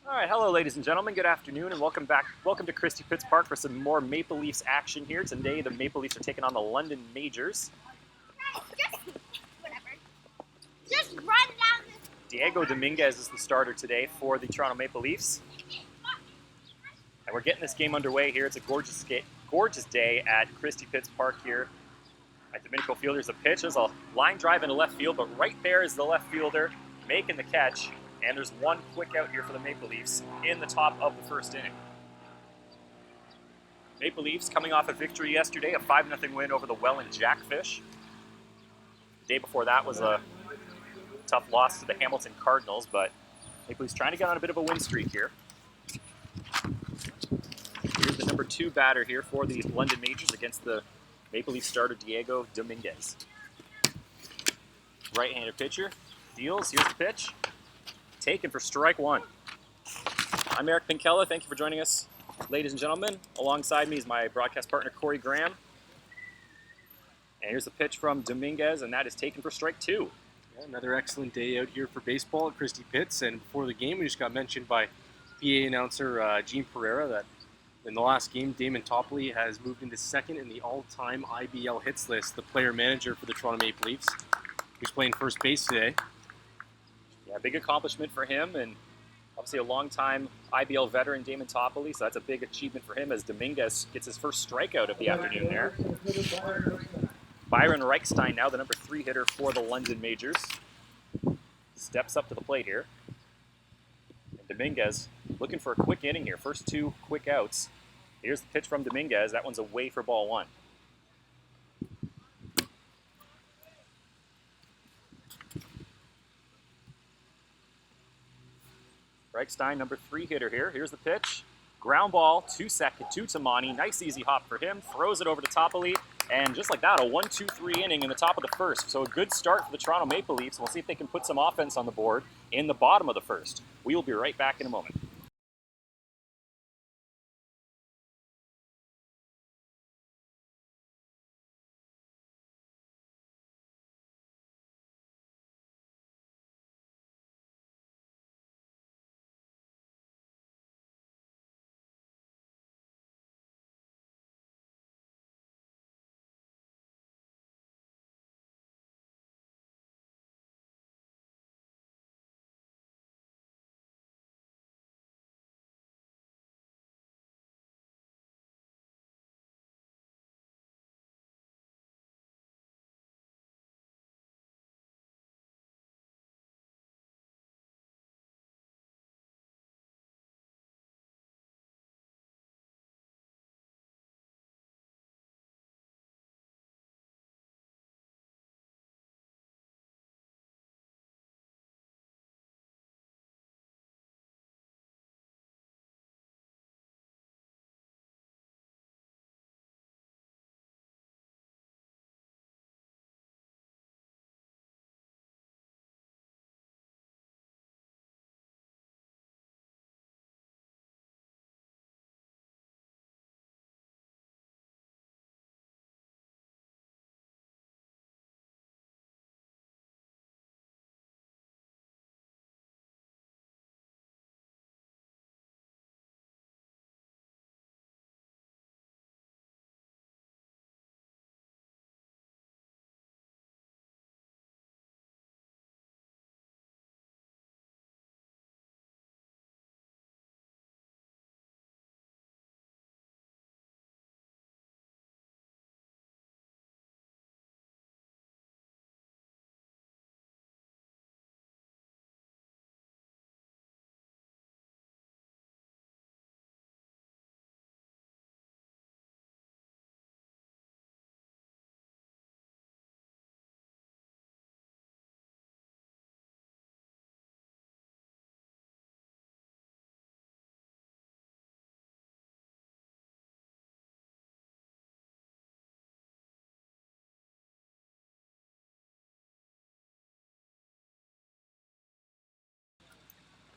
All right, hello, ladies and gentlemen. Good afternoon, and welcome back. Welcome to Christie Pits Park for some more Maple Leafs action here. Today, the Maple Leafs are taking on the London Majors. Just run down this. Diego Dominguez is the starter today for the Toronto Maple Leafs. And we're getting this game underway here. It's a gorgeous day at Christie Pits Park here at Dominico Field. There's a pitch. There's a line drive into left field, but right there is the left fielder making the catch. And there's one quick out here for the Maple Leafs in the top of the first inning. Maple Leafs coming off a victory yesterday, a 5-0 win over the Welland Jackfish. The day before that was a tough loss to the Hamilton Cardinals, but Maple Leafs trying to get on a bit of a win streak here. Here's the number 2 batter here for the London Majors against the Maple Leaf starter Diego Dominguez. Right-handed pitcher, deals, here's the pitch. Taken for strike one. I'm Eric Pinkella. Thank you for joining us, ladies and gentlemen. Alongside me is my broadcast partner, Corey Graham. And here's the pitch from Dominguez, and that is taken for strike 2. Yeah, another excellent day out here for baseball at Christie Pits. And before the game, we just got mentioned by PA announcer Gene Pereira that in the last game, Damon Topley has moved into second in the all-time IBL hits list, the player-manager for the Toronto Maple Leafs. He's playing first base today. Yeah, big accomplishment for him, and obviously a long-time IBL veteran, Damon Topley, so that's a big achievement for him as Dominguez gets his first strikeout of the afternoon there. Byron Reichstein, now the number 3 hitter for the London Majors, steps up to the plate here. And Dominguez looking for a quick inning here, first 2 quick outs. Here's the pitch from Dominguez. That one's away for ball 1. Reichstein, number 3 hitter here. Here's the pitch. Ground ball, to Tamani. Nice easy hop for him. Throws it over to Topley. And just like that, a 1-2-3 inning in the top of the first. So a good start for the Toronto Maple Leafs. We'll see if they can put some offense on the board in the bottom of the first. We will be right back in a moment.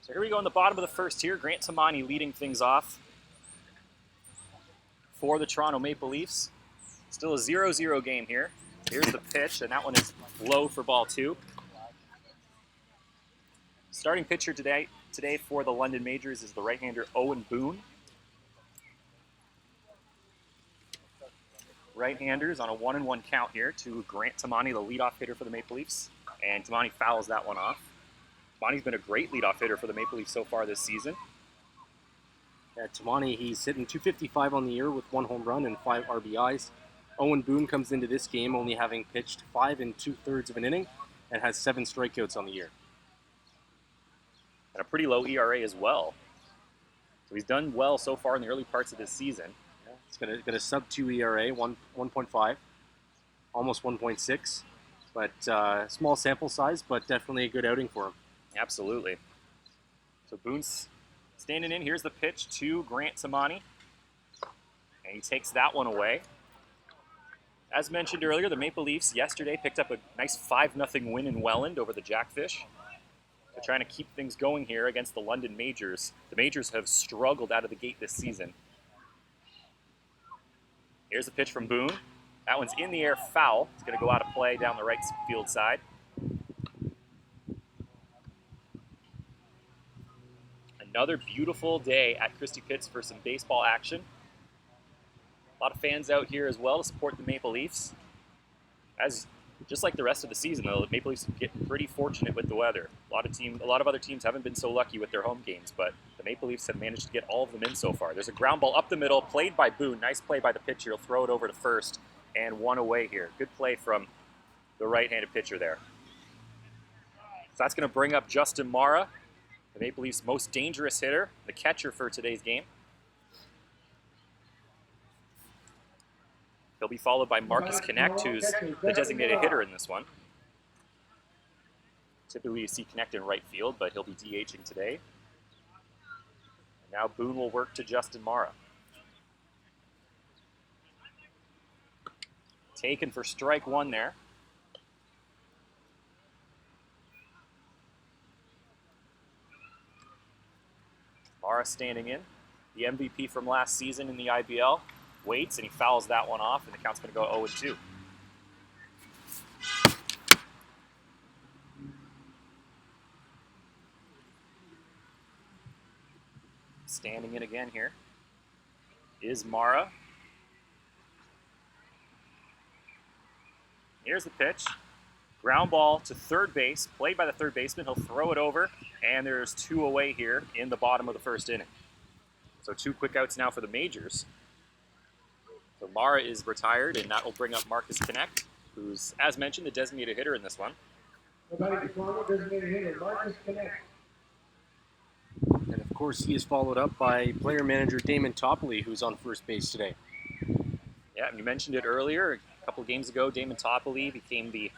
So here we go in the bottom of the first here. Grant Tamani leading things off for the Toronto Maple Leafs. Still a 0-0 game here. Here's the pitch, and that one is low for ball 2. Starting pitcher today today for the London Majors is the right-hander Owen Boone. Right-handers on a 1-1 count here to Grant Tamani, the leadoff hitter for the Maple Leafs. And Tamani fouls that one off. Tamani's been a great leadoff hitter for the Maple Leafs so far this season. Yeah, Tamani, he's hitting .255 on the year with 1 home run and 5 RBIs. Owen Boone comes into this game only having pitched 5 2/3 of an inning and has 7 strikeouts on the year. And a pretty low ERA as well. So he's done well so far in the early parts of this season. Yeah, it's got a sub-2 ERA, 1.5, almost 1.6. But small sample size, but definitely a good outing for him. Absolutely. So Boone's standing in. Here's the pitch to Grant Tamani. And he takes that one away. As mentioned earlier, the Maple Leafs yesterday picked up a nice 5-0 win in Welland over the Jackfish. They're trying to keep things going here against the London Majors. The Majors have struggled out of the gate this season. Here's the pitch from Boone. That one's in the air, foul. It's going to go out of play down the right field side. Another beautiful day at Christie Pits for some baseball action. A lot of fans out here as well to support the Maple Leafs. Just like the rest of the season, though, the Maple Leafs get pretty fortunate with the weather. A lot of other teams haven't been so lucky with their home games, but the Maple Leafs have managed to get all of them in so far. There's a ground ball up the middle, played by Boone. Nice play by the pitcher. He'll throw it over to first, and 1 away here. Good play from the right-handed pitcher there. So that's going to bring up Justin Mara, the Maple Leafs' most dangerous hitter, the catcher for today's game. He'll be followed by Marcus Connect, who's the designated hitter in this one. Typically you see Connect in right field, but he'll be DHing today. And now Boone will work to Justin Mara. Taken for strike 1 there. Mara standing in, the MVP from last season in the IBL. Waits, and he fouls that one off, and the count's going to go 0-2. Standing in again here is Mara. Here's the pitch. Ground ball to third base, played by the third baseman. He'll throw it over, and there's 2 away here in the bottom of the first inning. So 2 quick outs now for the Majors. So Mara is retired, and that will bring up Marcus Connect, who's, as mentioned, the designated hitter in this one. And of course, he is followed up by player manager Damon Topley, who's on first base today. Yeah, and you mentioned it earlier. A couple games ago, Damon Topley became the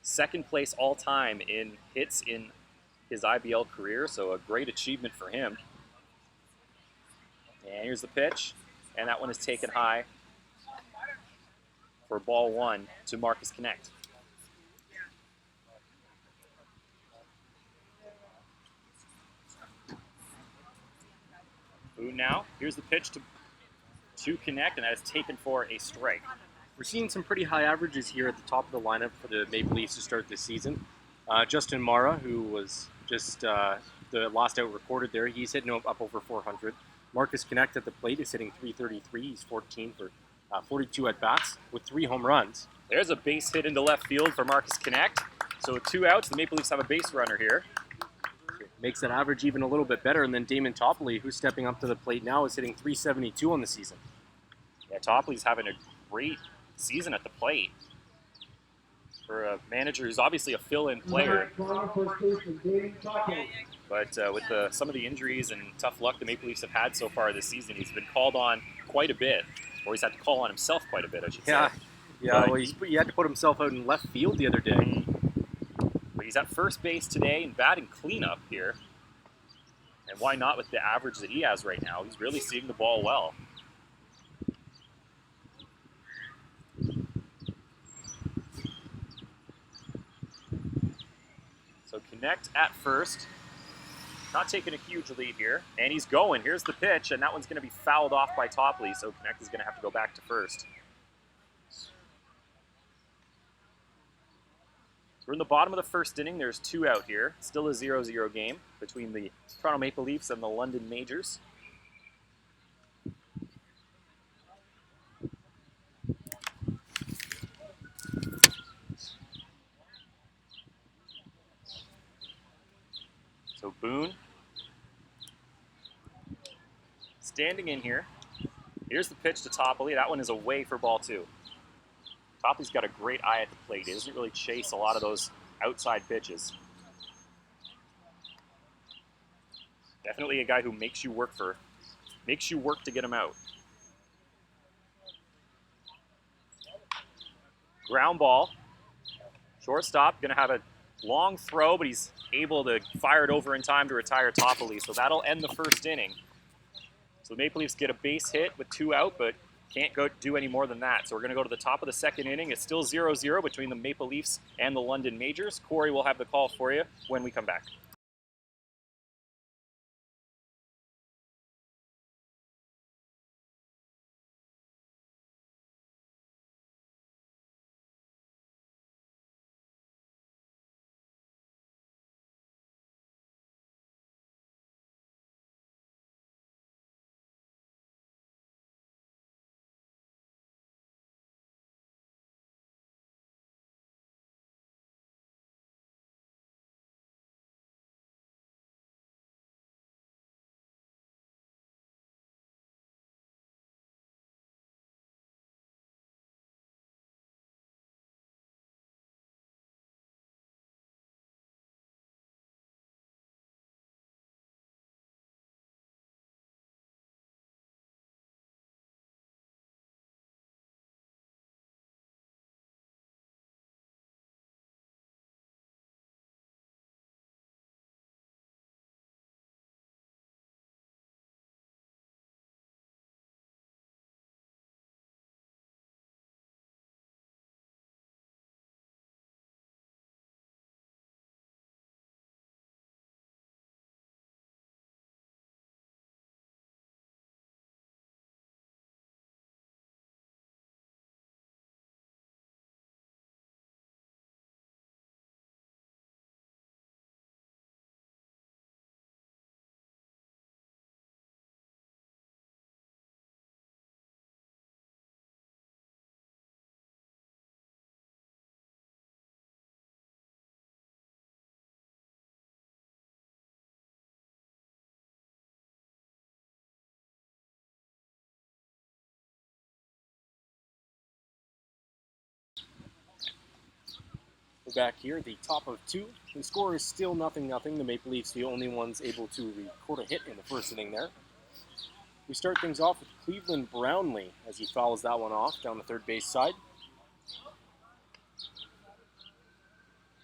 second place all-time in hits in his IBL career, so a great achievement for him. And here's the pitch. And that one is taken high for ball 1 to Marcus Connect. Boone now. Here's the pitch to Connect, and that is taken for a strike. We're seeing some pretty high averages here at the top of the lineup for the Maple Leafs to start this season. Justin Mara, who was just the last out recorded there, he's hitting up over 400. Marcus Connect at the plate is hitting .333. He's 14 for 42 at-bats with 3 home runs. There's a base hit into left field for Marcus Connect. So with 2 outs, the Maple Leafs have a base runner here. Makes that average even a little bit better. And then Damon Topley, who's stepping up to the plate now, is hitting .372 on the season. Yeah, Topley's having a great season at the plate for a manager who's obviously a fill-in player. But with some of the injuries and tough luck the Maple Leafs have had so far this season, he's been called on quite a bit. Or he's had to call on himself quite a bit, I should say. Yeah. Well, he had to put himself out in left field the other day. But he's at first base today and batting cleanup here. And why not with the average that he has right now? He's really seeing the ball well. So Connect at first. Not taking a huge lead here. And he's going. Here's the pitch, and that one's going to be fouled off by Topley, so Connect is going to have to go back to first. We're in the bottom of the first inning. There's 2 out here. Still a 0-0 game between the Toronto Maple Leafs and the London Majors. So Boone standing in here. Here's the pitch to Topley. That one is away for ball 2. Topley's got a great eye at the plate. He doesn't really chase a lot of those outside pitches. Definitely a guy who makes you work to get him out. Ground ball. Shortstop gonna have a long throw, but he's able to fire it over in time to retire Topley. So that'll end the first inning. So the Maple Leafs get a base hit with 2 out, but can't go do any more than that. So we're gonna go to the top of the second inning. It's still 0-0 between the Maple Leafs and the London Majors. Corey will have the call for you when we come back. We're back here at the top of 2. The score is still 0-0. The Maple Leafs the only ones able to record a hit in the first inning there. We start things off with Cleveland Brownlee as he fouls that one off down the third base side.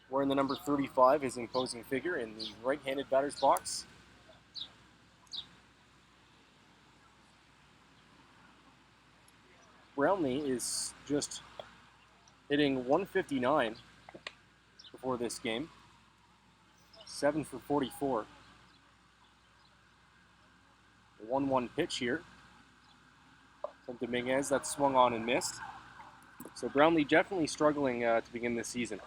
Wearing the number 35, his imposing figure in the right-handed batter's box. Brownlee is just hitting 159 before this game. 7 for 44. The 1-1 pitch here from Dominguez that swung on and missed. So Brownlee definitely struggling to begin this season.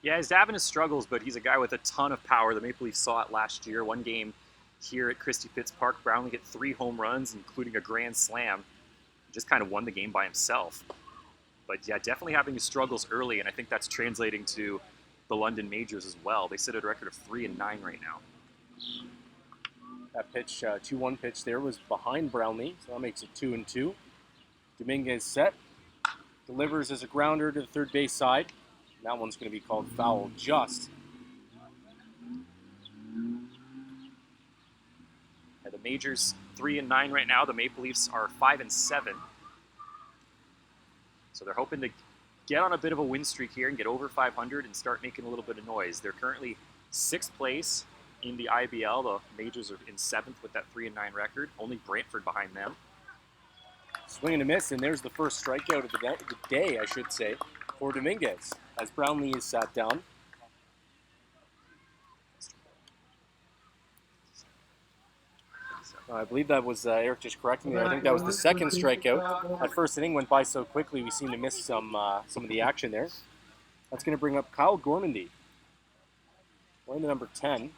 Yeah, he's having his struggles, but he's a guy with a ton of power. The Maple Leafs saw it last year. One game here at Christie Pits Park, Brownlee hit 3 home runs, including a grand slam. He just kind of won the game by himself. But yeah, definitely having his struggles early, and I think that's translating to the London Majors as well. They sit at a record of 3-9 right now. That pitch, 2-1 pitch there, was behind Brownlee, so that makes it 2-2. Dominguez set, delivers as a grounder to the third base side. That one's going to be called foul just. Yeah, the Majors 3-9 right now. The Maple Leafs are 5-7. So they're hoping to get on a bit of a win streak here and get over 500 and start making a little bit of noise. They're currently 6th place in the IBL. The Majors are in 7th with that 3-9 record. Only Brantford behind them. Swing and a miss, and there's the first strikeout of the day, I should say, for Dominguez, as Brownlee is sat down. I believe that was Eric just correcting me. I think that was the second strikeout. That first inning went by so quickly, we seem to miss some of the action there. That's going to bring up Kyle Gormandy, wearing the number 10.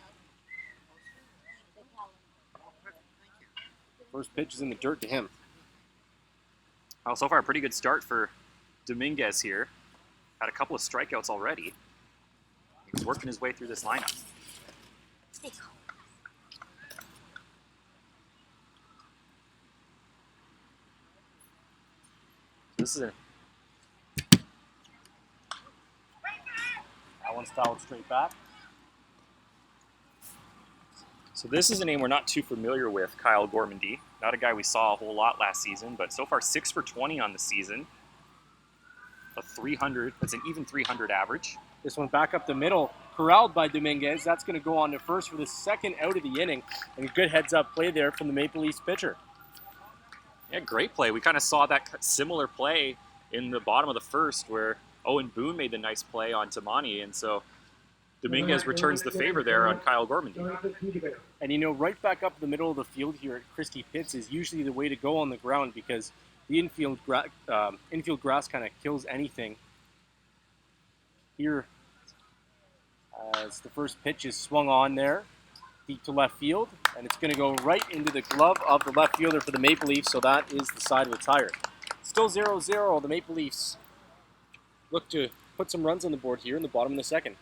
First pitch is in the dirt to him. Well, so far a pretty good start for Dominguez here. Had a couple of strikeouts already. He's working his way through this lineup. This is that one's fouled straight back. So this is a name we're not too familiar with, Kyle Gormandy. Not a guy we saw a whole lot last season, but so far 6 for 20 on the season. A 300, that's an even 300 average. This one back up the middle, corralled by Dominguez. That's going to go on to first for the second out of the inning. And a good heads-up play there from the Maple Leafs pitcher. Yeah, great play. We kind of saw that similar play in the bottom of the first where Owen Boone made the nice play on Tamani, and so Dominguez returns the favor there on Kyle Gormandy. And you know, right back up the middle of the field here at Christie Pits is usually the way to go on the ground because the infield grass kind of kills anything. Here, as the first pitch is swung on there, deep to left field, and it's going to go right into the glove of the left fielder for the Maple Leafs, so that is the side retired. Still 0-0, the Maple Leafs look to put some runs on the board here in the bottom of the second.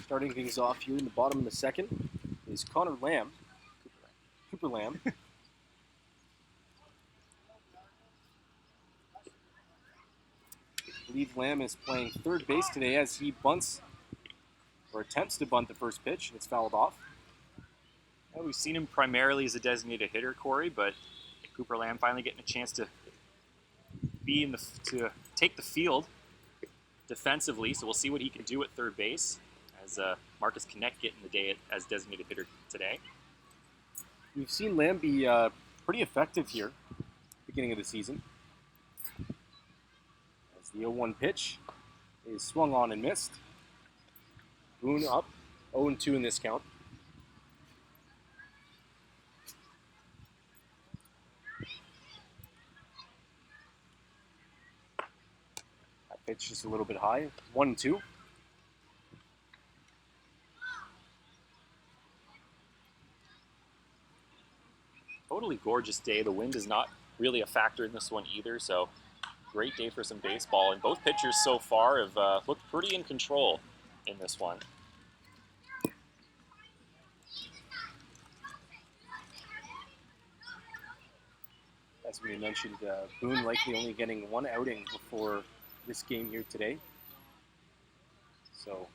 Starting things off here in the bottom of the second is Cooper Lamb. I believe Lamb is playing third base today as he bunts or attempts to bunt the first pitch, and it's fouled off. Well, we've seen him primarily as a designated hitter, Corey, but Cooper Lamb finally getting a chance to to take the field defensively. So we'll see what he can do at third base as Marcus Connect getting the day as designated hitter today. We've seen Lamb be pretty effective here, beginning of the season. As the 0-1 pitch is swung on and missed. Boone up, 0-2 in this count. That pitch just a little bit high, 1-2. Totally gorgeous day. The wind is not really a factor in this one either, so great day for some baseball. And both pitchers so far have looked pretty in control in this one. as we mentioned, Boone likely only getting one outing before this game here today. So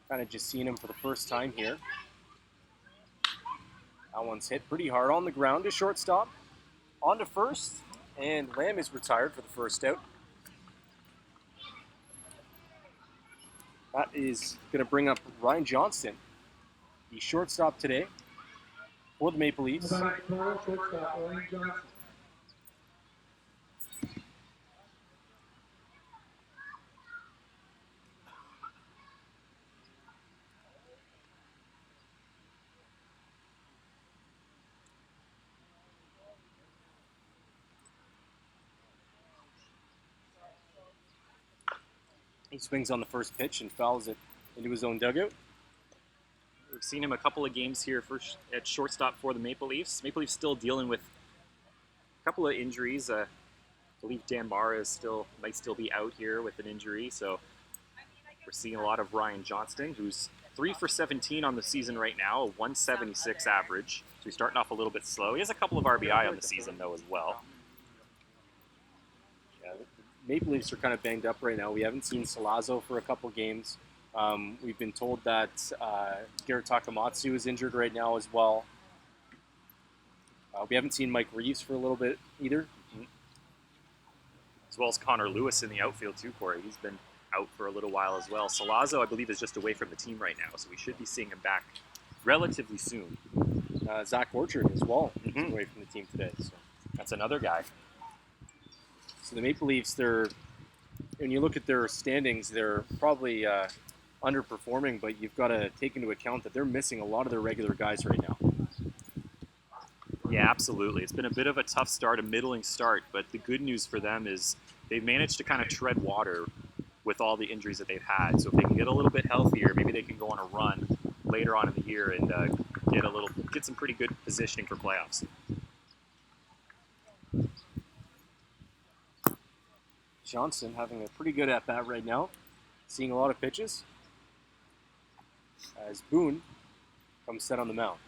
kind of just seeing him for the first time here. That one's hit pretty hard on the ground to shortstop. On to first, and Lamb is retired for the first out. That is going to bring up Ryan Johnston, the shortstop today for the Maple Leafs. Shortstop, Ryan Johnson. He swings on the first pitch and fouls it into his own dugout. We've seen him a couple of games here at shortstop for the Maple Leafs. Maple Leafs still dealing with a couple of injuries. I believe Dan Mara might still be out here with an injury. So we're seeing a lot of Ryan Johnston, who's 3 for 17 on the season right now, a 176 average. So he's starting off a little bit slow. He has a couple of RBI on the season, though, as well. Yeah, the Maple Leafs are kind of banged up right now. We haven't seen Salazzo for a couple games. We've been told that Garrett Takamatsu is injured right now as well. We haven't seen Mike Reeves for a little bit either. As well as Connor Lewis in the outfield too, Corey. He's been out for a little while as well. Salazzo, I believe, is just away from the team right now, so we should be seeing him back relatively soon. Zach Orchard as well is away from the team today. So that's another guy. So the Maple Leafs, when you look at their standings, they're probably underperforming, but you've got to take into account that they're missing a lot of their regular guys right now. Yeah, absolutely. It's been a bit of a tough start, a middling start, but the good news for them is they've managed to kind of tread water with all the injuries that they've had. So if they can get a little bit healthier, maybe they can go on a run later on in the year and get some pretty good positioning for playoffs. Johnson having a pretty good at-bat right now, seeing a lot of pitches as Boone comes set on the mound.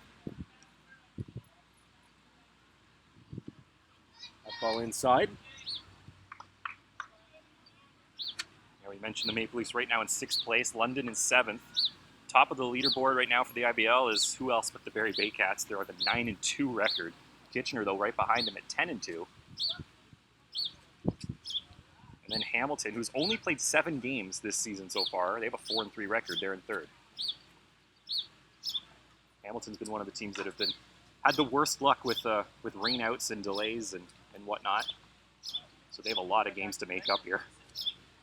That ball inside. Yeah, we mentioned the Maple Leafs right now in 6th place, London in 7th. Top of the leaderboard right now for the IBL is who else but the Barrie Baycats. They're at a 9-2 record. Kitchener, though, right behind them at 10-2. And then Hamilton, who's only played 7 games this season so far. They have a 4-3 record. They're in 3rd. Hamilton's been one of the teams that have had the worst luck with rainouts and delays and whatnot. So they have a lot of games to make up here.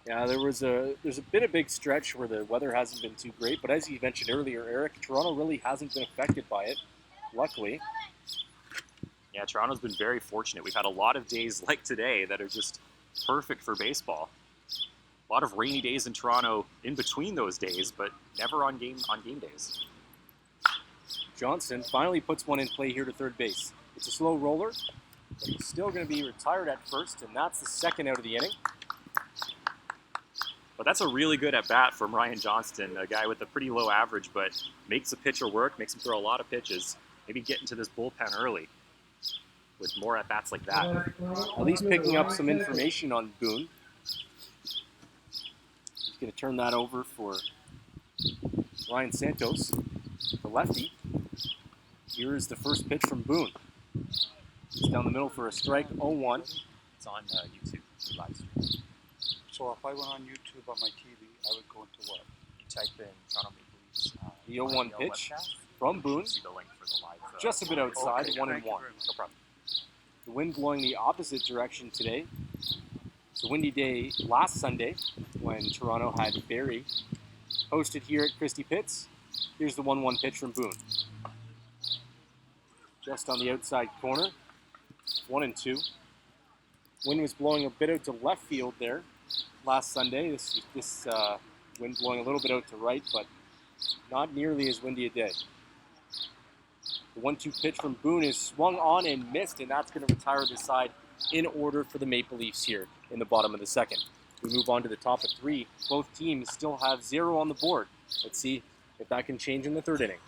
Yeah, there's been a big stretch where the weather hasn't been too great, but as you mentioned earlier, Eric, Toronto really hasn't been affected by it, luckily. Yeah, Toronto's been very fortunate. We've had a lot of days like today that are just perfect for baseball. A lot of rainy days in Toronto in between those days, but never on game days. Johnson finally puts one in play here to third base. It's a slow roller, but he's still going to be retired at first, and that's the second out of the inning. But that's a really good at-bat from Ryan Johnston, a guy with a pretty low average, but makes a pitcher work, makes him throw a lot of pitches. Maybe get into this bullpen early with more at-bats like that. At least picking up some information on Boone. He's going to turn that over for Ryan Santos, the lefty. Here's the first pitch from Boone. It's down the middle for a strike, 0-1. It's on YouTube, live stream. So if I went on YouTube on my TV, I would go into what? You type in Toronto Maple Leafs. The 0-1 pitch webcast. from Boone. See the link for the live. Just a bit outside, Okay, 1-1. thank you very much. No problem. The wind blowing the opposite direction today. It's a windy day last Sunday when Toronto had Barrie hosted here at Christie Pits. Here's the 1-1 pitch from Boone. Just on the outside corner, 1-2. Wind was blowing a bit out to left field there last Sunday. This wind blowing a little bit out to right, but not nearly as windy a day. The 1-2 pitch from Boone is swung on and missed, and that's going to retire the side in order for the Maple Leafs here in the bottom of the second. We move on to the top of 3. Both teams still have 0 on the board. Let's see if that can change in the 3rd inning.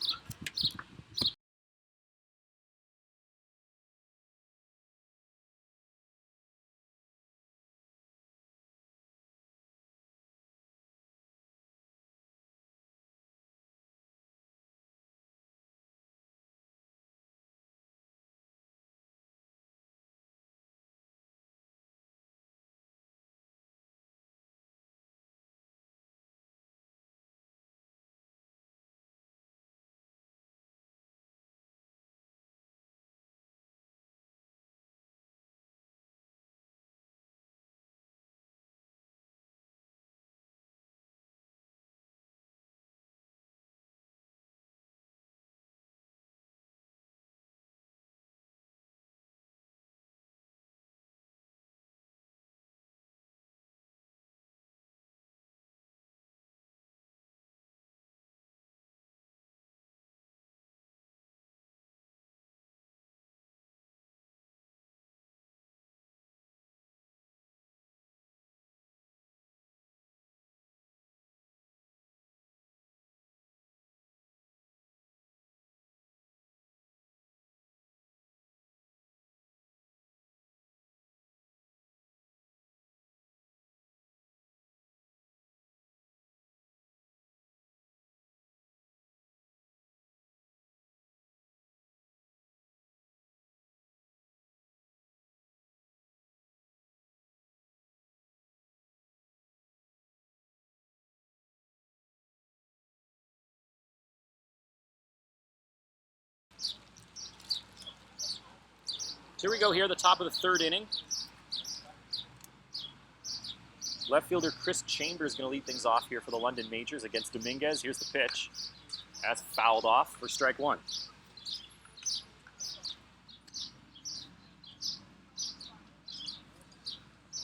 Here we go here, the top of the third inning. Left fielder Chris Chambers is going to lead things off here for the London Majors against Dominguez. Here's the pitch. That's fouled off for strike one.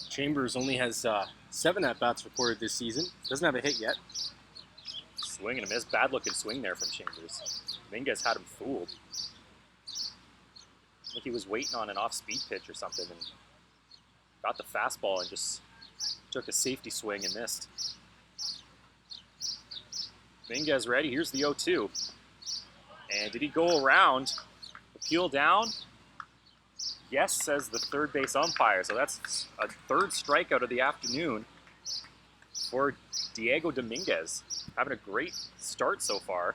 Chambers only has 7 at-bats recorded this season. Doesn't have a hit yet. Swing and a miss. Bad looking swing there from Chambers. Dominguez had him fooled. I think he was waiting on an off-speed pitch or something and got the fastball and just took a safety swing and missed. Dominguez ready. Here's the 0-2. And did he go around? Appeal down? Yes, says the third base umpire. So that's a third strikeout of the afternoon for Diego Dominguez. Having a great start so far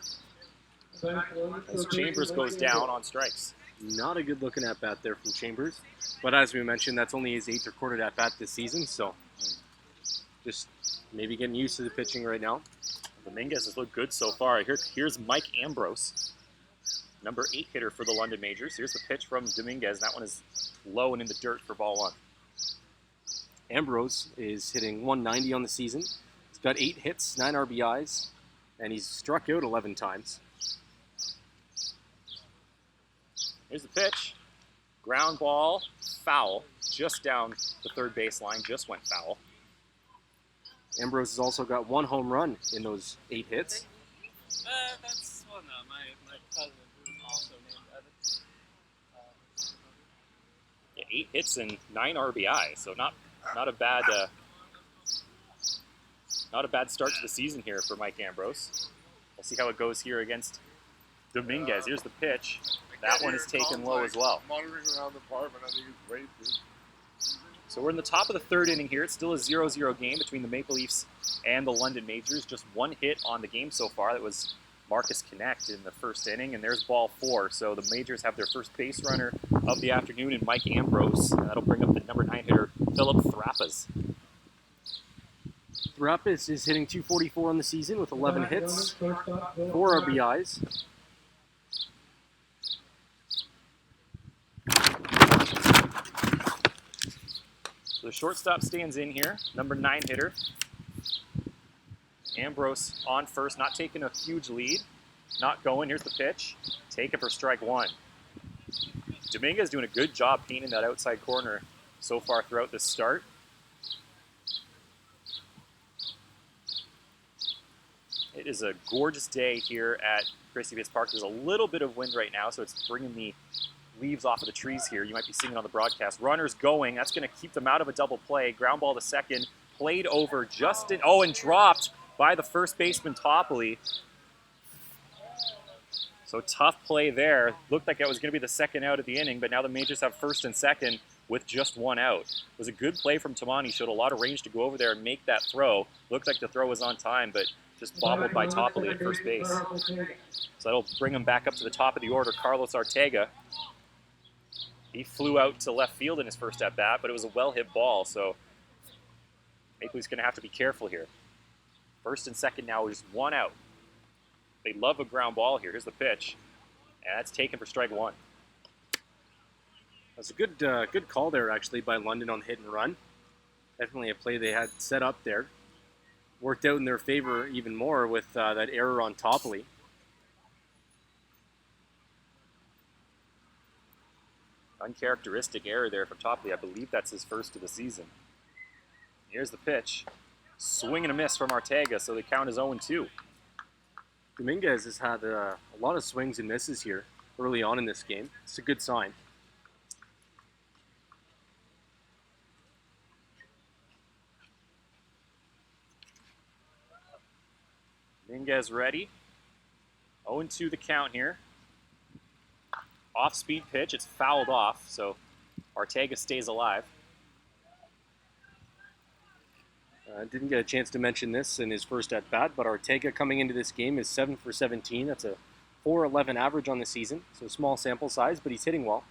as Chambers goes down on strikes. Not a good looking at-bat there from Chambers. But as we mentioned, that's only his 8th recorded at-bat this season. So just maybe getting used to the pitching right now. Dominguez has looked good so far. Here's Mike Ambrose, number 8 hitter for the London Majors. Here's the pitch from Dominguez. That one is low and in the dirt for ball 1. Ambrose is hitting 190 on the season. He's got 8 hits, 9 RBIs, and he's struck out 11 times. Here's the pitch. Ground ball, foul, just down the third base line, just went foul. Ambrose has also got 1 home run in those 8 hits. That's well, no, my cousin who's also named Evan. Yeah, 8 hits and 9 RBI, so not a bad start to the season here for Mike Ambrose. We'll see how it goes here against Dominguez. Here's the pitch. That one is taken low as well. Monitoring around the apartment, I think it's great, dude. So we're in the top of the third inning here. It's still a 0-0 game between the Maple Leafs and the London Majors. Just 1 hit on the game so far. That was Marcus Connect in the first inning, and there's ball 4. So the Majors have their first base runner of the afternoon in Mike Ambrose, and that'll bring up the number 9 hitter, Philip Thrappas. Thrappas is hitting .244 on the season with 11 hits, 4 RBIs. So the shortstop stands in here, number 9 hitter. Ambrose on first, not taking a huge lead. Not going. Here's the pitch. Taken for strike 1. Dominguez doing a good job painting that outside corner so far throughout this start. It is a gorgeous day here at Christie Pits Park. There's a little bit of wind right now, so it's bringing the leaves off of the trees here. You might be seeing it on the broadcast. Runners going. That's going to keep them out of a double play. Ground ball to second. Played over Justin. Oh, and dropped by the first baseman Topley. So tough play there. Looked like it was going to be the second out of the inning, but now the Majors have first and second with just 1 out. It was a good play from Tamani. Showed a lot of range to go over there and make that throw. Looked like the throw was on time, but just bobbled by Topley at first base. So that'll bring him back up to the top of the order. Carlos Arteaga. He flew out to left field in his first at-bat, but it was a well-hit ball, so Maple Leafs going to have to be careful here. First and second now is 1 out. They love a ground ball here. Here's the pitch, and that's taken for strike 1. That's a good call there, actually, by London on the hit and run. Definitely a play they had set up there. Worked out in their favor even more with that error on Topley. Uncharacteristic error there from Topley. I believe that's his first of the season. Here's the pitch. Swing and a miss from Arteaga, so the count is 0-2. Dominguez has had a lot of swings and misses here early on in this game. It's a good sign. Dominguez ready. 0-2 the count here. Off-speed pitch. It's fouled off, so Arteaga stays alive. Didn't get a chance to mention this in his first at-bat, but Arteaga coming into this game is 7 for 17. That's a .411 average on the season, so small sample size, but he's hitting well.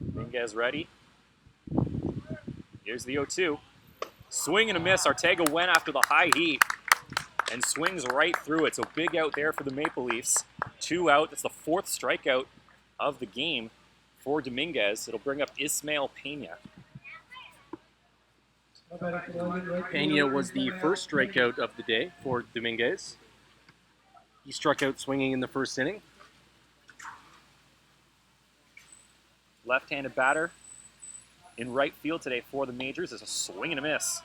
Dominguez ready. Here's the 0-2. Swing and a miss. Arteaga went after the high heat. and swings right through it. So big out there for the Maple Leafs. 2 out. That's the 4th strikeout of the game for Dominguez. It'll bring up Ismael Pena. Pena was the first strikeout of the day for Dominguez. He struck out swinging in the first inning. Left-handed batter in right field today for the Majors is a swing and a miss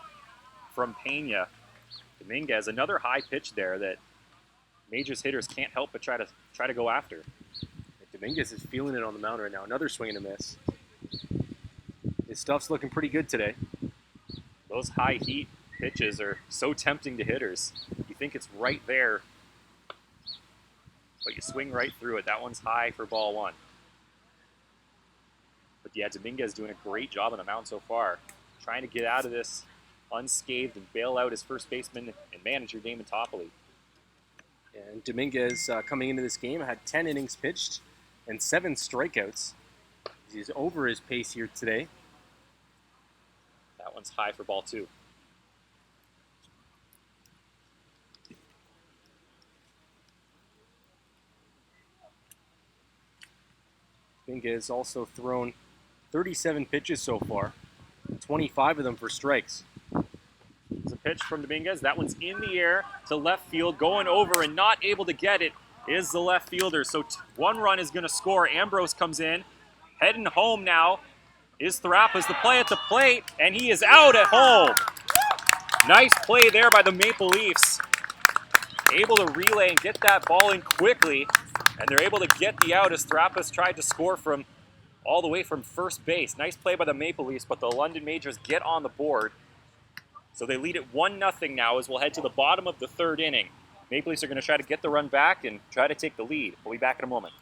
from Pena. Dominguez, another high pitch there that Majors hitters can't help but try to go after. Dominguez is feeling it on the mound right now. Another swing and a miss. His stuff's looking pretty good today. Those high heat pitches are so tempting to hitters. You think it's right there, but you swing right through it. That one's high for ball 1. But yeah, Dominguez doing a great job on the mound so far. Trying to get out of this unscathed and bail out his first baseman and manager, Damon Topley. And Dominguez, coming into this game, had 10 innings pitched and 7 strikeouts. He's over his pace here today. That one's high for ball 2. Dominguez also thrown 37 pitches so far, 25 of them for strikes. There's a pitch from Dominguez. That one's in the air to left field, going over and not able to get it is the left fielder. So 1 run is going to score. Ambrose comes in, heading home now. Is Thrapas the play at the plate, and he is out at home. Nice play there by the Maple Leafs. Able to relay and get that ball in quickly, and they're able to get the out as Thrapas tried to score from all the way from first base. Nice play by the Maple Leafs, but the London Majors get on the board. So they lead it 1-0 now as we'll head to the bottom of the 3rd inning. Maple Leafs are going to try to get the run back and try to take the lead. We'll be back in a moment.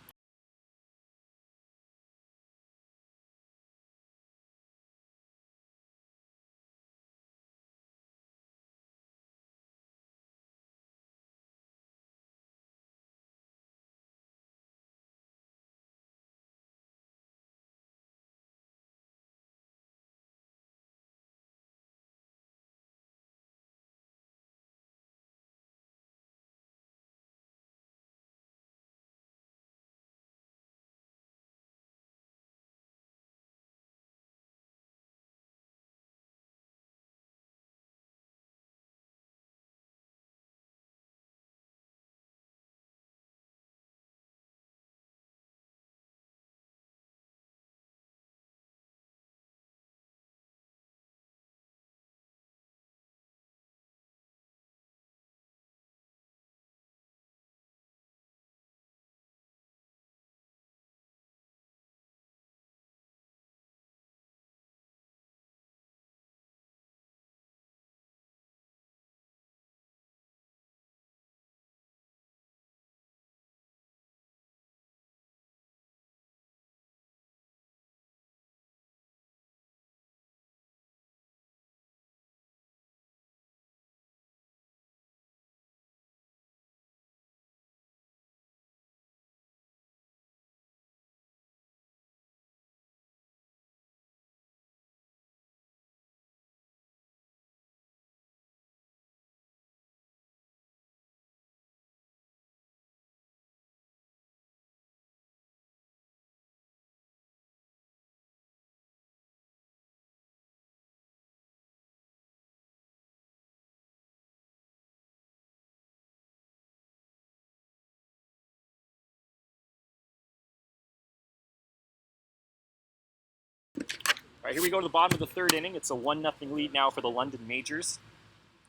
All right, here we go to the bottom of the 3rd inning. It's a 1-0 lead now for the London Majors.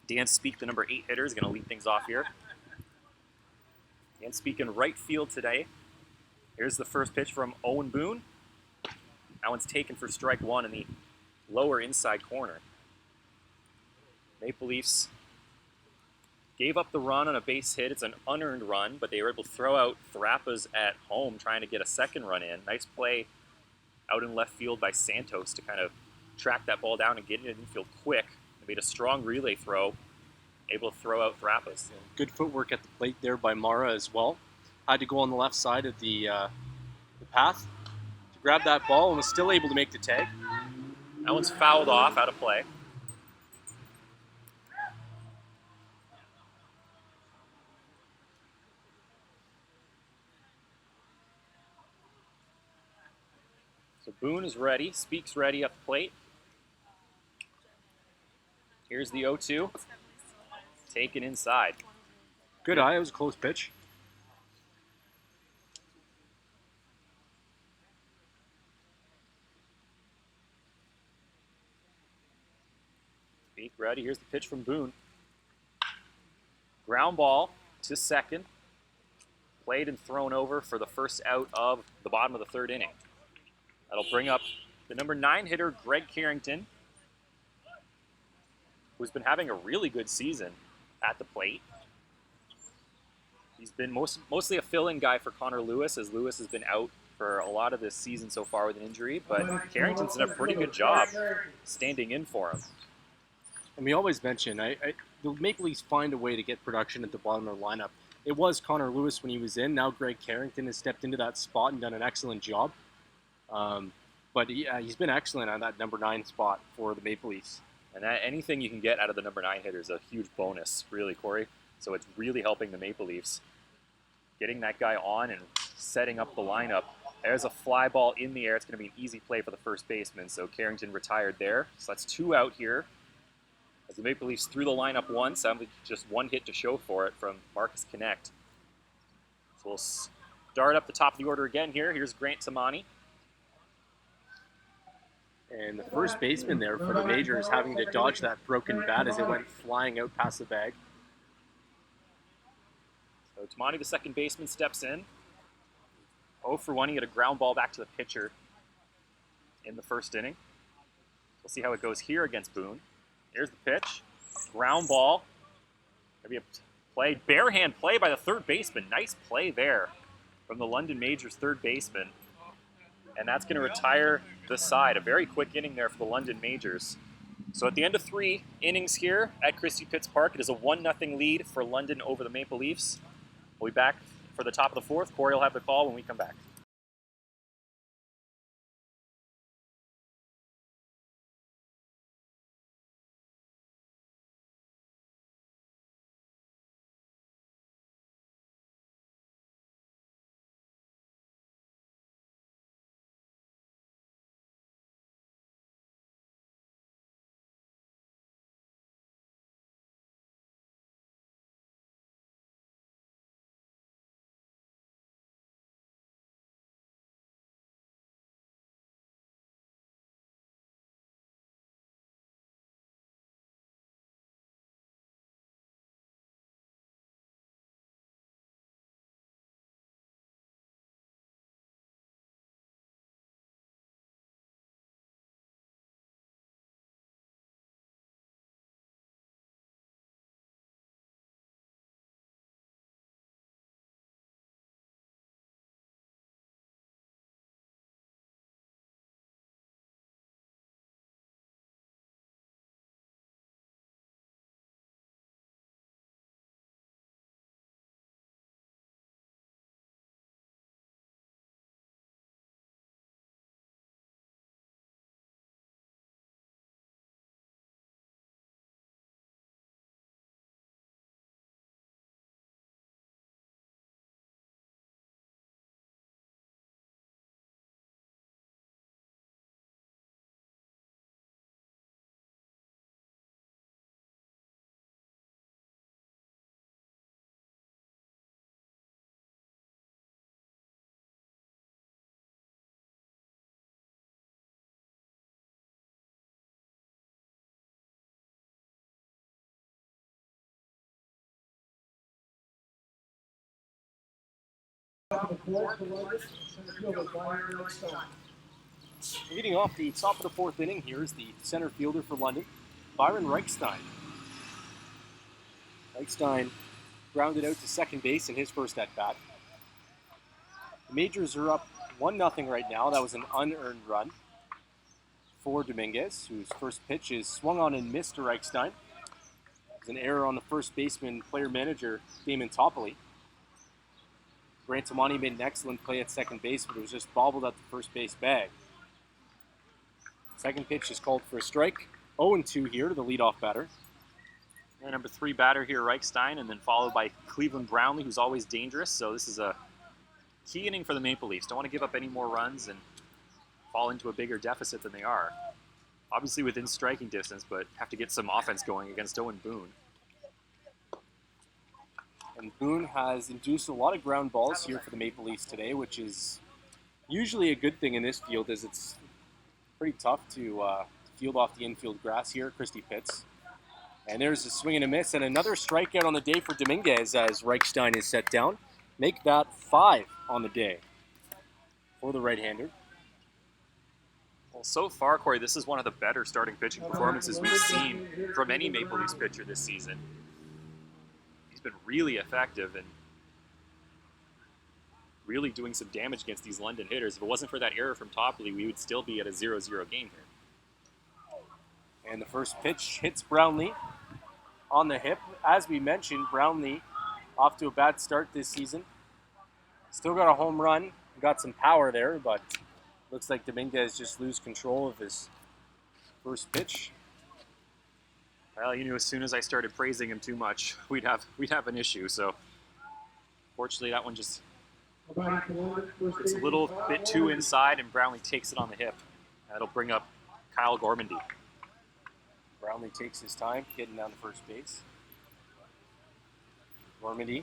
Dan Speak, the number 8 hitter, is going to lead things off here. Dan Speak in right field today. Here's the first pitch from Owen Boone. That one's taken for strike 1 in the lower inside corner. Maple Leafs gave up the run on a base hit. It's an unearned run, but they were able to throw out Thrapas at home trying to get a second run in. Nice play out in left field by Santos to kind of track that ball down and get it in infield quick. They made a strong relay throw, able to throw out Thrapas. Good footwork at the plate there by Mara as well. Had to go on the left side of the path to grab that ball and was still able to make the tag. That one's fouled off, out of play. So Boone is ready. Speaks ready up the plate. Here's the 0-2. Taken inside. Good eye. It was a close pitch. Speak ready. Here's the pitch from Boone. Ground ball to second. Played and thrown over for the first out of the bottom of the third inning. That'll bring up the number 9 hitter, Greg Carrington, who's been having a really good season at the plate. He's been mostly a fill-in guy for Connor Lewis, as Lewis has been out for a lot of this season so far with an injury, but Carrington's done a pretty good job standing in for him. And we always mention, the Maple Leafs find a way to get production at the bottom of the lineup. It was Connor Lewis when he was in. Now Greg Carrington has stepped into that spot and done an excellent job. But he's been excellent on that number 9 spot for the Maple Leafs. And anything you can get out of the number 9 hitter is a huge bonus, really, Corey. So it's really helping the Maple Leafs. Getting that guy on and setting up the lineup. There's a fly ball in the air. It's going to be an easy play for the first baseman. So Carrington retired there. So that's 2 out here. As the Maple Leafs threw the lineup once, just 1 hit to show for it from Marcus Connect. So we'll start up the top of the order again here. Here's Grant Tamani. And the first baseman there for the Majors having to dodge that broken bat as it went flying out past the bag. So Tamani, the second baseman, steps in. 0 for 1. He had a ground ball back to the pitcher in the first inning. We'll see how it goes here against Boone. Here's the pitch. Ground ball. Maybe a play. Barehand play by the third baseman. Nice play there from the London Majors third baseman. And that's going to retire the side. A very quick inning there for the London Majors. So at the end of 3 innings here at Christie Pits Park, it is a 1-0 lead for London over the Maple Leafs. We'll be back for the top of the 4th. Corey will have the call when we come back. Leading off the top of the 4th inning, here's the center fielder for London, Byron Reichstein. Reichstein grounded out to second base in his first at-bat. The Majors are up 1-0 right now. That was an unearned run for Dominguez, whose first pitch is swung on and missed to Reichstein. There's an error on the first baseman, player-manager, Damon Toppoli. Grant Tamani made an excellent play at second base, but it was just bobbled at the first base bag. Second pitch is called for a strike. 0-2 here to the leadoff batter. And number 3 batter here, Reichstein, and then followed by Cleveland Brownlee, who's always dangerous. So this is a key inning for the Maple Leafs. Don't want to give up any more runs and fall into a bigger deficit than they are. Obviously within striking distance, but have to get some offense going against Owen Boone. And Boone has induced a lot of ground balls here for the Maple Leafs today, which is usually a good thing in this field, as it's pretty tough to field off the infield grass here at Christie Pits. And there's a swing and a miss, and another strikeout on the day for Dominguez as Reichstein is set down. Make that 5 on the day for the right-hander. Well, so far, Corey, this is one of the better starting pitching performances we've seen from any Maple Leafs pitcher this season. He's been really effective and really doing some damage against these London hitters. If it wasn't for that error from Topley, we would still be at a 0-0 game here. And the first pitch hits Brownlee on the hip. As we mentioned, Brownlee off to a bad start this season. Still got a home run, got some power there, but looks like Dominguez just lose control of his first pitch. Well, you knew as soon as I started praising him too much, we'd have an issue. So, fortunately, that one just it's a little bit too inside, and Brownlee takes it on the hip. That'll bring up Kyle Gormandy. Brownlee takes his time getting down to first base. Gormandy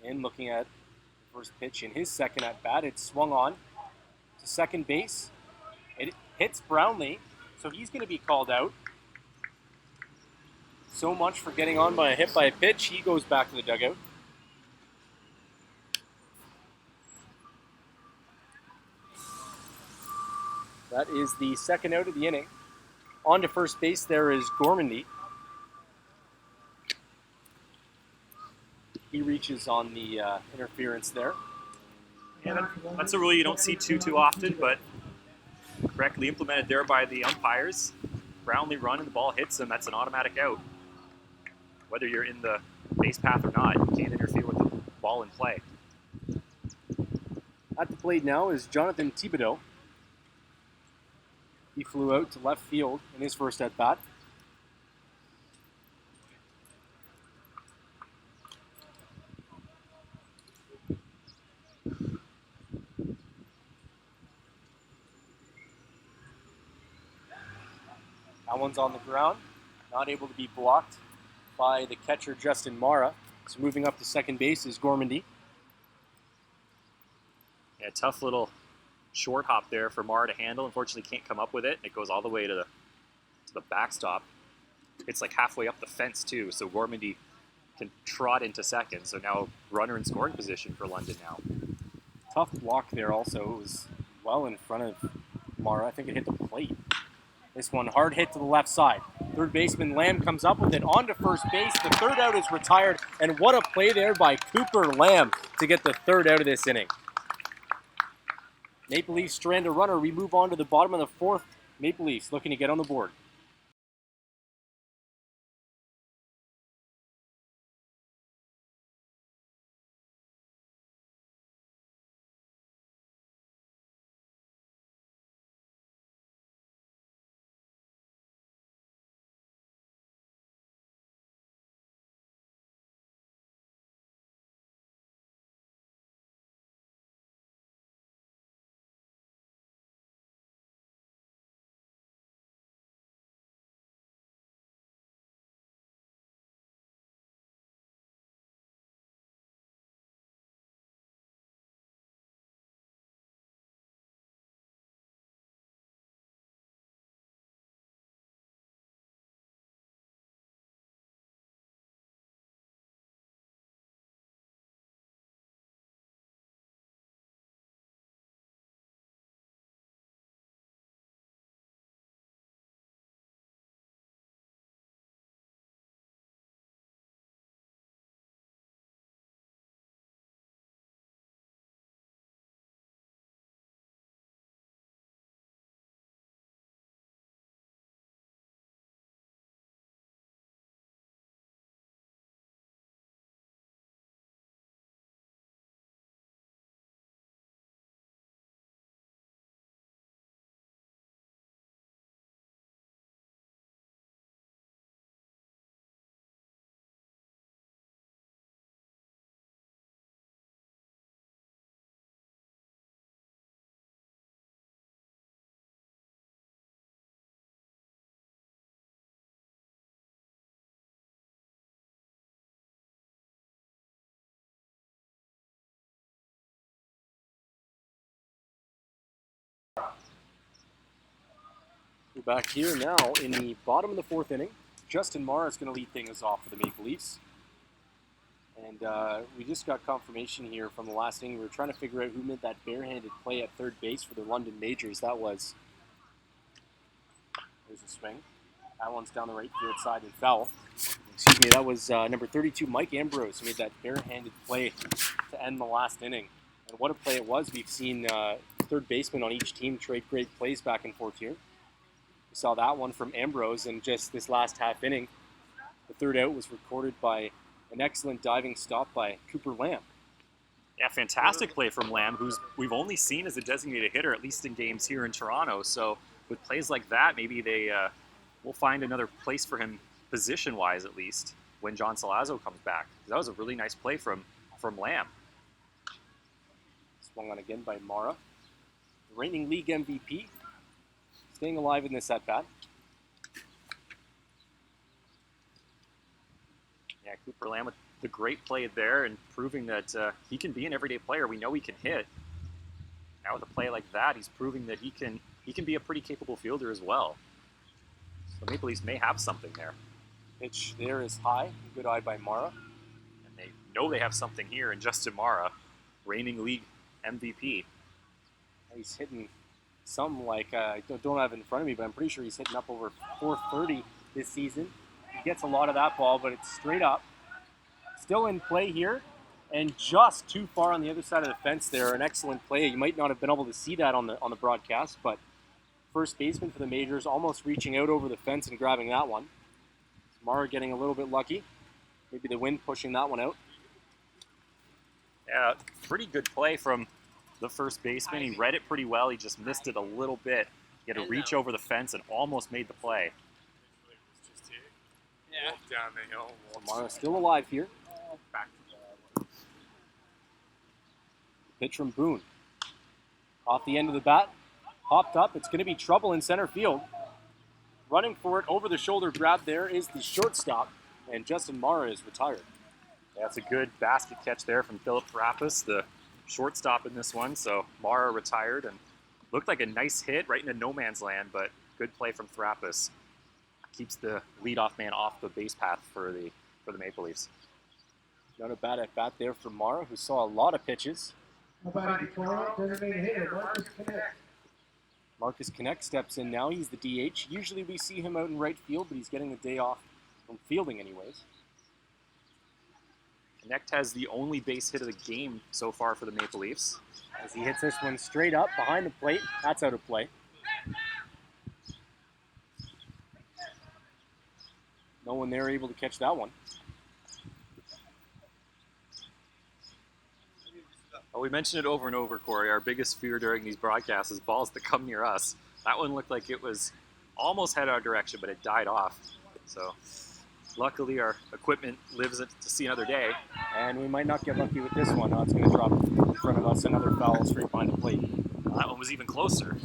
in looking at the first pitch in his second at bat. It's swung on to second base. It hits Brownlee, so he's going to be called out. So much for getting on by a hit by a pitch. He goes back to the dugout. That is the second out of the inning. On to first base, there is Gormandy. He reaches on the interference there. Yeah, that's a rule you don't see too often, but correctly implemented there by the umpires. Brownlee run and the ball hits him, that's an automatic out. Whether you're in the base path or not, you can't interfere with the ball in play. At the plate now is Jonathan Thibodeau. He flew out to left field in his first at-bat. That one's on the ground, not able to be blocked by the catcher Justin Mara. So moving up to second base is Gormandy. Yeah, tough little short hop there for Mara to handle. Unfortunately, can't come up with it. It goes all the way to the backstop. It's like halfway up the fence too, so Gormandy can trot into second. So now runner in scoring position for London now. Tough block there also. It was well in front of Mara. I think it hit the plate. This one hard hit to the left side. Third baseman Lamb comes up with it onto first base. The third out is retired, and what a play there by Cooper Lamb to get the third out of this inning. Maple Leafs strand a runner. We move on to the bottom of the fourth. Maple Leafs looking to get on the board. We're back here now in the bottom of the fourth inning. Justin Marr is going to lead things off for the Maple Leafs. And we just got confirmation here from the last inning. We were trying to figure out who made that barehanded play at third base for the London Majors. There's a swing. That one's down the right field side and foul. Excuse me, that was number 32, Mike Ambrose, who made that barehanded play to end the last inning. And what a play it was. We've seen third basemen on each team trade great plays back and forth here. We saw that one from Ambrose, and just this last half inning, the third out was recorded by an excellent diving stop by Cooper Lamb. Yeah, fantastic play from Lamb, who's we've only seen as a designated hitter, at least in games here in Toronto. So with plays like that, maybe they will find another place for him, position-wise at least, when John Salazzo comes back. That was a really nice play from Lamb. Swung on again by Mara. The reigning league MVP, staying alive in this at-bat. Yeah, Cooper Lamb with the great play there and proving that he can be an everyday player. We know he can hit. Now with a play like that, he's proving that he can be a pretty capable fielder as well. So Maple Leafs may have something there. Pitch there is high. Good eye by Mara. And they know they have something here in Justin Mara, reigning league MVP. He's hitting something like, I don't have it in front of me, but I'm pretty sure he's hitting up over 430 this season. He gets a lot of that ball, but it's straight up. Still in play here, and just too far on the other side of the fence there. An excellent play. You might not have been able to see that on the broadcast, but first baseman for the Majors almost reaching out over the fence and grabbing that one. Mara getting a little bit lucky. Maybe the wind pushing that one out. Yeah, pretty good play from the first baseman. He read it pretty well. He just missed it a little bit. He had to reach over the fence and almost made the play. Yeah. Down the hill. Mara still alive here. Back to the Pitch from Boone. Off the end of the bat. Hopped up. It's going to be trouble in center field. Running for it over the shoulder grab there is the shortstop. And Justin Mara is retired. Yeah, that's a good basket catch there from Philip Farapis, the shortstop in this one. So Mara retired and looked like a nice hit right into no man's land, but good play from Farapis. Keeps the leadoff man off the base path for the Maple Leafs. Not a bad at bat there for Mara, who saw a lot of pitches. Marcus Connect steps in now. He's the DH. Usually we see him out in right field, but he's getting the day off from fielding anyways. Connect has the only base hit of the game so far for the Maple Leafs. As he hits this one straight up behind the plate. That's out of play. No one there able to catch that one. Well, we mentioned it over and over, Corey. Our biggest fear during these broadcasts is balls that come near us. That one looked like it was almost headed our direction, but it died off. So luckily our equipment lives it to see another day. And we might not get lucky with this one. It's going to drop in front of us. Another foul straight behind the plate. That one was even closer.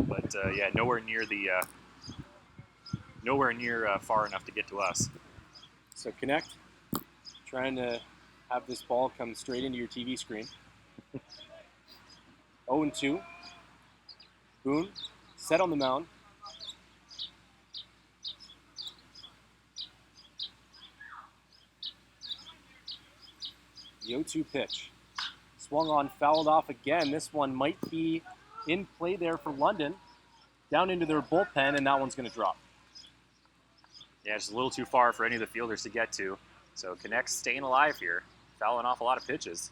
But yeah, nowhere near far enough to get to us. So Connect, trying to have this ball come straight into your TV screen. 0-2. Boone, set on the mound. The 0-2 pitch. Swung on, fouled off again. This one might be in play there for London. Down into their bullpen, and that one's going to drop. Yeah, just a little too far for any of the fielders to get to. So Connect's staying alive here, fouling off a lot of pitches.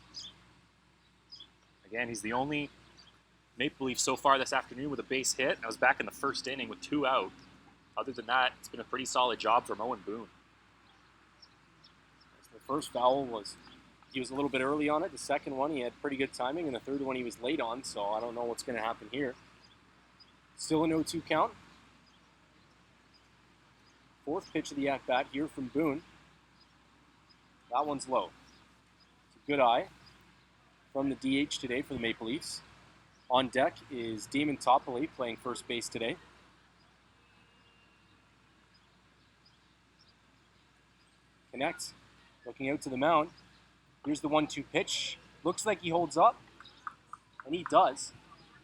Again, he's the only Maple Leaf so far this afternoon with a base hit. And I was back in the first inning with 2 out. Other than that, it's been a pretty solid job from Owen Boone. The first foul was, he was a little bit early on it. The second one, he had pretty good timing. And the third one, he was late on. So I don't know what's going to happen here. Still an 0-2 count. Fourth pitch of the at-bat here from Boone. That one's low. It's a good eye from the DH today for the Maple Leafs. On deck is Damon Toppoli playing first base today. Connects, looking out to the mound. Here's the 1-2 pitch. Looks like he holds up, and he does.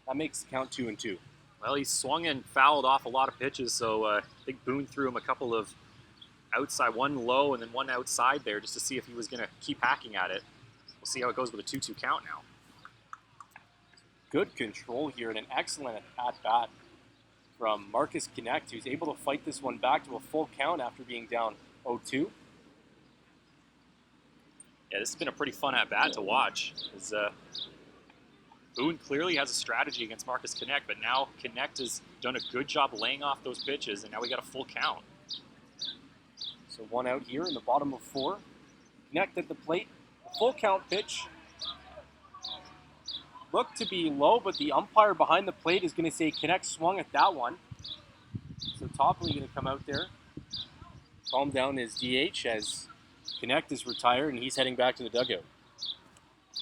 That makes the count 2-2. Well, he swung and fouled off a lot of pitches, so I think Boone threw him a couple of outside, one low and then one outside there, just to see if he was going to keep hacking at it. We'll see how it goes with a 2-2 count now. Good control here and an excellent at-bat from Marcus Connect, who's able to fight this one back to a full count after being down 0-2. Yeah, this has been a pretty fun at-bat to watch. Boone clearly has a strategy against Marcus Connect, but now Connect has done a good job laying off those pitches, and now we got a full count. So one out here in the bottom of 4. Connect at the plate. A full count pitch. Looked to be low, but the umpire behind the plate is going to say Connect swung at that one. So Topley going to come out there, calm down his DH as Connect is retired and he's heading back to the dugout.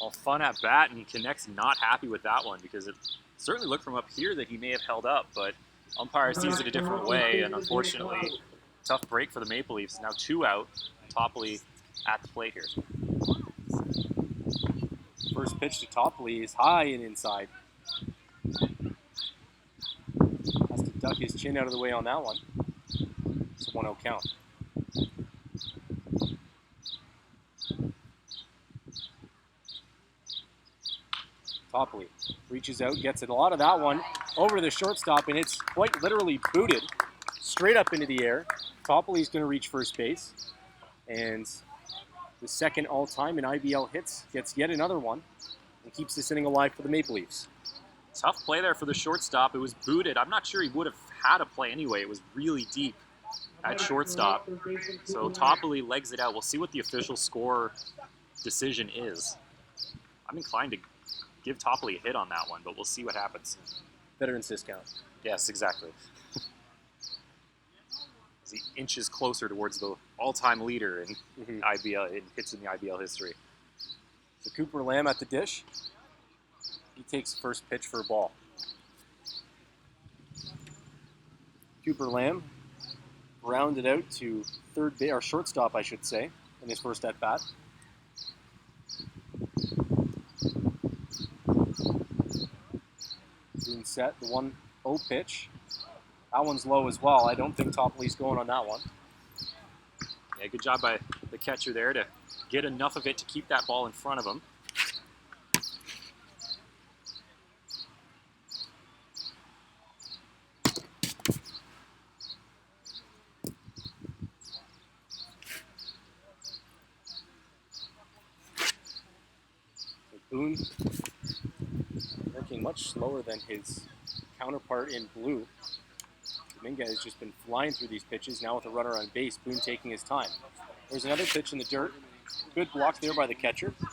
Well, fun at bat, and Connect's not happy with that one because it certainly looked from up here that he may have held up, but umpire sees it a different way, and unfortunately, tough break for the Maple Leafs. Now 2 out, Topley at the plate here. First pitch to Topley is high and inside. Has to duck his chin out of the way on that one. It's a 1-0 count. Topley reaches out, gets a lot of that one over to the shortstop, and it's quite literally booted straight up into the air. Topley's going to reach first base, and the second all-time in IBL hits gets yet another one and keeps this inning alive for the Maple Leafs. Tough play there for the shortstop. It was booted. I'm not sure he would have had a play anyway. It was really deep at shortstop. So Topley legs it out. We'll see what the official score decision is. I'm inclined to give Topley a hit on that one, but we'll see what happens. Veterans discount. Yes, exactly. As he inches closer towards the all-time leader in IBL in hits in the IBL history. So Cooper Lamb at the dish. He takes first pitch for a ball. Cooper Lamb rounded out to third base, or shortstop, I should say, in his first at bat. Being set, the 1-0 pitch. That one's low as well. I don't think Topley's going on that one. Yeah, good job by the catcher there to get enough of it to keep that ball in front of him. Boone working much slower than his counterpart in blue. Dominguez has just been flying through these pitches, now with a runner on base. Boone taking his time. There's another pitch in the dirt. Good block there by the catcher. I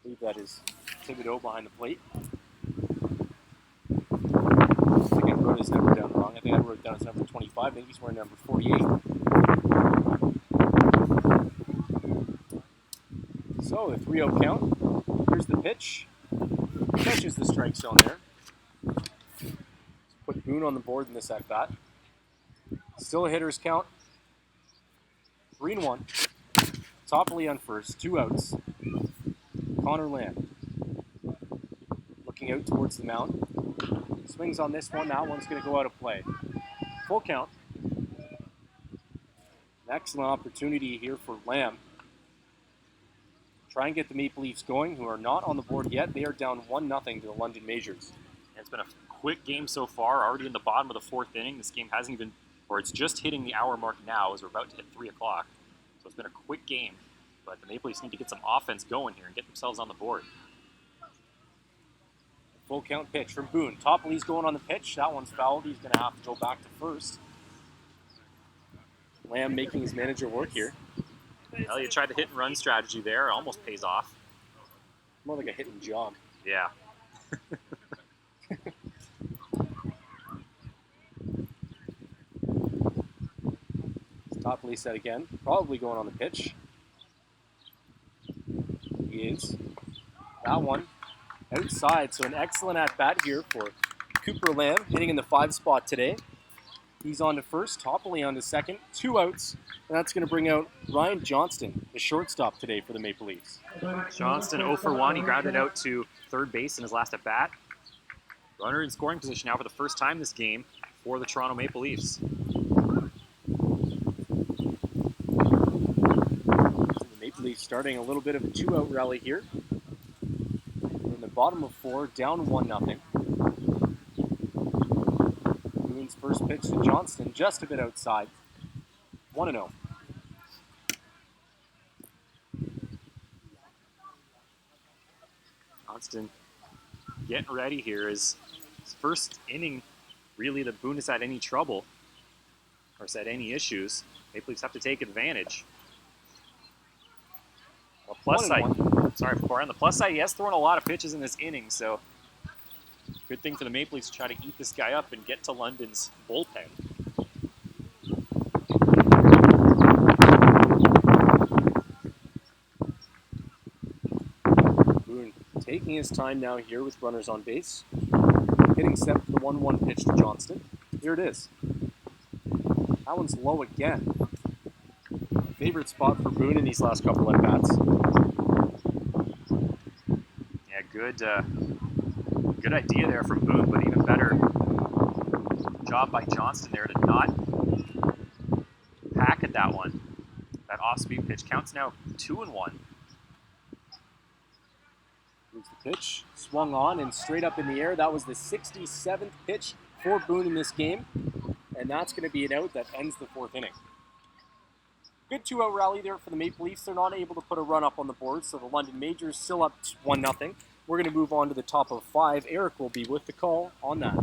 believe that is Thibodeau behind the plate. I think I wrote his number down wrong. I think I wrote down his number 25. I think he's wearing number 48. So the 3-0 count. Here's the pitch. Catches the strike zone there. Put Boone on the board in this at bat. Still a hitter's count. 3-1. Topley on first. 2 outs. Connor Lamb looking out towards the mound. Swings on this one. That one's going to go out of play. Full count. An excellent opportunity here for Lamb. Try and get the Maple Leafs going, who are not on the board yet. They are down 1-0 to the London Majors. It's been a quick game so far, already in the bottom of the 4th inning. This game hasn't even, or it's just hitting the hour mark now as we're about to hit 3 o'clock. So it's been a quick game, but the Maple Leafs need to get some offense going here and get themselves on the board. Full count pitch from Boone. Topley's going on the pitch. That one's fouled. He's going to have to go back to first. Lamb making his manager work here. Well, you tried the hit and run strategy there. It almost pays off. More like a hit and jog. Yeah. Topley set again. Probably going on the pitch. He is. That one outside. So an excellent at-bat here for Cooper Lamb, hitting in the 5 spot today. He's on to first, Topley on to second, 2 outs, and that's going to bring out Ryan Johnston, the shortstop today for the Maple Leafs. Johnston 0 for 1. He grounded out to third base in his last at bat. Runner in scoring position now for the first time this game for the Toronto Maple Leafs. The Maple Leafs starting a little bit of a 2-out rally here. In the bottom of 4, down 1-0. Boone's first pitch to Johnston, just a bit outside. 1-0. Johnston getting ready here. His first inning, really, that Boone has had any trouble or has had any issues. Maple Leafs have to take advantage. On the plus side, on the plus side, he has thrown a lot of pitches in this inning, so good thing for the Maple Leafs to try to eat this guy up and get to London's bullpen. Boone taking his time now here with runners on base. Getting set for the 1-1 pitch to Johnston. Here it is. That one's low again. Favorite spot for Boone in these last couple at bats. Yeah, good idea there from Boone, but even better job by Johnston there to not hack at that one. That off-speed pitch counts now 2-1. Here's the pitch, swung on and straight up in the air. That was the 67th pitch for Boone in this game, and that's going to be an out that ends the 4th inning. Good 2-out rally there for the Maple Leafs. They're not able to put a run up on the board, so the London Majors still up 1-0. We're going to move on to the top of 5. Eric will be with the call on that.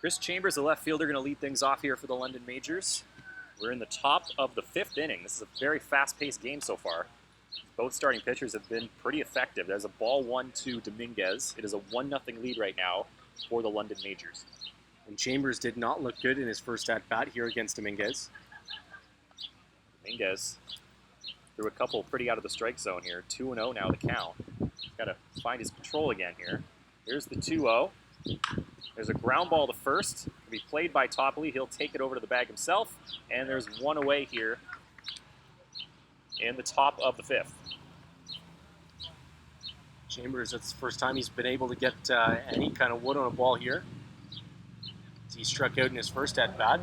Chris Chambers, the left fielder, going to lead things off here for the London Majors. We're in the top of the 5th inning. This is a very fast-paced game so far. Both starting pitchers have been pretty effective. There's a ball 1 to Dominguez. It is a 1-0 lead right now for the London Majors. And Chambers did not look good in his first at-bat here against Dominguez. Dominguez threw a couple pretty out of the strike zone here. 2-0 now the count. He's got to find his control again here. Here's the 2-0. There's a ground ball to first. It'll be played by Topley. He'll take it over to the bag himself. And there's one away here in the top of the 5th. Chambers, that's the first time he's been able to get any kind of wood on a ball here. He struck out in his first at-bat.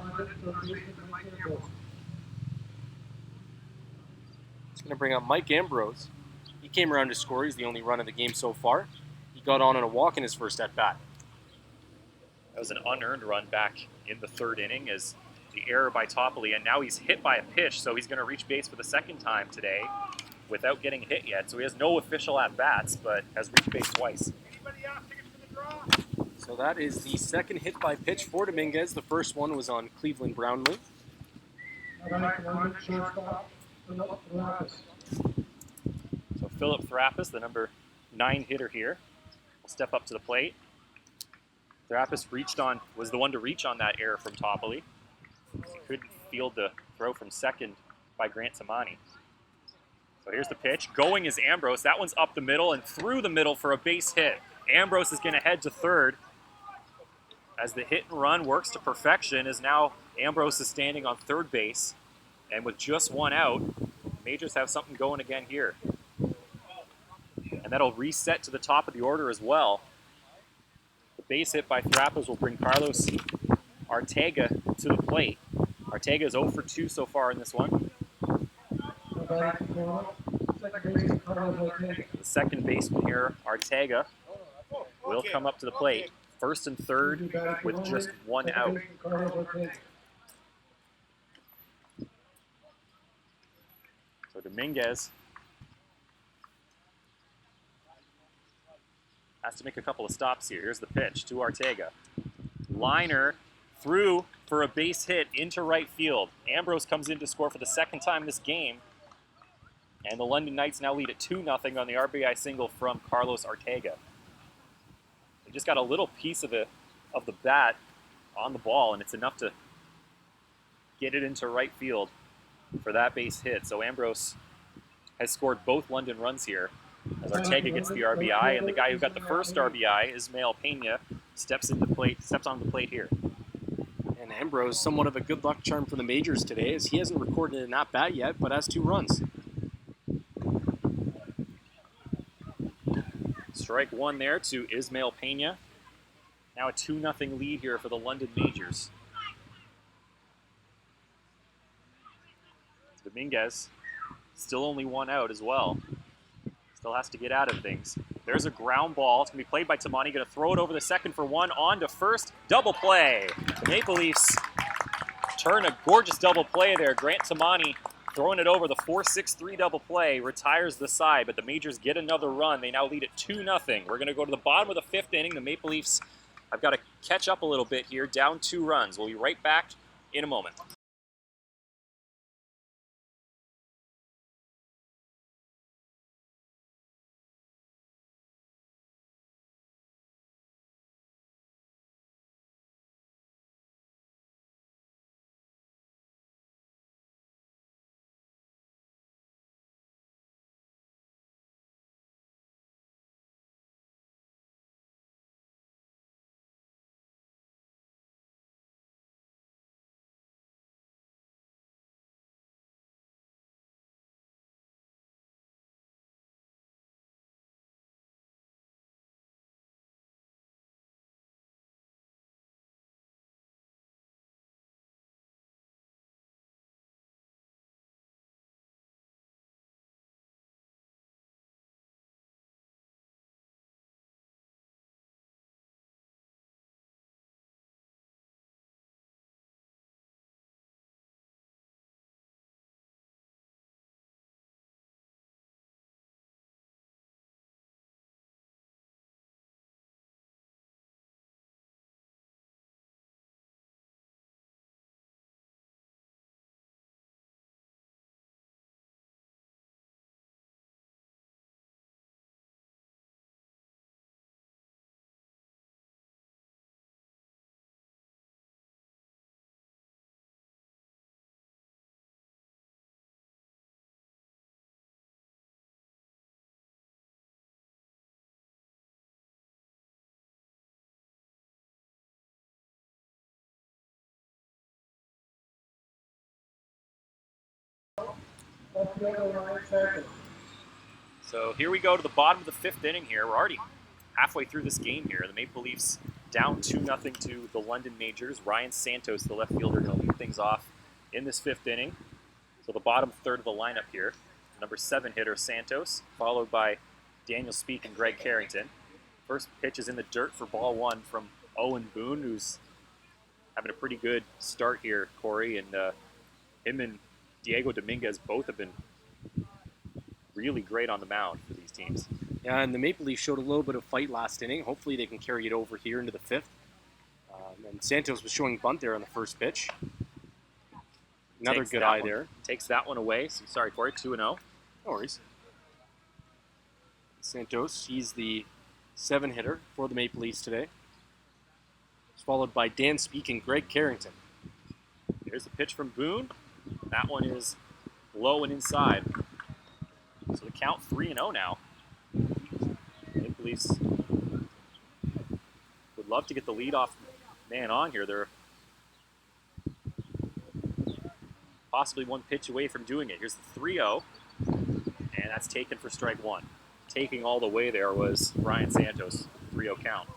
It's going to bring up Mike Ambrose. He came around to score. He's the only run of the game so far. He got on a walk in his first at-bat. That was an unearned run back in the 3rd inning as the error by Topley, and now he's hit by a pitch, so he's going to reach base for the 2nd time today. without getting hit yet, so he has no official at-bats, but has reached base twice. So that is the second hit by pitch for Dominguez. The first one was on Cleveland Brownlee. So Philip Thrapis, the number 9 hitter here, will step up to the plate. Thrapis was the one to reach on that error from Toppoli. He couldn't field the throw from second by Grant Tamani. So here's the pitch. Going is Ambrose. That one's up the middle and through the middle for a base hit. Ambrose is going to head to third. As the hit and run works to perfection, as now Ambrose is standing on third base. And with just one out, Majors have something going again here. And that'll reset to the top of the order as well. The base hit by Thrapis will bring Carlos Arteaga to the plate. Arteaga is 0 for 2 so far in this one. The second baseman here, Arteaga, will come up to the plate. First and third with just one out. So Dominguez has to make a couple of stops here. Here's the pitch to Arteaga. Liner through for a base hit into right field. Ambrose comes in to score for the second time this game. And the London Knights now lead at 2-0 on the RBI single from Carlos Arteaga. They just got a little piece of the bat on the ball, and it's enough to get it into right field for that base hit. So Ambrose has scored both London runs here as Arteaga gets the RBI, and the guy who got the first RBI, Ismael Pena, steps on the plate here. And Ambrose, somewhat of a good luck charm for the Majors today, as he hasn't recorded an at-bat yet, but has 2 runs. Strike one there to Ismael Pena. Now a 2-0 lead here for the London Majors. Dominguez, still only 1 out as well. Still has to get out of things. There's a ground ball. It's going to be played by Tamani. Going to throw it over the second for 1. On to first. Double play. The Maple Leafs turn a gorgeous double play there. Grant Tamani throwing it over the 4-6-3 double play. Retires the side, but the Majors get another run. They now lead at 2-0. We're going to go to the bottom of the 5th inning. The Maple Leafs have got to catch up a little bit here. Down 2 runs. We'll be right back in a moment. So here we go to the bottom of the 5th inning here. We're already halfway through this game here. The Maple Leafs down 2-0 to the London Majors. Ryan Santos, the left fielder, going to lead things off in this 5th inning. So the bottom third of the lineup here. Number 7 hitter Santos, followed by Daniel Speak and Greg Carrington. First pitch is in the dirt for ball 1 from Owen Boone, who's having a pretty good start here, Corey. And him and Diego Dominguez both have been really great on the mound for these teams. Yeah, and the Maple Leafs showed a little bit of fight last inning. Hopefully they can carry it over here into the fifth. And Santos was showing bunt there on the first pitch. Another Takes good that eye one- there. Takes that one away. So, sorry, Corey, 2-0. No worries. Santos, he's the 7-hitter for the Maple Leafs today. It's followed by Dan Speak and Greg Carrington. Here's the pitch from Boone. That one is low and inside. So the count 3-0 now. Maple Leafs would love to get the leadoff man on here. They're possibly one pitch away from doing it. Here's the 3-0, and that's taken for strike one. Taking all the way there was Ryan Santos, 3-0 count.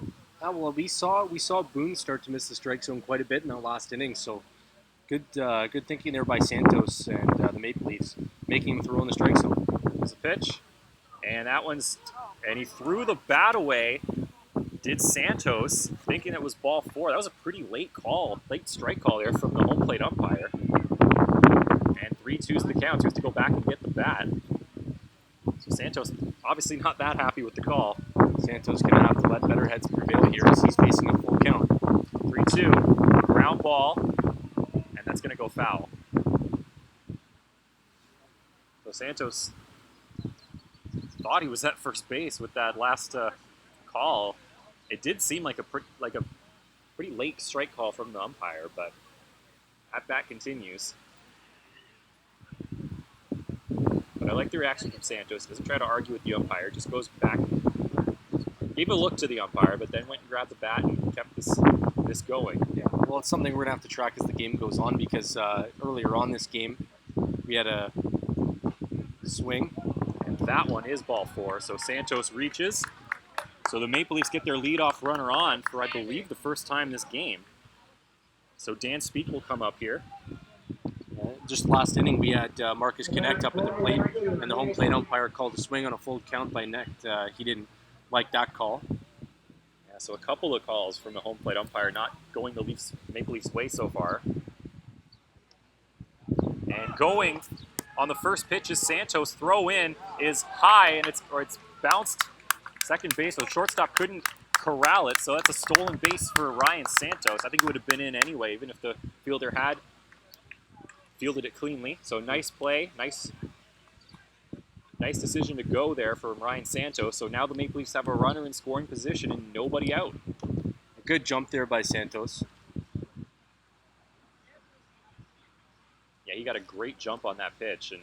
Well, we saw Boone start to miss the strike zone quite a bit in that last inning, so good thinking there by Santos and the Maple Leafs, making him throw in the strike zone. There's a pitch, and and he threw the bat away. Did Santos, thinking it was ball 4. That was a pretty late strike call there from the home plate umpire. And 3-2's the count, so he has to go back and get the bat. So Santos, obviously not that happy with the call. Santos going to have to let better heads prevail here as he's facing a full count. 3-2, ground ball, and that's going to go foul. So Santos thought he was at first base with that last call. It did seem like a pretty late strike call from the umpire, but at bat continues. But I like the reaction from Santos. Doesn't try to argue with the umpire, just goes back. Gave a look to the umpire, but then went and grabbed the bat and kept this going. Yeah, well, it's something we're going to have to track as the game goes on because earlier on this game, we had a swing. And that one is ball 4, so Santos reaches. So the Maple Leafs get their leadoff runner on for, I believe, the first time this game. So Dan Speak will come up here. Just last inning, we had Marcus Connect up at the plate, and the home plate umpire called a swing on a full count by Necht. He didn't like that call. Yeah, so a couple of calls from the home plate umpire not going the Maple Leafs' way so far. And going on the first pitch is Santos. Throw in is high, and it's bounced second base. So the shortstop couldn't corral it, so that's a stolen base for Ryan Santos. I think it would have been in anyway, even if the fielder had fielded it cleanly. So nice play, nice decision to go there for Ryan Santos. So now the Maple Leafs have a runner in scoring position and nobody out. A good jump there by Santos. Yeah, he got a great jump on that pitch, and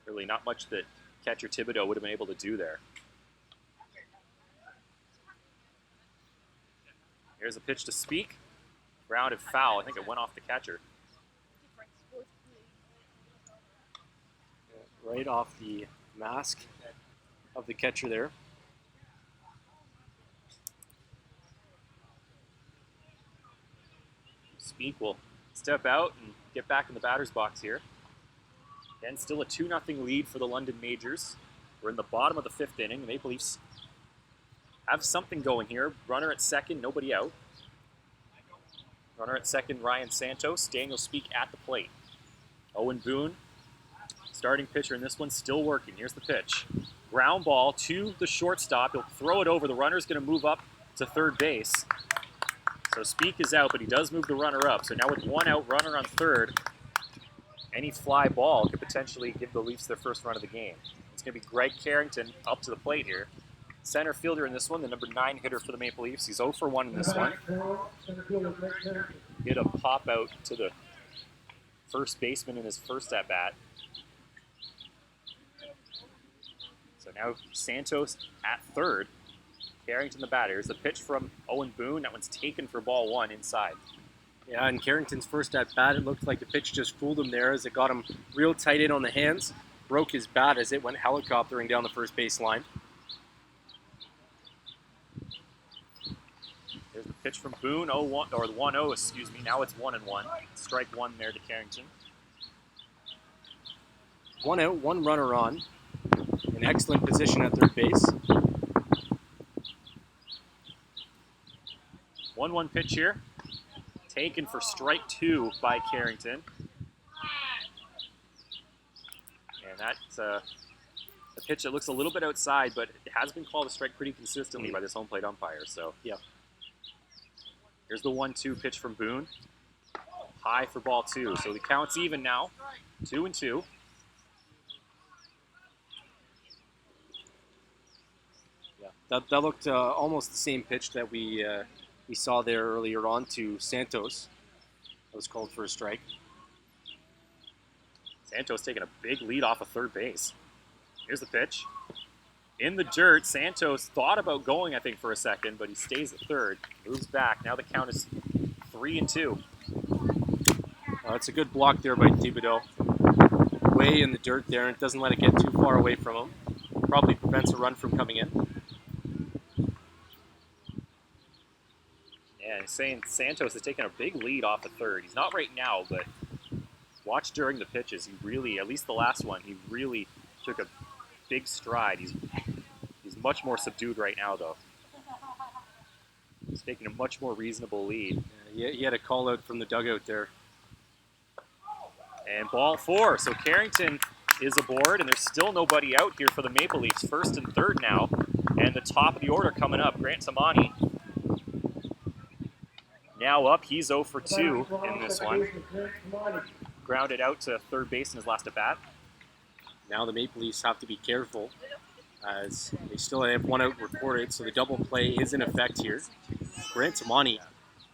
really not much that catcher Thibodeau would have been able to do there. Here's a pitch to Speak. Grounded foul. I think it went off the catcher. Right off the mask of the catcher there. Speak will step out and get back in the batter's box here. Again, still a 2-0 lead for the London Majors. We're in the bottom of the 5th inning. The Maple Leafs have something going here. Runner at second, nobody out. Runner at second, Ryan Santos. Daniel Speak at the plate. Owen Boone, starting pitcher in this one, still working. Here's the pitch. Ground ball to the shortstop. He'll throw it over. The runner's going to move up to third base. So Speak is out, but he does move the runner up. So now with one out, runner on third, any fly ball could potentially give the Leafs their first run of the game. It's going to be Greg Carrington up to the plate here. Center fielder in this one, the number 9 hitter for the Maple Leafs. He's 0 for 1 in this one. Get a pop out to the first baseman in his first at-bat. So now Santos at third. Carrington the batter. Here's the pitch from Owen Boone. That one's taken for ball 1 inside. Yeah, and Carrington's first at-bat, it looked like the pitch just fooled him there as it got him real tight in on the hands. Broke his bat as it went helicoptering down the first base line. There's the pitch from Boone, 0-1, or 1-0, excuse me. Now it's 1-1. Strike 1 there to Carrington. 1 out, 1 runner on. An excellent position at third base. 1-1 pitch here. Taken for strike 2 by Carrington. And And that's a pitch that looks a little bit outside, but it has been called a strike pretty consistently by this home plate umpire. So, Yeah. Here's the 1-2 pitch from Boone. High for ball 2. So the count's even now. 2-2. Yeah, that looked almost the same pitch that we saw there earlier on to Santos. That was called for a strike. Santos taking a big lead off of third base. Here's the pitch. In the dirt, Santos thought about going, I think, for a second, but he stays at third. Moves back. Now the count is 3-2. It's a good block there by Thibodeau. Way in the dirt there, and it doesn't let it get too far away from him. Probably prevents a run from coming in. Yeah, he's saying Santos is taking a big lead off of third. He's not right now, but watch during the pitches. He really, at least the last one, he really took a big stride. He's much more subdued right now, though. He's taking a much more reasonable lead. Yeah, he had a call out from the dugout there. And ball 4. So Carrington is aboard, and there's still nobody out here for the Maple Leafs. First and third now. And the top of the order coming up, Grant Tamani. Now up, he's 0 for 2 in this one. Grounded out to third base in his last at-bat. Now the Maple Leafs have to be careful as they still have one out recorded, so the double play is in effect here. Grant Tamani,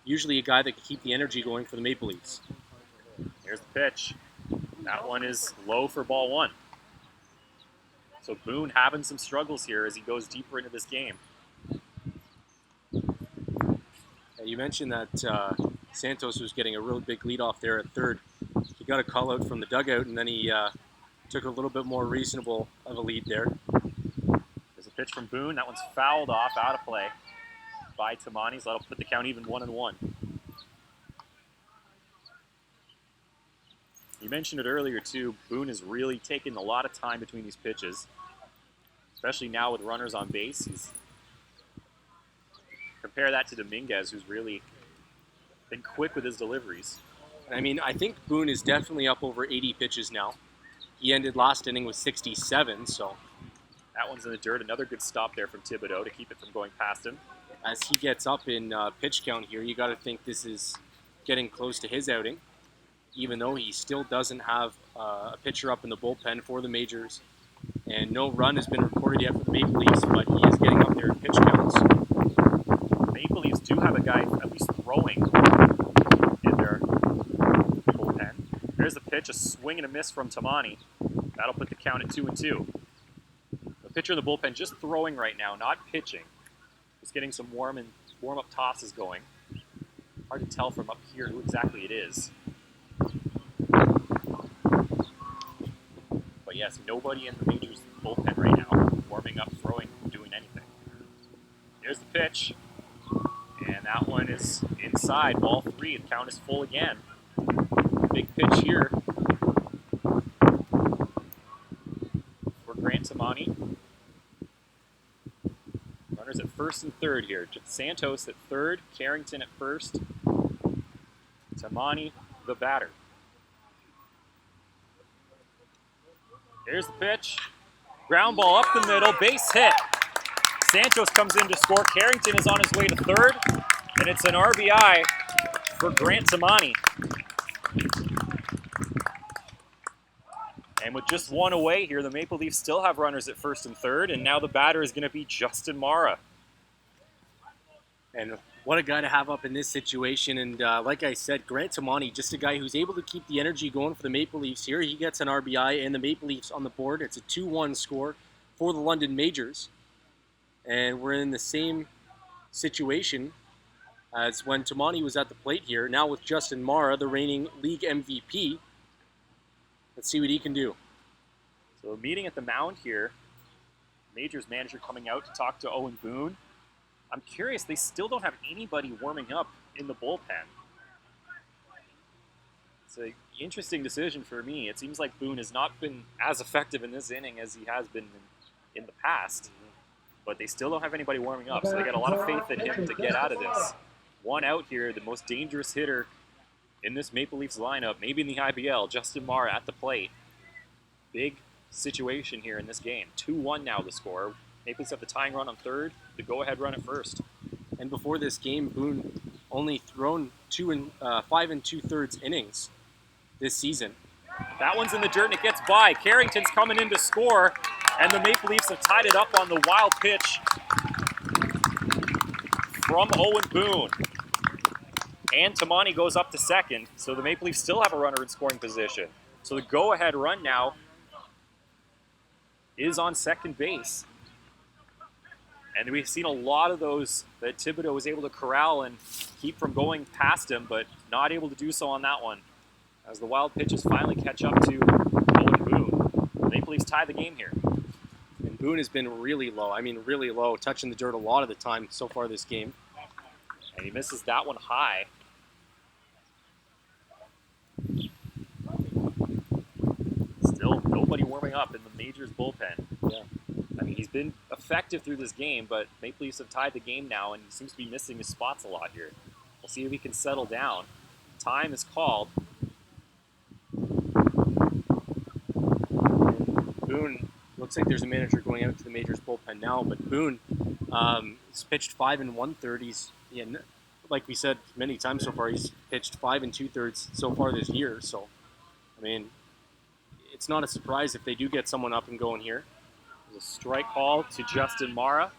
usually a guy that can keep the energy going for the Maple Leafs. Here's the pitch. That one is low for ball 1. So Boone having some struggles here as he goes deeper into this game. You mentioned that Santos was getting a real big lead off there at third. He got a call out from the dugout, and then he took a little bit more reasonable of a lead there. There's a pitch from Boone. That one's fouled off, out of play by Tamani, so that'll put the count even 1-1. You mentioned it earlier, too. Boone is really taking a lot of time between these pitches, especially now with runners on base. Compare that to Dominguez, who's really been quick with his deliveries. I mean, I think Boone is definitely up over 80 pitches now. He ended last inning with 67, so that one's in the dirt. Another good stop there from Thibodeau to keep it from going past him. As he gets up in pitch count here, you got to think this is getting close to his outing, even though he still doesn't have a pitcher up in the bullpen for the majors. And no run has been recorded yet for the Maple Leafs, but he is getting up there in pitch counts. The Maple Leafs do have a guy at least throwing in their bullpen. There's the pitch, a swing and a miss from Tamani. That'll put the count at 2-2. The pitcher in the bullpen just throwing right now, not pitching. Just getting some warm-up tosses going. Hard to tell from up here who exactly it is. But yes, nobody in the majors bullpen right now, warming up, throwing, doing anything. Here's the pitch. And that one is inside, ball 3. The count is full again. Big pitch here for Grant Tamani. Runners at first and third here. Santos at third, Carrington at first. Tamani, the batter. Here's the pitch. Ground ball up the middle, base hit. Santos comes in to score. Carrington is on his way to third, and it's an RBI for Grant Tamani. And with just one away here, the Maple Leafs still have runners at first and third, and now the batter is going to be Justin Mara. And what a guy to have up in this situation. And like I said, Grant Tamani, just a guy who's able to keep the energy going for the Maple Leafs here. He gets an RBI, and the Maple Leafs on the board. It's a 2-1 score for the London Majors. And we're in the same situation as when Tamani was at the plate here. Now with Justin Mara, the reigning league MVP. Let's see what he can do. So a meeting at the mound here. Majors manager coming out to talk to Owen Boone. I'm curious, they still don't have anybody warming up in the bullpen. It's an interesting decision for me. It seems like Boone has not been as effective in this inning as he has been in the past. But they still don't have anybody warming up, so they got a lot of faith in him to get out of this. One out here, the most dangerous hitter in this Maple Leafs lineup, maybe in the IBL, Justin Mara at the plate. Big situation here in this game. 2-1 now the score. Maple Leafs have the tying run on third, the go-ahead run at first. And before this game, Boone only thrown 5 2/3 innings this season. That one's in the dirt and it gets by. Carrington's coming in to score, and the Maple Leafs have tied it up on the wild pitch from Owen Boone. And Tamani goes up to second, so the Maple Leafs still have a runner in scoring position. So the go-ahead run now is on second base. And we've seen a lot of those that Thibodeau was able to corral and keep from going past him, but not able to do so on that one. As the wild pitches finally catch up to Owen Boone, the Maple Leafs tie the game here. And Boone has been really low. I mean, really low, touching the dirt a lot of the time so far this game. And he misses that one high. Still nobody warming up in the Majors bullpen. Yeah. I mean, he's been effective through this game, but Maple Leafs have tied the game now, and he seems to be missing his spots a lot here. We'll see if he can settle down. Time is called. Boone, looks like there's a manager going out to the Majors bullpen now, but Boone has pitched 5 1/3. He's, like we said many times so far, he's pitched 5 2/3 so far this year. So, I mean, it's not a surprise if they do get someone up and going here. There's a strike call to Justin Mara.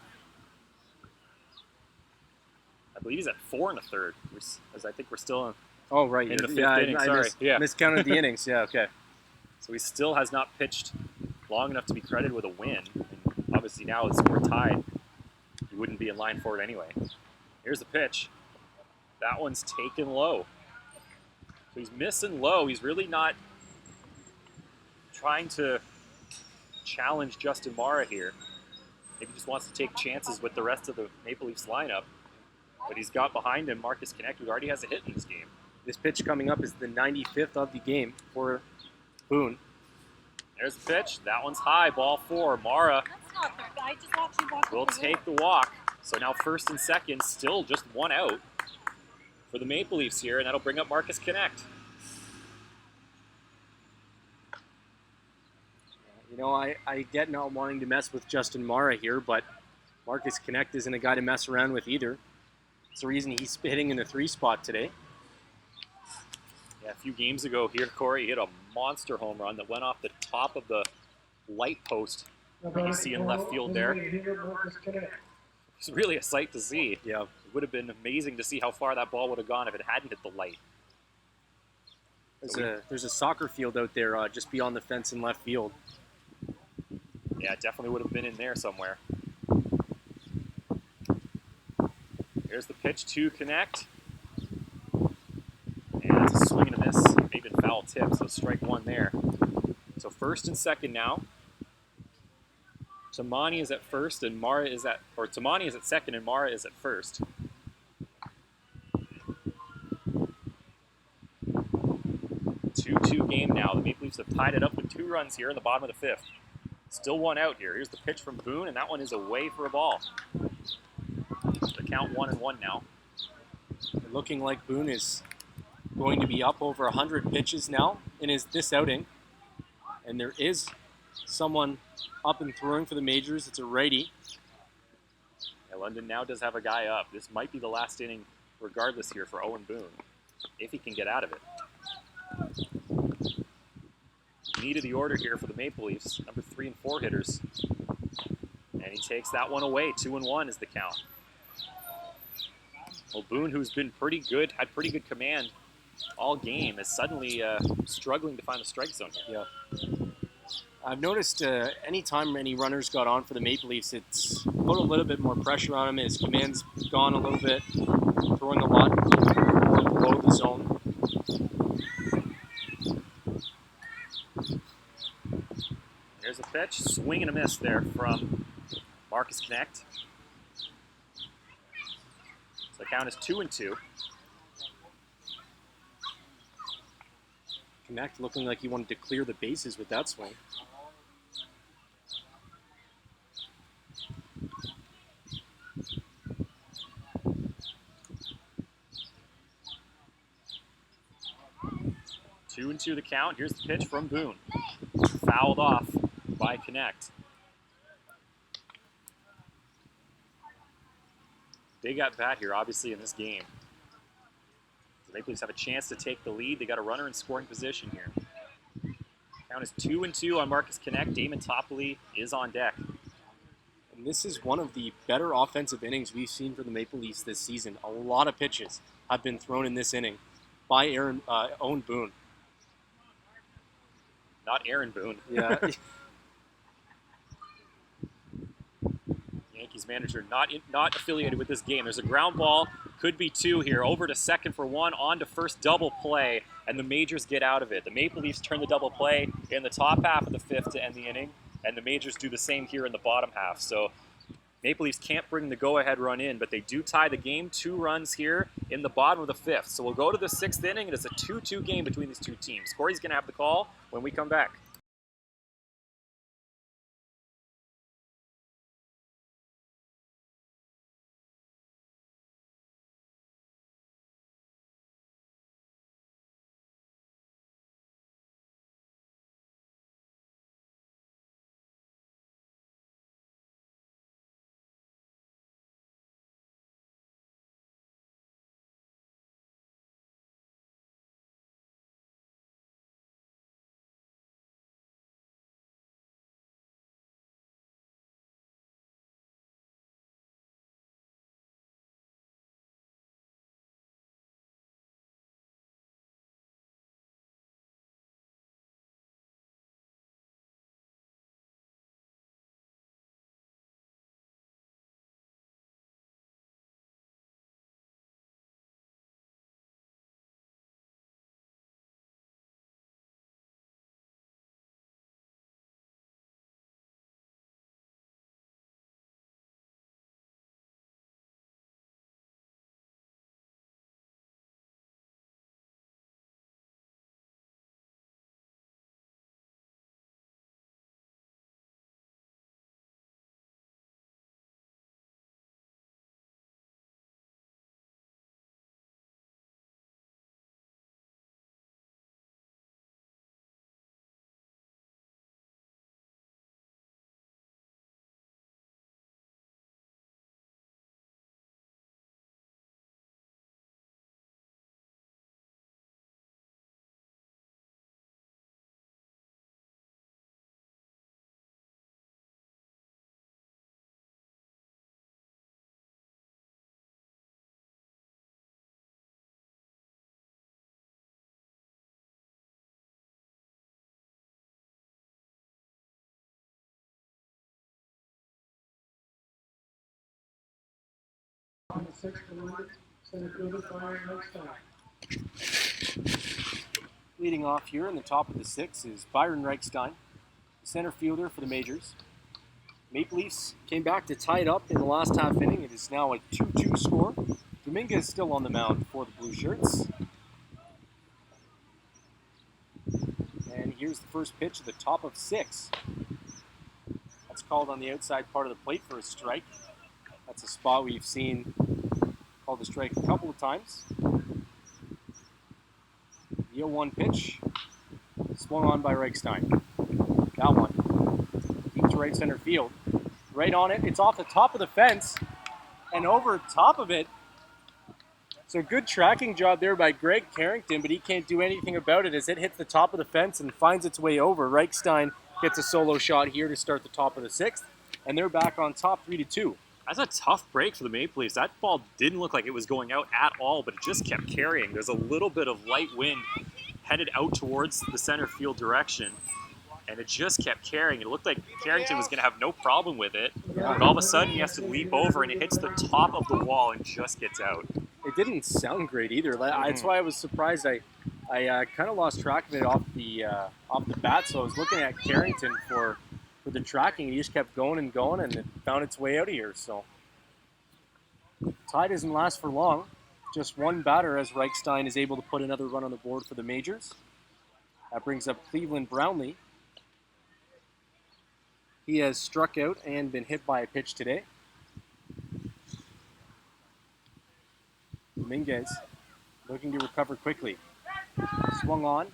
I believe he's at 4 1/3, as I think we're still Oh, right. in the fifth inning. Sorry. Miscounted the innings. Yeah, okay. So he still has not pitched long enough to be credited with a win. And obviously now the score tied, he wouldn't be in line for it anyway. Here's the pitch. That one's taken low. So he's missing low. He's really not trying to challenge Justin Mara here. Maybe he just wants to take chances with the rest of the Maple Leafs lineup. But he's got behind him Marcus Connect, who already has a hit in this game. This pitch coming up is the 95th of the game for Boone. There's the pitch. That one's high. Ball 4. Mara That's not fair. I just watched you walk will over take the walk. So now first and second, still just one out for the Maple Leafs here, and that'll bring up Marcus Connect. You know, I get not wanting to mess with Justin Mara here, but Marcus Connect isn't a guy to mess around with either. It's the reason he's hitting in the 3 spot today. Yeah, a few games ago here, Corey hit a monster home run that went off the top of the light post that you see in left field there. It's really a sight to see. Yeah. It would have been amazing to see how far that ball would have gone if it hadn't hit the light. There's a soccer field out there just beyond the fence in left field. Yeah, it definitely would have been in there somewhere. Here's the pitch to Connect. And it's a swing and a miss. Maybe a foul tip, so strike one there. So first and second now. Tamani is at first and Mara is at, or Tamani is at second and Mara is at first. Two game now. The Maple Leafs have tied it up with 2 runs here in the bottom of the 5th. Still one out here. Here's the pitch from Boone, and that one is away for a ball. The count 1-1 now. Looking like Boone is going to be up over 100 pitches now in this outing. And there is someone up and throwing for the Majors. It's a righty. Yeah, London now does have a guy up. This might be the last inning regardless here for Owen Boone, if he can get out of it. Need of the order here for the Maple Leafs, number 3 and 4 hitters. And he takes that one away. 2-1 is the count. Well, Boone, who's been pretty good, had pretty good command all game, is suddenly struggling to find the strike zone here. Yeah. I've noticed anytime any runners got on for the Maple Leafs, it's put a little bit more pressure on him. His command's gone a little bit, throwing a lot more below the zone. There's a pitch, swing and a miss there from Marcus Connect. So the count is 2-2. Connect looking like he wanted to clear the bases with that swing. Two and two the count. Here's the pitch from Boone. Fouled off. by Connect. Big at bat here, obviously, in this game. The Maple Leafs have a chance to take the lead. They got a runner in scoring position here. Count is 2-2 on Marcus Connect. Damon Topley is on deck. And this is one of the better offensive innings we've seen for the Maple Leafs this season. A lot of pitches have been thrown in this inning by Owen Boone. Not Aaron Boone. Yeah. Yankees manager not affiliated with this game. There's a ground ball, could be two here. Over to second for one, on to first, double play, and the Majors get out of it. The Maple Leafs turn the double play in the top half of the fifth to end the inning, and the Majors do the same here in the bottom half. So Maple Leafs can't bring the go-ahead run in, but they do tie the game. 2 runs here in the bottom of the fifth. So we'll go to the sixth inning, and it's a 2-2 game between these two teams. Corey's going to have the call when we come back. Leading off here in the top of the sixth is Byron Reichstein, center fielder for the Majors. Maple Leafs came back to tie it up in the last half inning. It is now a 2-2 score. Dominguez still on the mound for the Blue Shirts. And here's the first pitch at the top of 6. That's called on the outside part of the plate for a strike. That's a spot we've seen called a strike a couple of times. The 0-1 pitch, swung on by Reichstein. That one, deep to right center field. Right on it, it's off the top of the fence and over top of it. So good tracking job there by Greg Carrington, but he can't do anything about it as it hits the top of the fence and finds its way over. Reichstein gets a solo shot here to start the top of the 6th, and they're back on top 3-2. That's a tough break for the Maple Leafs. That ball didn't look like it was going out at all, but it just kept carrying. There's a little bit of light wind headed out towards the center field direction, and it just kept carrying. It looked like Carrington was going to have no problem with it, but all of a sudden he has to leap over, and it hits the top of the wall and just gets out. It didn't sound great either. That's why I was surprised. I kind of lost track of it off the bat, so I was looking at Carrington for the tracking. He just kept going, and it found its way out of here. So tie doesn't last for long. Just one batter as Reichstein is able to put another run on the board for the Majors. That brings up Cleveland Brownlee. He has struck out and been hit by a pitch today. Dominguez looking to recover quickly. Swung on.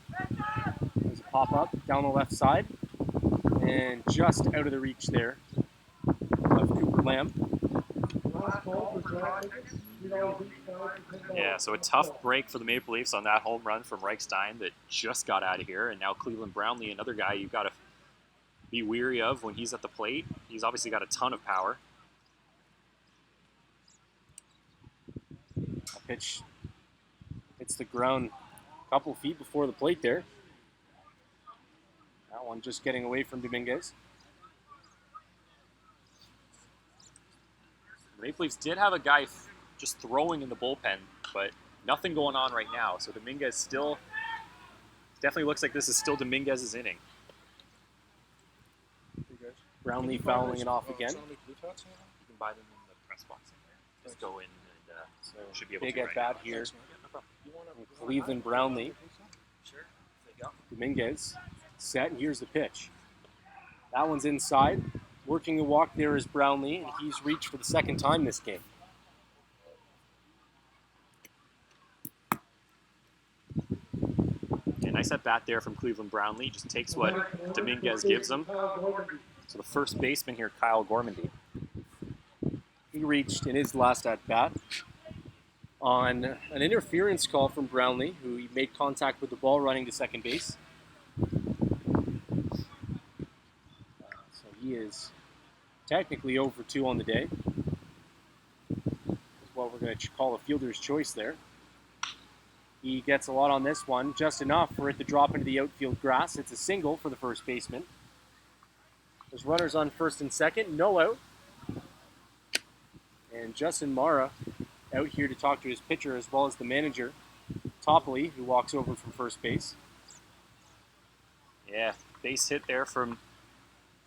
There's a pop-up down the left side. and just out of the reach there of Cooper Lamb. Yeah, so a tough break for the Maple Leafs on that home run from Reichstein that just got out of here. And now Cleveland Brownlee, another guy you've got to be weary of when he's at the plate. He's obviously got a ton of power. A pitch hits the ground a couple feet before the plate there. That one just getting away from Dominguez. The Maple Leafs did have a guy just throwing in the bullpen, but nothing going on right now. So Dominguez still, definitely looks like this is still Dominguez's inning. Brownlee fouling it off again. You can buy them in the press box. Just go in and So should be able big to. at bat here. Cleveland Brownlee. Dominguez set, and here's the pitch. That one's inside. Working the walk there is Brownlee, and he's reached for the second time this game. Yeah, nice at bat there from Cleveland Brownlee. Just takes what Dominguez gives him. So the first baseman here, Kyle Gormandy. He reached in his last at bat on an interference call from Brownlee, who he made contact with the ball running to second base. So he is technically 0 for 2 on the day. That's what we're going to call a fielder's choice there. He gets a lot on this one, just enough for it to drop into the outfield grass. It's a single for the first baseman. There's runners on first and second, no out. And Justin Mara out here to talk to his pitcher as well as the manager, Topley, who walks over from first base. Yeah, base hit there from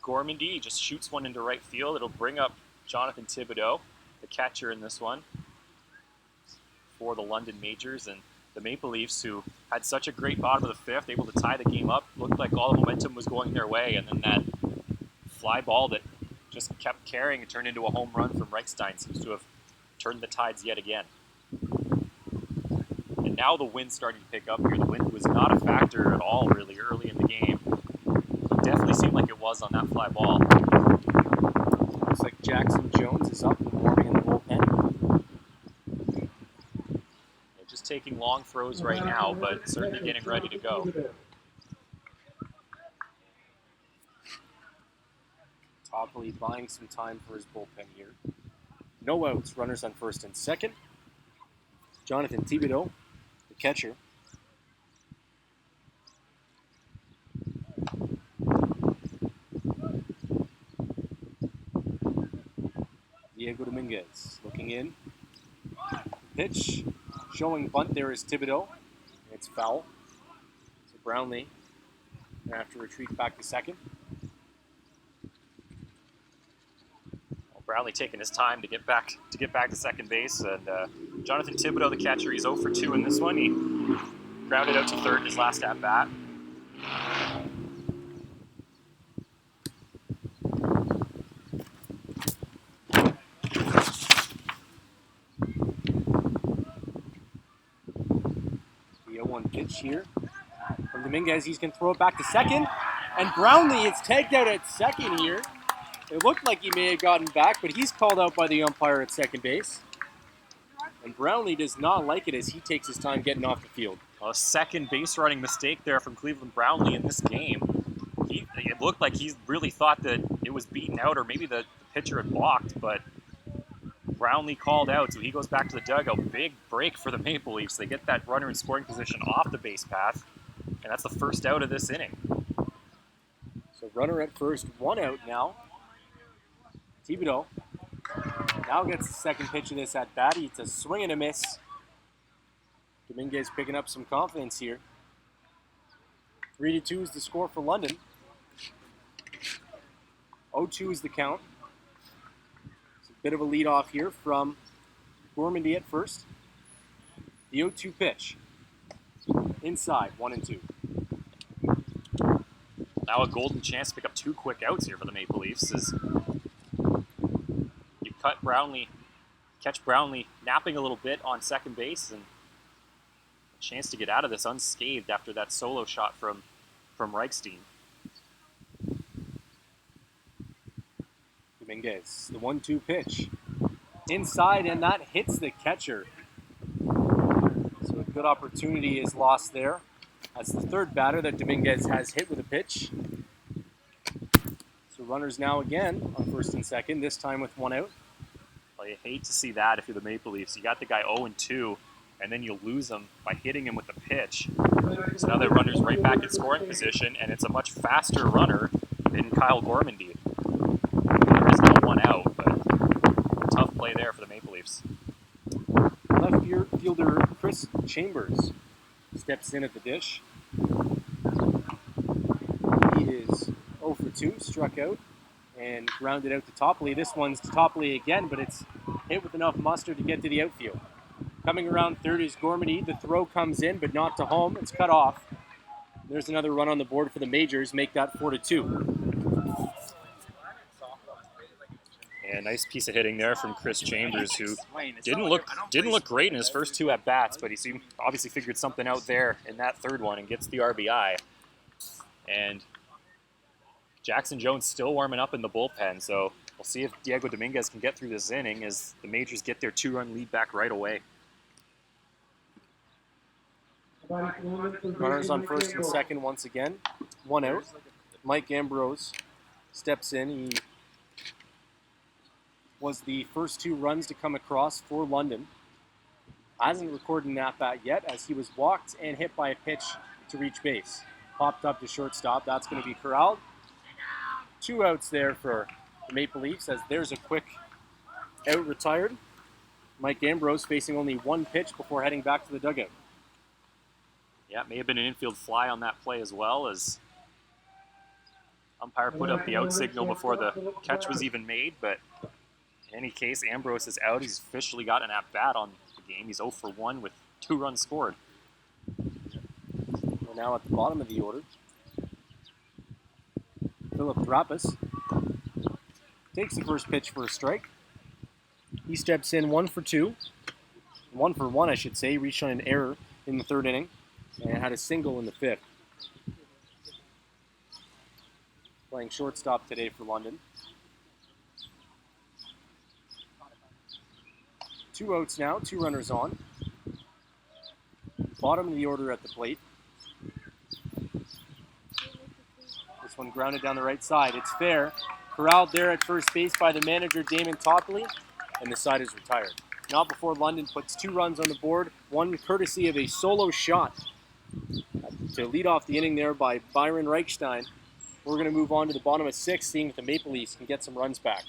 Gormandy. He just shoots one into right field. It'll bring up Jonathan Thibodeau, the catcher in this one, for the London Majors. And the Maple Leafs, who had such a great bottom of the fifth, able to tie the game up, looked like all the momentum was going their way. And then that fly ball that just kept carrying and turned into a home run from Reichstein seems to have turned the tides yet again. And now the wind's starting to pick up here. The wind was not a factor at all really early in the game. It definitely seemed like it was on that fly ball. Looks like Jackson Jones is up and warming in the bullpen. Yeah, just taking long throws right now, but certainly getting ready to go. Topley buying some time for his bullpen here. No outs, runners on first and second. Jonathan Thibodeau, the catcher. Diego Dominguez looking in. Pitch, showing bunt there is Thibodeau. It's foul. So Brownlee gonna have to retreat back to second. Brownlee taking his time to get back to second base, and Jonathan Thibodeau, the catcher, he's 0 for 2 in this one. He grounded out to third in his last at bat. The 0-1 pitch here from Dominguez. He's going to throw it back to second, and Brownlee is tagged out at second here. It looked like he may have gotten back, but he's called out by the umpire at second base. And Brownlee does not like it as he takes his time getting off the field. A second base running mistake there from Cleveland Brownlee in this game. It looked like he really thought that it was beaten out, or maybe the pitcher had balked, but Brownlee called out, so he goes back to the dugout. Big break for the Maple Leafs. They get that runner in scoring position off the base path, and that's the first out of this inning. So runner at first, 1 out now. Thibodeau now gets the second pitch of this at bat. It's a swing and a miss. Dominguez picking up some confidence here. 3-2 is the score for London. 0-2 is the count. It's a bit of a lead off here from Gormandy at first. The 0-2 pitch. Inside, 1-2. Now a golden chance to pick up 2 quick outs here for the Maple Leafs as you catch Brownlee napping a little bit on second base, and a chance to get out of this unscathed after that solo shot from Reichstein. Dominguez, the 1-2 pitch. Inside, and that hits the catcher. So a good opportunity is lost there. That's the third batter that Dominguez has hit with a pitch. So runners now again on first and second, this time with one out. Well, you hate to see that if you're the Maple Leafs. You got the guy 0-2, and then you lose him by hitting him with a pitch. So now the runner's right back in scoring position, and it's a much faster runner than Kyle Gormandy. There's not one out, but tough play there for the Maple Leafs. Left fielder Chris Chambers steps in at the dish. He is 0 for 2, struck out, and grounded out to Topley. This one's to Topley again, but it's hit with enough muster to get to the outfield. Coming around third is Gormady. The throw comes in, but not to home. It's cut off. There's another run on the board for the Majors, make that 4-2. And nice piece of hitting there from Chris Chambers, who didn't look great in his first two at bats, but he obviously figured something out there in that third one and gets the RBI. And Jackson Jones still warming up in the bullpen, so we'll see if Diego Dominguez can get through this inning as the Majors get their 2-run lead back right away. Runners on first and second once again. One out. Mike Ambrose steps in. He was the first 2 runs to come across for London. Hasn't recorded an at-bat yet as he was walked and hit by a pitch to reach base. Popped up to shortstop. That's going to be corralled. 2 outs there for the Maple Leafs as there's a quick out retired. Mike Ambrose facing only 1 pitch before heading back to the dugout. Yeah, it may have been an infield fly on that play as well, as umpire put up the out signal before the catch was even made, but in any case, Ambrose is out. He's officially got an at-bat on the game. He's 0 for 1 with 2 runs scored. We're now at the bottom of the order. Philip Rappas takes the first pitch for a strike. He steps in 1 for 2. 1 for 1, I should say. Reached on an error in the third inning and had a single in the fifth. Playing shortstop today for London. 2 outs now, 2 runners on. Bottom of the order at the plate. This one grounded down the right side. It's fair. Corralled there at first base by the manager, Damon Topley, and the side is retired. Not before London puts 2 runs on the board, one courtesy of a solo shot to lead off the inning there by Byron Reichstein. We're going to move on to the bottom of 6, seeing if the Maple Leafs can get some runs back.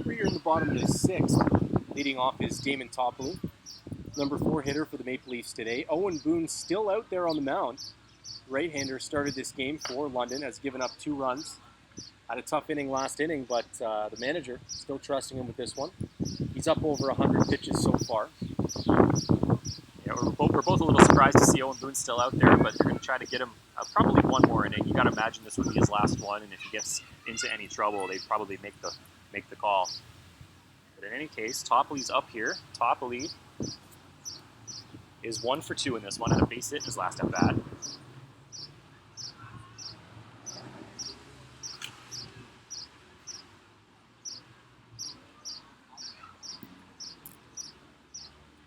Here in the bottom of the 6th, leading off is Damon Topley. number 4 hitter for the Maple Leafs today. Owen Boone still out there on the mound. Right-hander started this game for London, has given up 2 runs. Had a tough inning last inning, but the manager still trusting him with this one. He's up over 100 pitches so far. Yeah, we're both a little surprised to see Owen Boone still out there, but they're going to try to get him probably one more inning. You got to imagine this would be his last one, and if he gets into any trouble, they'd probably make the call. But in any case, Topley's up here. Topley is 1 for 2 in this one, had a base hit in his last at bat.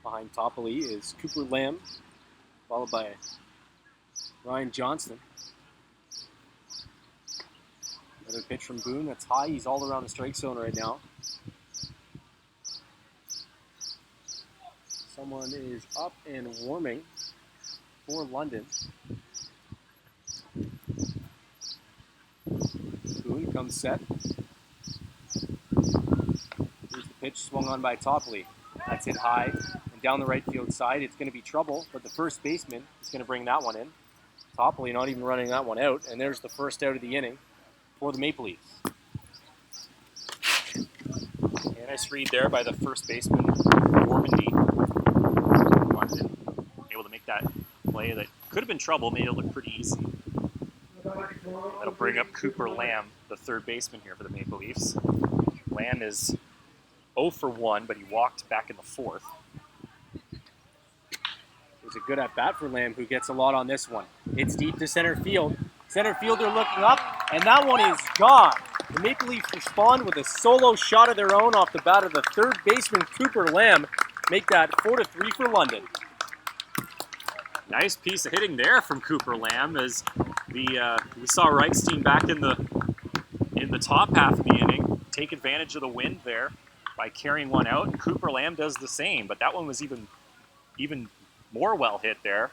Behind Topley is Cooper Lamb, followed by Ryan Johnston. Another pitch from Boone, that's high. He's all around the strike zone right now. Someone is up and warming for London. Boone comes set. Here's the pitch swung on by Topley. That's hit high and down the right field side. It's going to be trouble, but the first baseman is going to bring that one in. Topley not even running that one out, and there's the first out of the inning for the Maple Leafs. And nice read there by the first baseman, Normandy. London able to make that play that could have been trouble, made it look pretty easy. That'll bring up Cooper Lamb, the third baseman here for the Maple Leafs. Lamb is 0 for 1, but he walked back in the 4th. It was a good at-bat for Lamb, who gets a lot on this one. It's deep to center field. Center fielder looking up, and that one is gone. The Maple Leafs respond with a solo shot of their own off the bat of the third baseman, Cooper Lamb. Make that 4-3 for London. Nice piece of hitting there from Cooper Lamb as we saw Reichstein back in the top half of the inning take advantage of the wind there by carrying one out, and Cooper Lamb does the same, but that one was even more well hit there.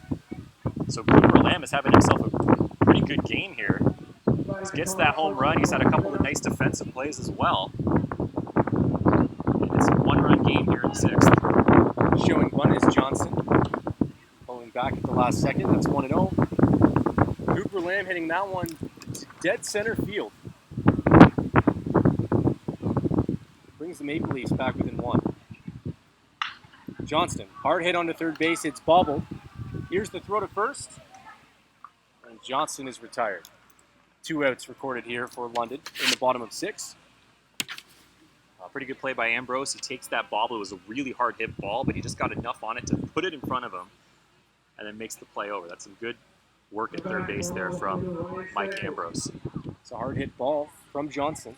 So Cooper Lamb is having himself a pretty good game here. He gets that home run. He's had a couple of nice defensive plays as well. And it's a 1-run game here in the 6th. Showing one is Johnson. Pulling back at the last second. That's 1-0. Cooper Lamb hitting that one to dead center field. Brings the Maple Leafs back within 1. Johnston, hard hit onto third base. It's bobbled. Here's the throw to first. And Johnston is retired. 2 outs recorded here for London in the bottom of 6. Pretty good play by Ambrose. He takes that bobble. It was a really hard hit ball, but he just got enough on it to put it in front of him and then makes the play over. That's some good work at third base there from Mike Ambrose. It's a hard hit ball from Johnson.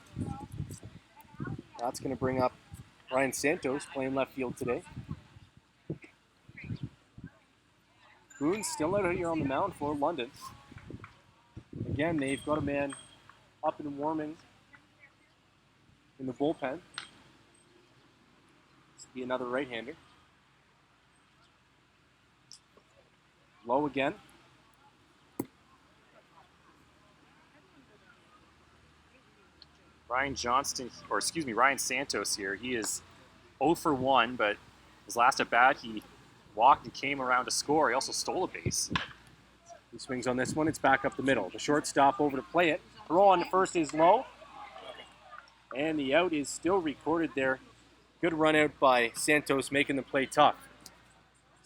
That's going to bring up Ryan Santos playing left field today. Boone still out here on the mound for London. Again, they've got a man up and warming in the bullpen. This will be another right-hander. Low again. Ryan Santos here. He is 0 for 1, but his last at bat, he walked and came around to score. He also stole a base. He swings on this one. It's back up the middle. The shortstop over to play it. Throw on the first is low. And the out is still recorded there. Good run out by Santos, making the play tough.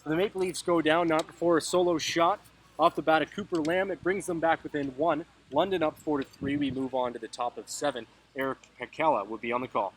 So the Maple Leafs go down, not before a solo shot off the bat of Cooper Lamb. It brings them back within 1. London up 4-3. We move on to the top of 7. Eric Pekela will be on the call.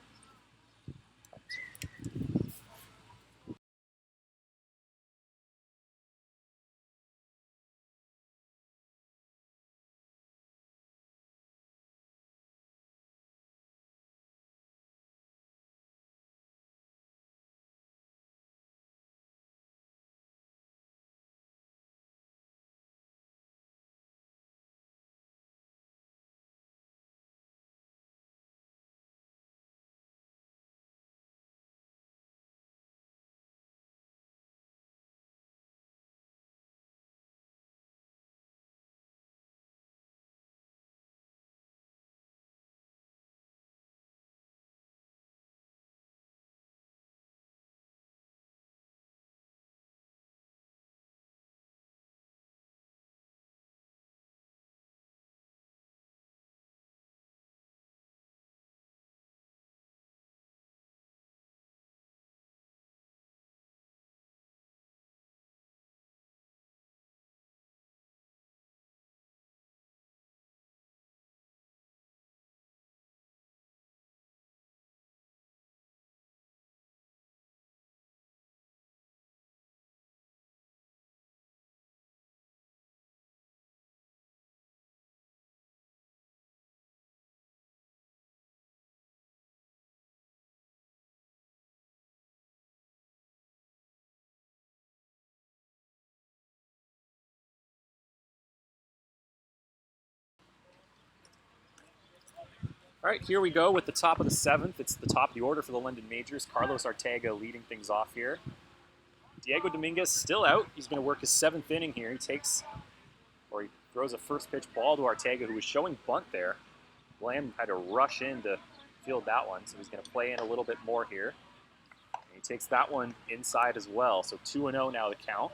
All right, here we go with the top of the 7th. It's the top of the order for the London Majors. Carlos Arteaga leading things off here. Diego Dominguez still out. He's going to work his 7th inning here. He throws a first pitch ball to Arteaga, who was showing bunt there. Lamb had to rush in to field that one, so he's going to play in a little bit more here. And he takes that one inside as well. So 2-0 now the count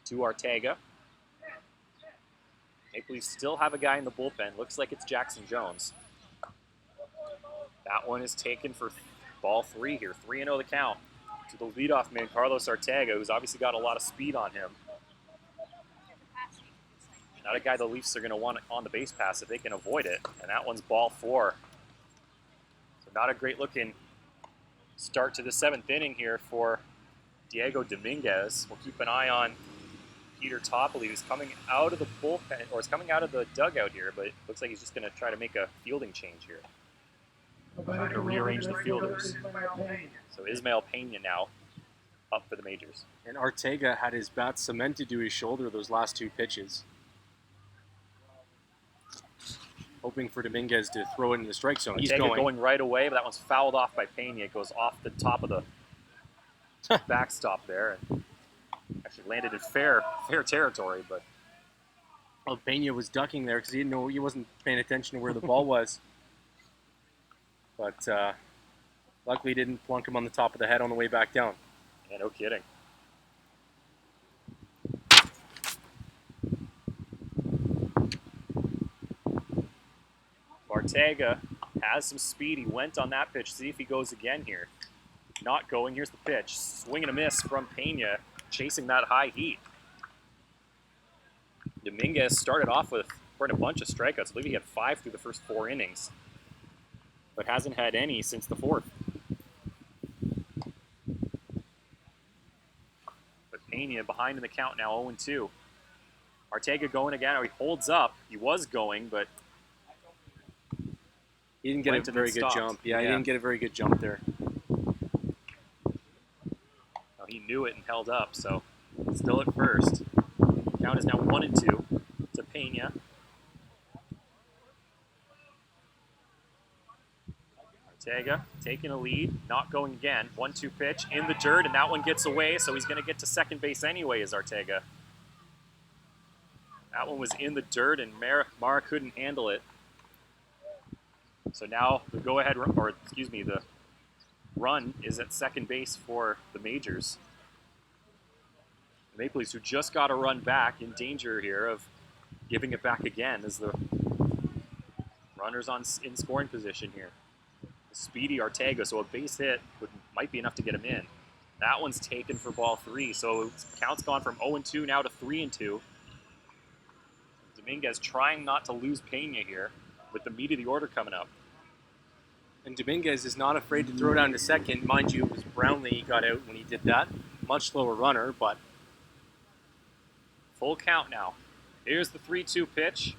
to Arteaga. Maple Leafs still have a guy in the bullpen. Looks like it's Jackson Jones. That one is taken for ball 3 here. 3-0 the count to the leadoff man, Carlos Arteaga, who's obviously got a lot of speed on him. Not a guy the Leafs are going to want on the base pass if they can avoid it. And that one's ball 4. So not a great looking start to the 7th inning here for Diego Dominguez. We'll keep an eye on Peter Toppoli, who's coming out of the bullpen, or is coming out of the dugout here, but it looks like he's just going to try to make a fielding change here. Trying to rearrange the fielders. So Ismael Pena now up for the Majors. And Arteaga had his bat cemented to his shoulder those last 2 pitches. Hoping for Dominguez to throw it in the strike zone. He's going right away, but that one's fouled off by Pena. It goes off the top of the backstop there. And actually landed in fair territory, but well, Pena was ducking there because he didn't know, he wasn't paying attention to where the ball was. But luckily didn't plunk him on the top of the head on the way back down. Yeah, no kidding. Arteaga has some speed. He went on that pitch. See if he goes again here. Not going. Here's the pitch. Swing and a miss from Pena, chasing that high heat. Dominguez started off with quite a bunch of strikeouts. I believe he had 5 through the first 4 innings, but hasn't had any since the 4th. But Pena behind in the count now, 0-2. Arteaga going again. Oh, he holds up. He was going, but he didn't get a very good jump. Yeah, he didn't get a very good jump there. Well, he knew it and held up, so still at first. Count is now 1-2 to Pena. Arteaga taking a lead, not going again. 1-2 pitch in the dirt, and that one gets away, so he's going to get to second base anyway as Arteaga. That one was in the dirt, and Mara couldn't handle it. So now the the run is at second base for the Majors. The Maple Leafs, who just got a run back, in danger here of giving it back again as the runners in scoring position here. Speedy Arteaga, so a base hit might be enough to get him in. That one's taken for ball 3, so count's gone from 0-2 now to 3-2. Dominguez trying not to lose Pena here with the meat of the order coming up. And Dominguez is not afraid to throw down to second. Mind you, it was Brownlee he got out when he did that. Much slower runner, but full count now. Here's the 3-2 pitch.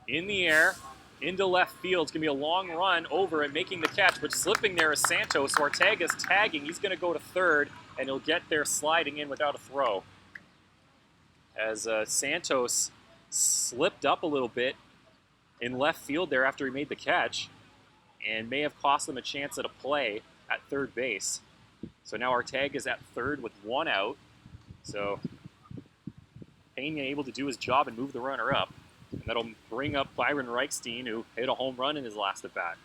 In the air, into left field. It's going to be a long run over and making the catch, but slipping there is Santos. So Arteaga's tagging. He's going to go to third, and he'll get there sliding in without a throw. As Santos slipped up a little bit in left field there after he made the catch, and may have cost them a chance at a play at third base. So now Arteaga's at third with 1 out. So Pena able to do his job and move the runner up. And that'll bring up Byron Reichstein, who hit a home run in his last at-bat.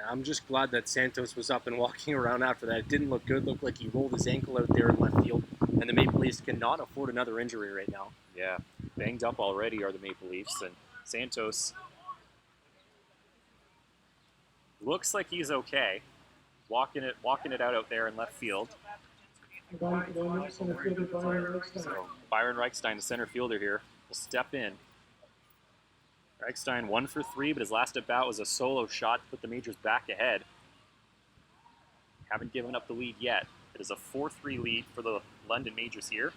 I'm just glad that Santos was up and walking around after that. It didn't look good. It looked like he rolled his ankle out there in left field. And the Maple Leafs cannot afford another injury right now. Yeah, banged up already are the Maple Leafs. And Santos looks like he's okay. Walking it out there in left field. So Byron Reichstein, the center fielder here, will step in. Reichstein 1 for 3, but his last at-bat was a solo shot to put the Majors back ahead. Haven't given up the lead yet. It is a 4-3 lead for the London Majors here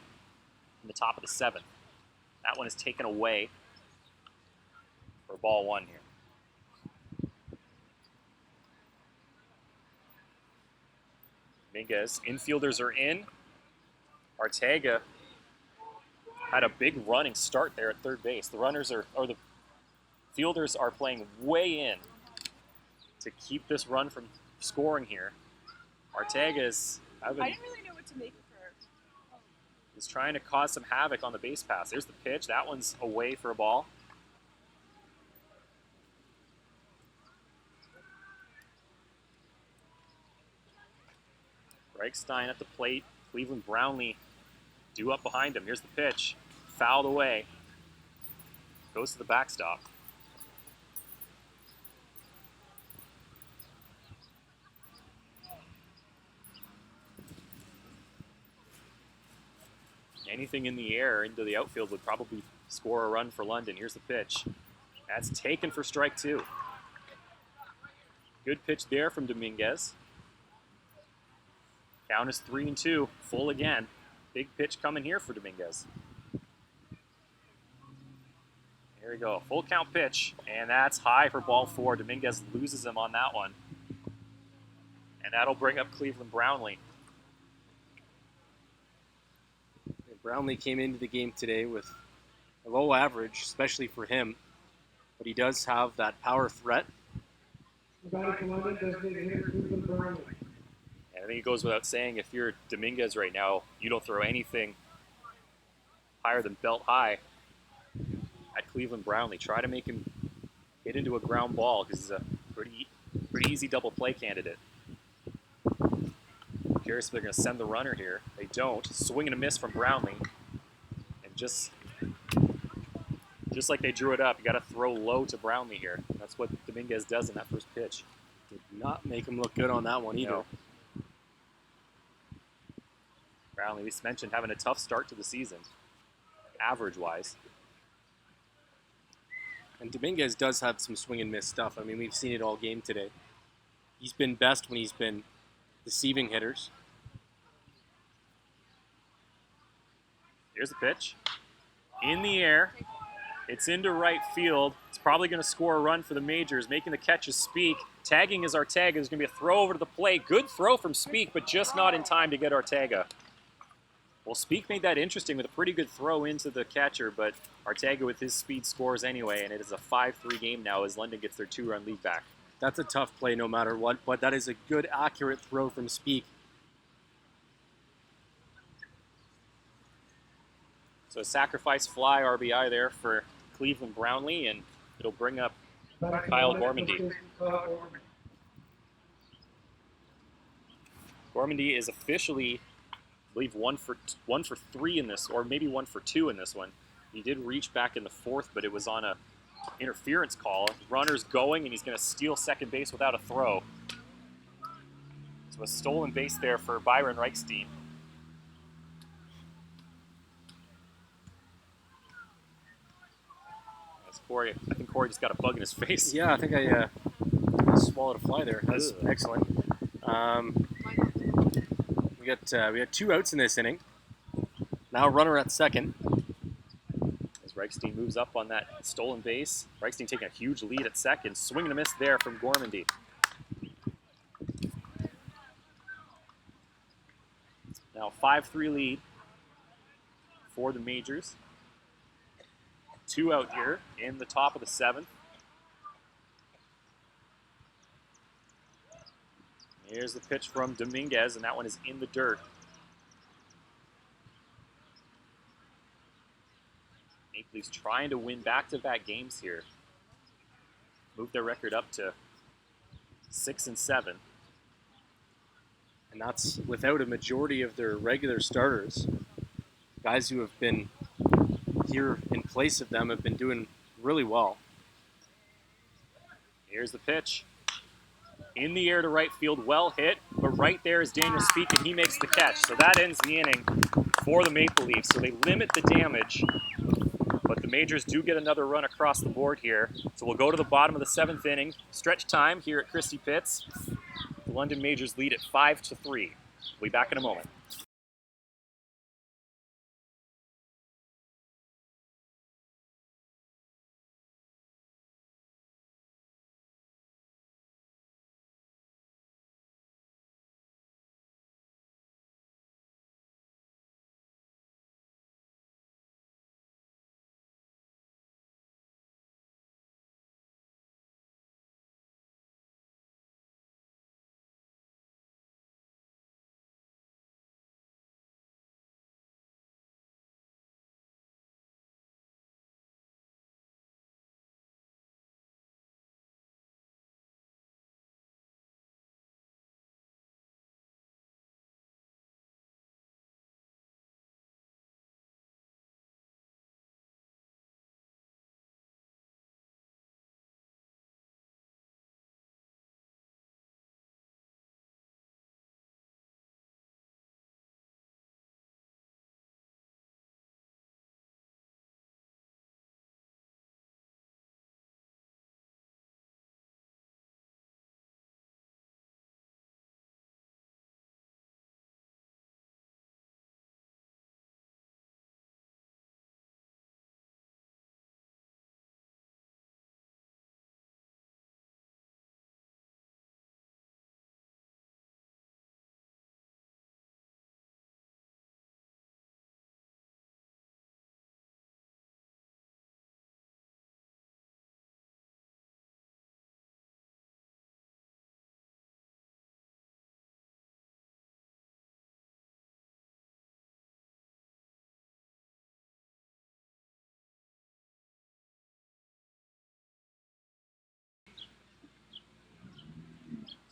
in the top of the 7th. That one is taken away for ball 1 here. Dominguez, infielders are in. Arteaga had a big running start there at third base. The fielders are playing way in to keep this run from scoring here. Arteaga is I didn't really know what to make of her. trying to cause some havoc on the base pass. There's the pitch. That one's away for a ball. Reichstein at the plate. Cleveland Brownlee due up behind him. Here's the pitch. Fouled away. Goes to the backstop. Anything in the air into the outfield would probably score a run for London. Here's the pitch. That's taken for strike two. Good pitch there from Dominguez. Count is 3-2. Full again. Big pitch coming here for Dominguez. Here we go. Full count pitch. And that's high for ball four. Dominguez loses him on that one. And that'll bring up Cleveland Brownlee. Brownlee came into the game today with a low average, especially for him, but he does have that power threat. And I think it goes without saying, if you're Dominguez right now, you don't throw anything higher than belt high at Cleveland Brownlee. Try to make him hit into a ground ball because he's a pretty easy double play candidate. Curious if they're going to send the runner here. They don't. Swing and a miss from Brownlee. And just like they drew it up, you got to throw low to Brownlee here. That's what Dominguez does in that first pitch. Did not make him look good on that one either. No. Brownlee, we mentioned, having a tough start to the season, average-wise. And Dominguez does have some swing and miss stuff. I mean, we've seen it all game today. He's been best when he's been deceiving hitters. Here's the pitch. In the air. It's into right field. It's probably going to score a run for the Majors. Making the catch is Speak. Tagging is Arteaga. There's going to be a throw over to the plate. Good throw from Speak, but just not in time to get Arteaga. Well, Speak made that interesting with a pretty good throw into the catcher, but Arteaga with his speed scores anyway, and it is a 5-3 game now as London gets their 2-run lead back. That's a tough play no matter what, but that is a good, accurate throw from Speak. So a sacrifice fly RBI there for Cleveland Brownlee, and it'll bring up Kyle Gormandy. Gormandy is officially, I believe, one for three in this, or maybe 1 for 2 in this one. He did reach back in the fourth, but it was on a interference call. Runner's going, and he's going to steal second base without a throw. So a stolen base there for Byron Reichstein. Corey, I think Corey just got a bug in his face. Yeah, I think I swallowed a fly there. That's excellent. We had 2 outs in this inning. Now runner at second. As Reichstein moves up on that stolen base. Reichstein taking a huge lead at second. Swing and a miss there from Gormandy. Now 5-3 lead for the Majors. 2 out here in the top of the 7th. Here's the pitch from Dominguez, and that one is in the dirt. Maple Leafs trying to win back-to-back games here. Move their record up to 6-7. And that's without a majority of their regular starters. Guys who have been here in place of them have been doing really well. Here's the pitch. In the air to right field, well hit, but right there is Daniel Speak, and he makes the catch. So that ends the inning for the Maple Leafs. So they limit the damage, but the Majors do get another run across the board here. So we'll go to the bottom of the 7th inning. Stretch time here at Christie Pits. The London Majors lead at 5-3. We'll be back in a moment.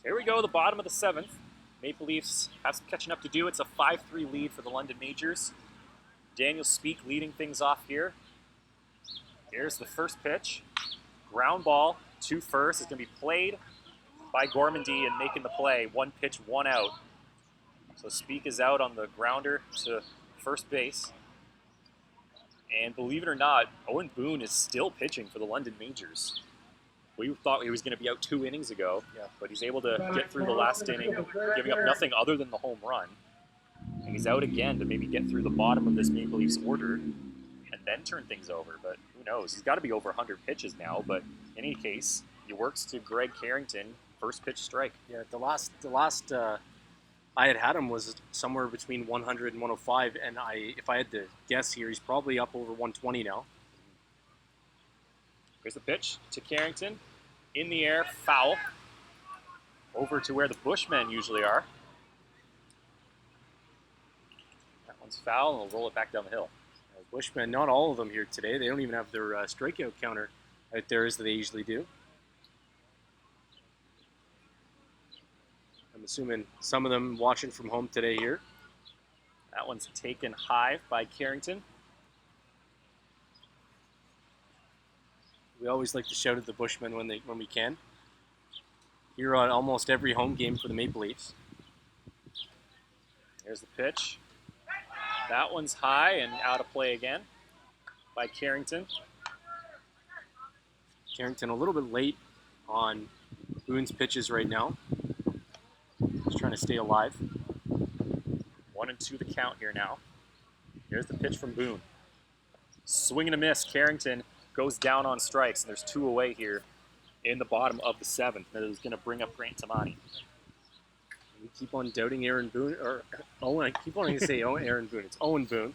Here we go, the bottom of the 7th. Maple Leafs have some catching up to do. It's a 5-3 lead for the London Majors. Daniel Speak leading things off here. Here's the first pitch. Ground ball to first is going to be played by Gormandy and making the play. 1 pitch, 1 out. So Speak is out on the grounder to first base. And believe it or not, Owen Boone is still pitching for the London Majors. We thought he was going to be out 2 innings ago, but he's able to get through the last inning, giving up nothing other than the home run. And he's out again to maybe get through the bottom of this Maple Leafs order and then turn things over. But who knows? He's got to be over 100 pitches now. But in any case, he works to Greg Carrington, first pitch strike. Yeah, the last I had him was somewhere between 100 and 105, and if I had to guess here, he's probably up over 120 now. Here's the pitch to Carrington. In the air, foul. Over to where the Bushmen usually are. That one's foul, and we'll roll it back down the hill. Bushmen, not all of them here today. They don't even have their strikeout counter out there as they usually do. I'm assuming some of them watching from home today here. That one's taken high by Carrington. We always like to shout at the Bushmen when we can. Here on almost every home game for the Maple Leafs. There's the pitch. That one's high and out of play again by Carrington. Carrington a little bit late on Boone's pitches right now. He's trying to stay alive. 1-2 the count here now. Here's the pitch from Boone. Swing and a miss. Carrington goes down on strikes, and there's 2 away here in the bottom of the 7th. That is going to bring up Grant Tamani. We keep on doubting Aaron Boone, or Owen. I keep wanting to say Aaron Boone. It's Owen Boone.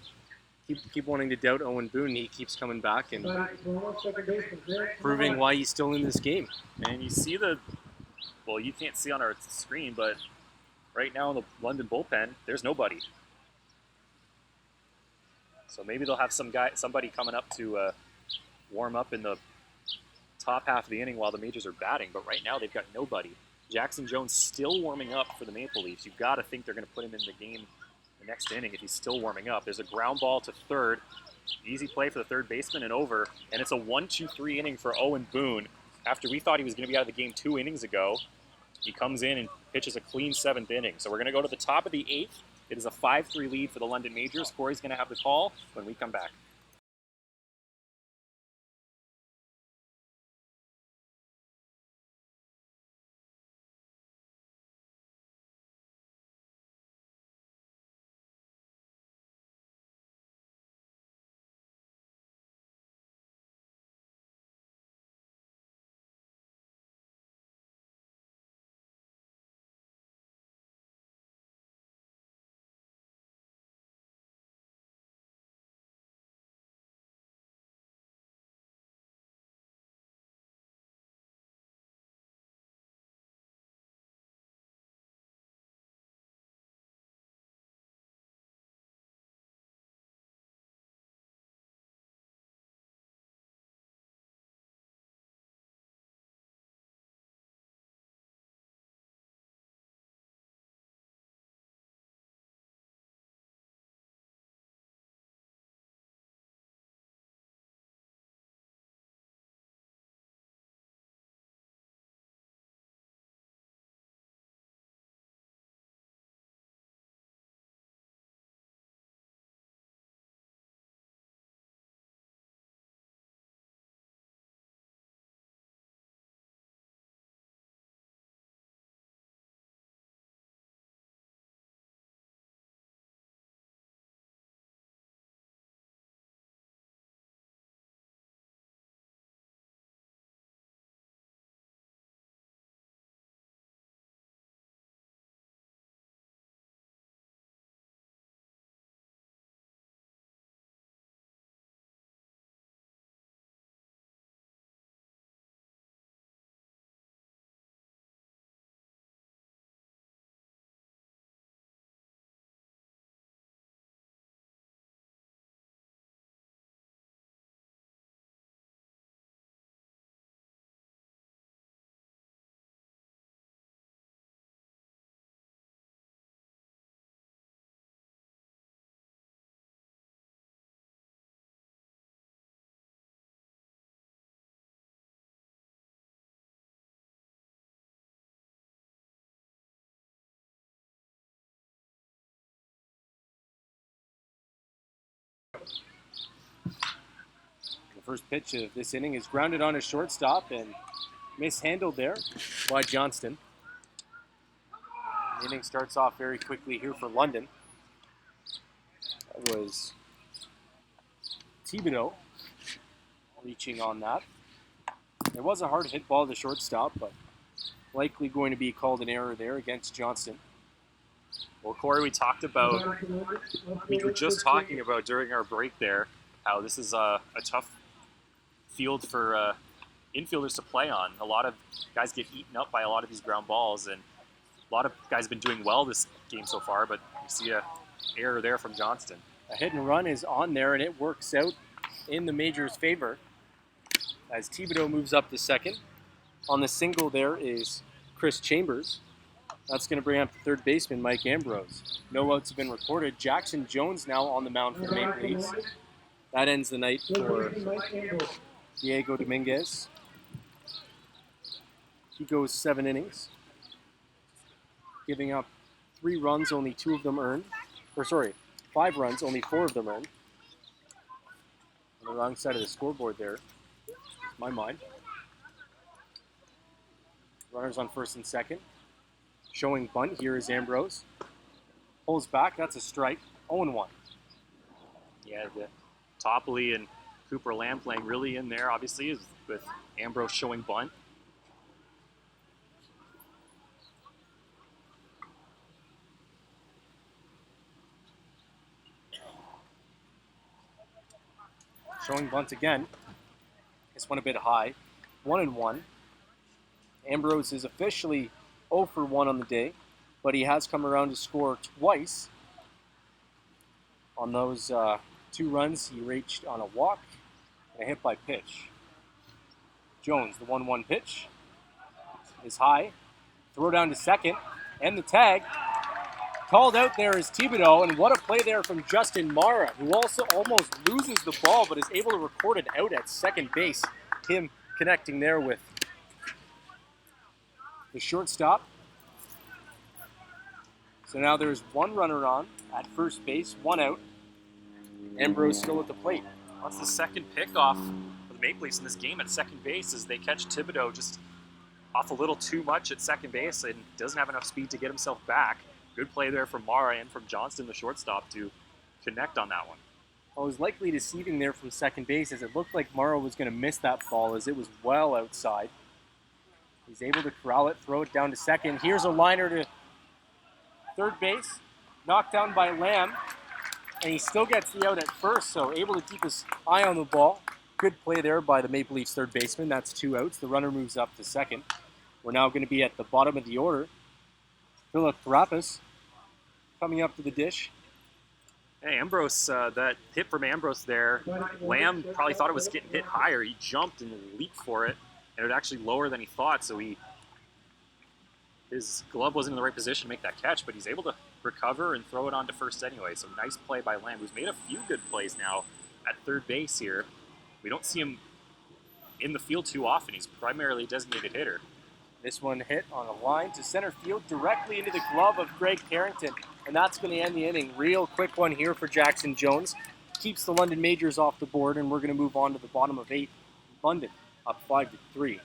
Keep wanting to doubt Owen Boone. He keeps coming back and proving why he's still in this game. And you see well, you can't see on our screen, but right now in the London bullpen, there's nobody. So maybe they'll have somebody coming up to warm up in the top half of the inning while the Majors are batting. But right now they've got nobody. Jackson Jones still warming up for the Maple Leafs. You've got to think they're going to put him in the game the next inning if he's still warming up. There's a ground ball to third. Easy play for the third baseman and over. And it's a 1-2-3 inning for Owen Boone. After we thought he was going to be out of the game 2 innings ago, he comes in and pitches a clean 7th inning. So we're going to go to the top of the 8th. It is a 5-3 lead for the London Majors. Corey's going to have the call when we come back. first pitch of this inning is grounded on a shortstop and mishandled there by Johnston. The inning starts off very quickly here for London. That was Thibodeau reaching on that. There was a hard hit ball to shortstop, but likely going to be called an error there against Johnston. Well, Corey, we were just talking about during our break there how this is a tough field for infielders to play on. A lot of guys get eaten up by a lot of these ground balls, and a lot of guys have been doing well this game so far, but you see a error there from Johnston. A hit and run is on there, and it works out in the Majors' favor as Thibodeau moves up to second. On the single there is Chris Chambers. That's going to bring up the third baseman, Mike Ambrose. No outs have been recorded. Jackson Jones now on the mound for the Maple Leafs. That ends the night for Diego Dominguez. He goes 7 innings, giving up 3 runs, only 2 of them earned. 5 runs, only 4 of them earned. On the wrong side of the scoreboard there, is my mind. Runners on first and second. Showing bunt, here is Ambrose. Pulls back, that's a strike. 0-1. Yeah, the Topley and Cooper Lamb playing really in there, obviously, is with Ambrose showing bunt. Showing bunt again. This one a bit high. 1-1. Ambrose is officially 0 for 1 on the day, but he has come around to score twice. On those 2 runs, he reached on a walk and a hit by pitch. Jones, the 1-1 pitch, is high. Throw down to second, and the tag. Called out there is Thibodeau, and what a play there from Justin Mara, who also almost loses the ball, but is able to record it out at second base. Him connecting there with the shortstop. So now there's 1 runner on at first base, 1 out. Ambrose still at the plate. That's the second pickoff for the Maple Leafs in this game at second base as they catch Thibodeau just off a little too much at second base and doesn't have enough speed to get himself back. Good play there from Mara and from Johnston, the shortstop, to connect on that one. I was likely deceiving there from second base as it looked like Mara was going to miss that ball as it was well outside. He's able to corral it, throw it down to second. Here's a liner to third base, knocked down by Lamb, and he still gets the out at first, so able to keep his eye on the ball. Good play there by the Maple Leafs third baseman. That's 2 outs. The runner moves up to second. We're now going to be at the bottom of the order. Philip Therapis coming up to the dish. Hey, Ambrose, that hit from Ambrose there, Lamb probably thought it was getting hit higher. He jumped and leaped for it, and it was actually lower than he thought, so his glove wasn't in the right position to make that catch, but he's able to recover and throw it on to first anyway. So nice play by Lamb, who's made a few good plays now at third base here. We don't see him in the field too often. He's primarily a designated hitter. This one hit on a line to center field directly into the glove of Greg Carrington. And that's going to end the inning. Real quick one here for Jackson Jones. Keeps the London Majors off the board, and we're going to move on to the bottom of 8. London up 5-3.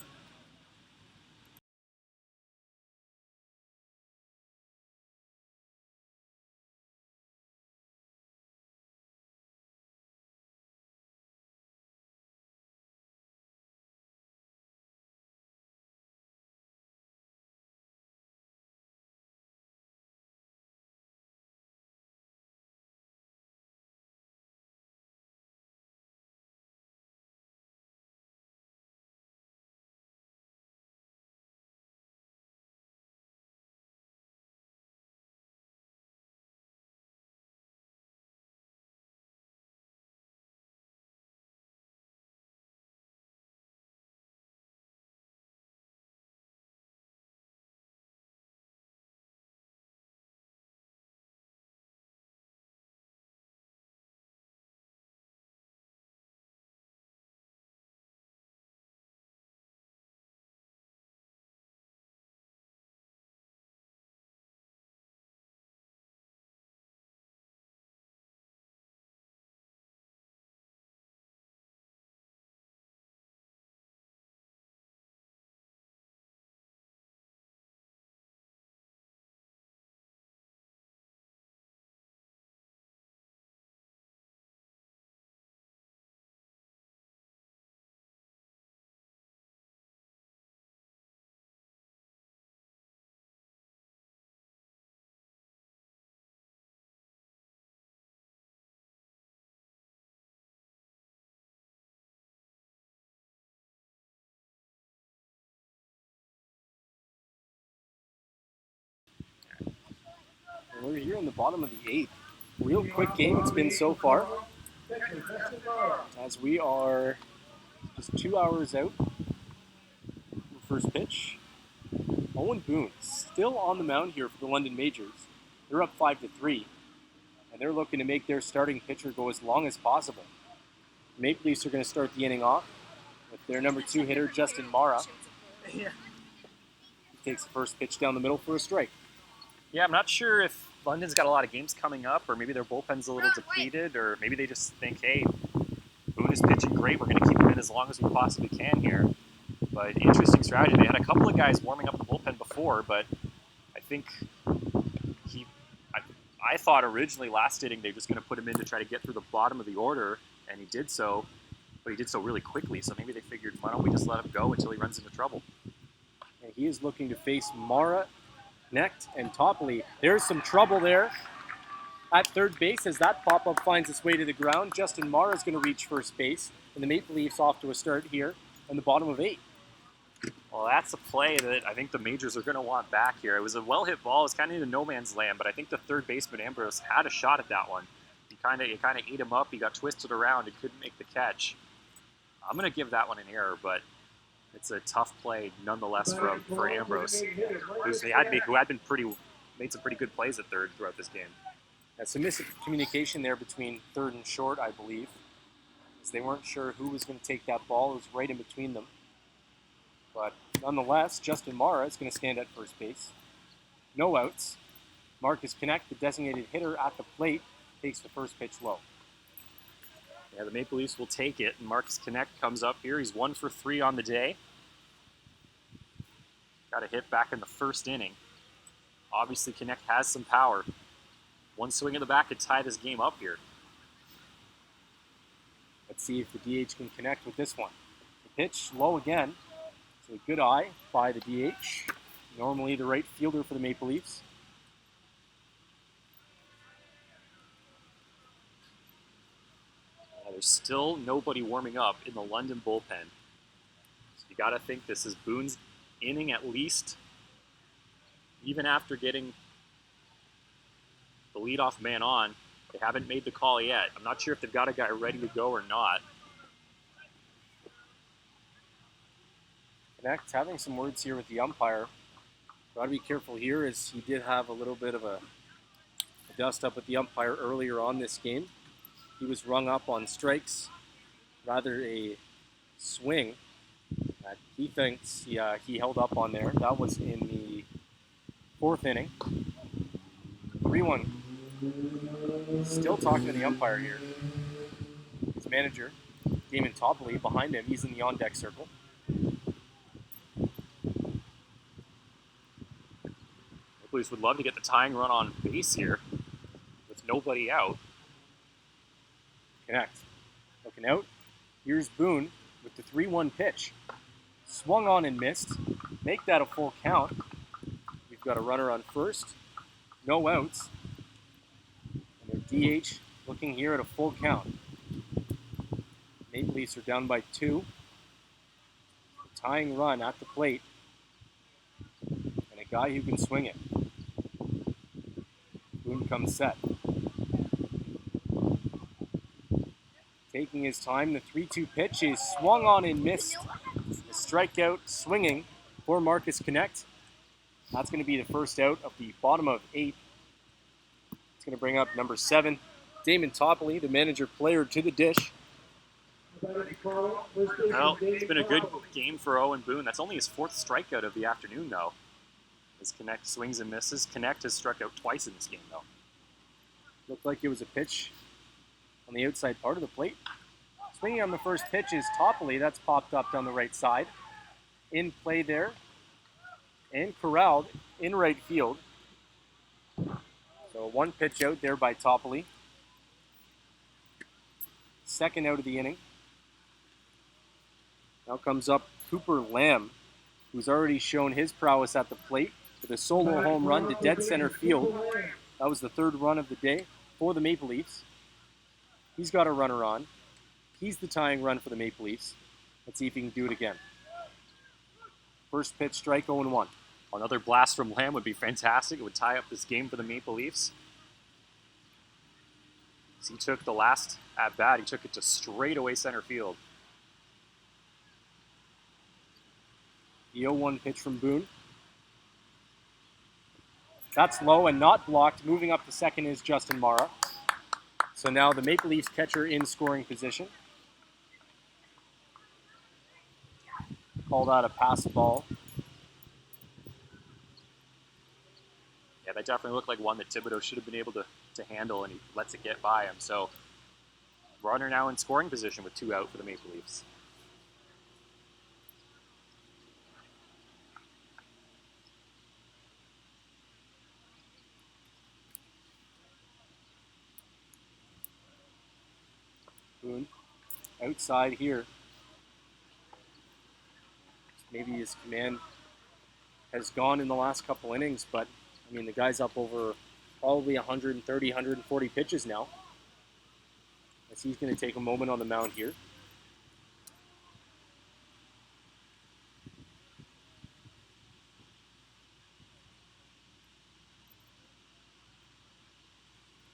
And we're here in the bottom of the 8th. Real quick game it's been so far, as we are just 2 hours out from first pitch. Owen Boone still on the mound here for the London Majors. They're up 5-3, and they're looking to make their starting pitcher go as long as possible. The Maple Leafs are going to start the inning off with their number 2 hitter, Justin Mara. He takes the first pitch down the middle for a strike. Yeah, I'm not sure if London's got a lot of games coming up, or maybe their bullpen's a little depleted, or maybe they just think, hey, Boone is pitching great, we're going to keep him in as long as we possibly can here. But interesting strategy. They had a couple of guys warming up the bullpen before, but I think I thought originally last inning they were just going to put him in to try to get through the bottom of the order, and he did so, but he did so really quickly, so maybe they figured, why don't we just let him go until he runs into trouble. And he is looking to face Mara, Knecht, and Topley. There's some trouble there at third base as that pop-up finds its way to the ground. Justin Mara is going to reach first base, and the Maple Leafs off to a start here in the bottom of 8. Well, that's a play that I think the Majors are going to want back here. It was a well-hit ball. It was kind of into no man's land, but I think the third baseman, Ambrose, had a shot at that one. He kind of ate him up. He got twisted around and couldn't make the catch. I'm going to give that one an error, but it's a tough play nonetheless for Ambrose, who had been made some pretty good plays at third throughout this game. That's some miscommunication there between third and short, I believe, as they weren't sure who was going to take that ball. It was right in between them. But nonetheless, Justin Mara is going to stand at first base. No outs. Marcus Knecht, the designated hitter at the plate, takes the first pitch low. Yeah, the Maple Leafs will take it, and Marcus Knecht comes up here. He's 1 for 3 on the day. Got a hit back in the first inning. Obviously, Knecht has some power. One swing in the back could tie this game up here. Let's see if the DH can connect with this one. The pitch low again. So a good eye by the DH. Normally the right fielder for the Maple Leafs. There's still nobody warming up in the London bullpen. So you got to think this is Boone's inning at least, even after getting the leadoff man on. They haven't made the call yet. I'm not sure if they've got a guy ready to go or not. Knecht having some words here with the umpire. Got to be careful here, as he did have a little bit of a dust up with the umpire earlier on this game. He was rung up on strikes, rather a swing that he thinks he held up on there. That was in the 4th inning. 3-1. Still talking to the umpire here. His manager, Damon Topley, behind him. He's in the on-deck circle. Maple Leafs would love to get the tying run on base here with nobody out. Knecht looking out. Here's Boone with the 3-1 pitch. Swung on and missed. Make that a full count. We've got a runner on first. No outs. And their DH looking here at a full count. Maple Leafs are down by 2. A tying run at the plate. And a guy who can swing it. Boone comes set. Taking his time, the 3-2 pitch is swung on and missed. A strikeout swinging for Marcus Knecht. That's going to be the first out of the bottom of 8. It's going to bring up number 7, Damon Topley, the manager player, to the dish. Well, it's been a good game for Owen Boone. That's only his 4th strikeout of the afternoon, though. As Knecht swings and misses. Knecht has struck out twice in this game, though. Looked like it was a pitch on the outside part of the plate. Swinging on the first pitch is Topley. That's popped up down the right side. In play there. And corralled in right field. So 1 pitch out there by Topley. Second out of the inning. Now comes up Cooper Lamb, who's already shown his prowess at the plate with a solo home run to dead center field. That was the 3rd run of the day for the Maple Leafs. He's got a runner on. He's the tying run for the Maple Leafs. Let's see if he can do it again. First pitch, strike 0-1. Another blast from Lamb would be fantastic. It would tie up this game for the Maple Leafs. As he took the last at bat, he took it to straightaway center field. The 0-1 pitch from Boone. That's low and not blocked. Moving up to second is Justin Mara. So now the Maple Leafs catcher in scoring position. Called out a pass ball. Yeah, that definitely looked like one that Thibodeau should have been able to handle, and he lets it get by him. So runner now in scoring position with 2 out for the Maple Leafs. Boone outside here. Maybe his command has gone in the last couple innings, but I mean the guy's up over probably 130, 140 pitches now. As he's going to take a moment on the mound here.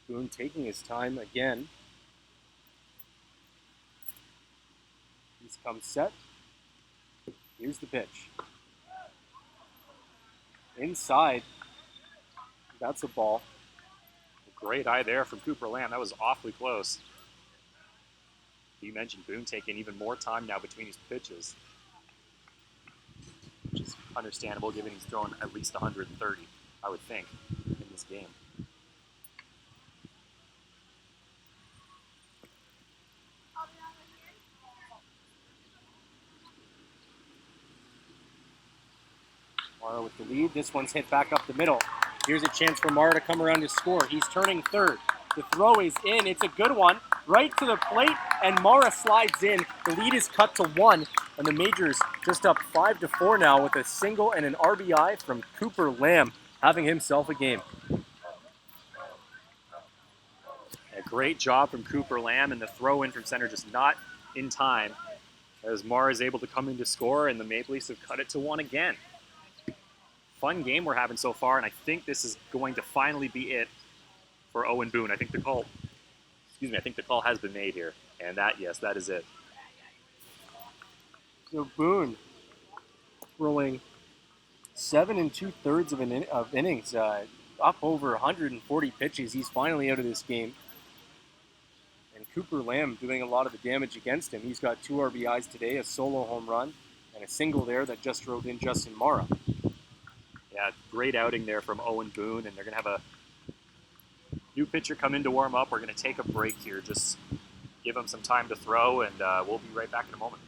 Boone taking his time again. He's come set. Here's the pitch. Inside. That's a ball. Great eye there from Cooper Lamb. That was awfully close. You mentioned Boone taking even more time now between his pitches, which is understandable given he's thrown at least 130, I would think, in this game. Mara with the lead. This one's hit back up the middle. Here's a chance for Mara to come around to score. He's turning third. The throw is in. It's a good one. Right to the plate, and Mara slides in. The lead is cut to 1, and the Majors just up 5-4 now with a single and an RBI from Cooper Lamb, having himself a game. A great job from Cooper Lamb, and the throw in from center just not in time as Mara is able to come in to score, and the Maple Leafs have cut it to 1 again. Fun game we're having so far, and I think this is going to finally be it for Owen Boone. I think the call has been made here, and yes, that is it. So Boone rolling 7 2/3 of innings, up over 140 pitches. He's finally out of this game. And Cooper Lamb doing a lot of the damage against him. He's got 2 RBIs today, a solo home run, and a single there that just drove in Justin Mara. Yeah, great outing there from Owen Boone, and they're going to have a new pitcher come in to warm up. We're going to take a break here, just give him some time to throw, and we'll be right back in a moment.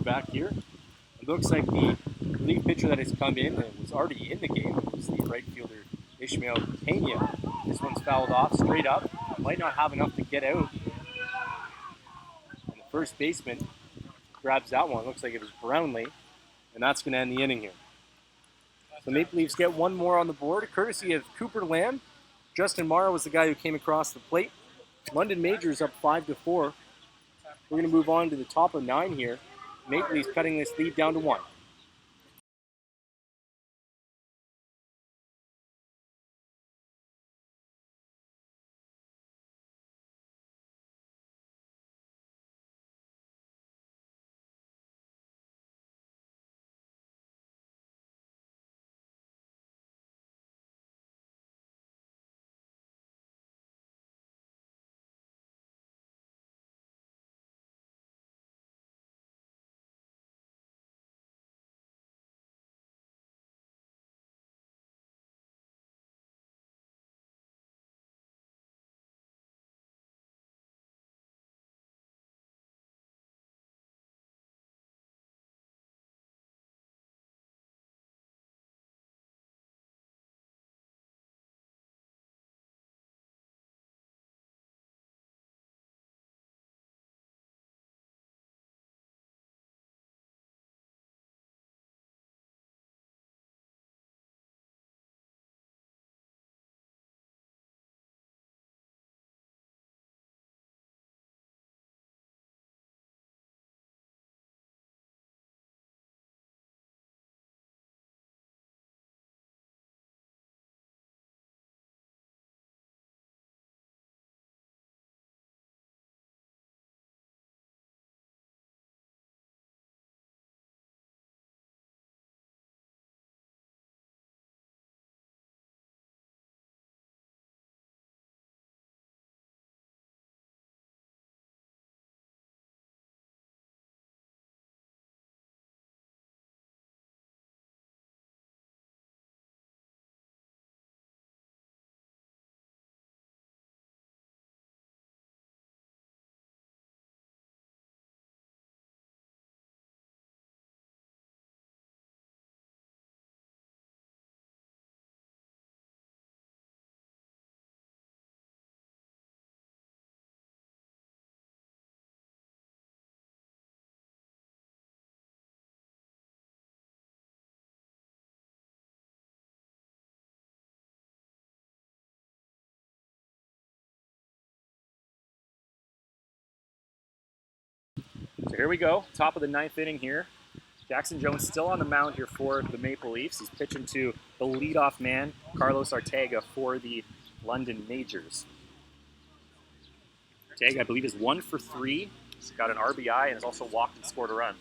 back here. It looks like the relief pitcher that has come in and was already in the game was the right fielder Ishmael Pena. This one's fouled off straight up. Might not have enough to get out. And the first baseman grabs that one. Looks like it was Brownlee. And that's going to end the inning here. The Maple Leafs get one more on the board, courtesy of Cooper Lamb. Justin Morrow was the guy who came across the plate. London Majors up 5-4. We're going to move on to the top of 9 here. Maple Leafs cutting this lead down to 1. So here we go, top of the 9th inning here. Jackson Jones still on the mound here for the Maple Leafs. He's pitching to the leadoff man, Carlos Ortega, for the London Majors. Ortega, I believe, is 1 for 3. He's got an RBI and has also walked and scored a run.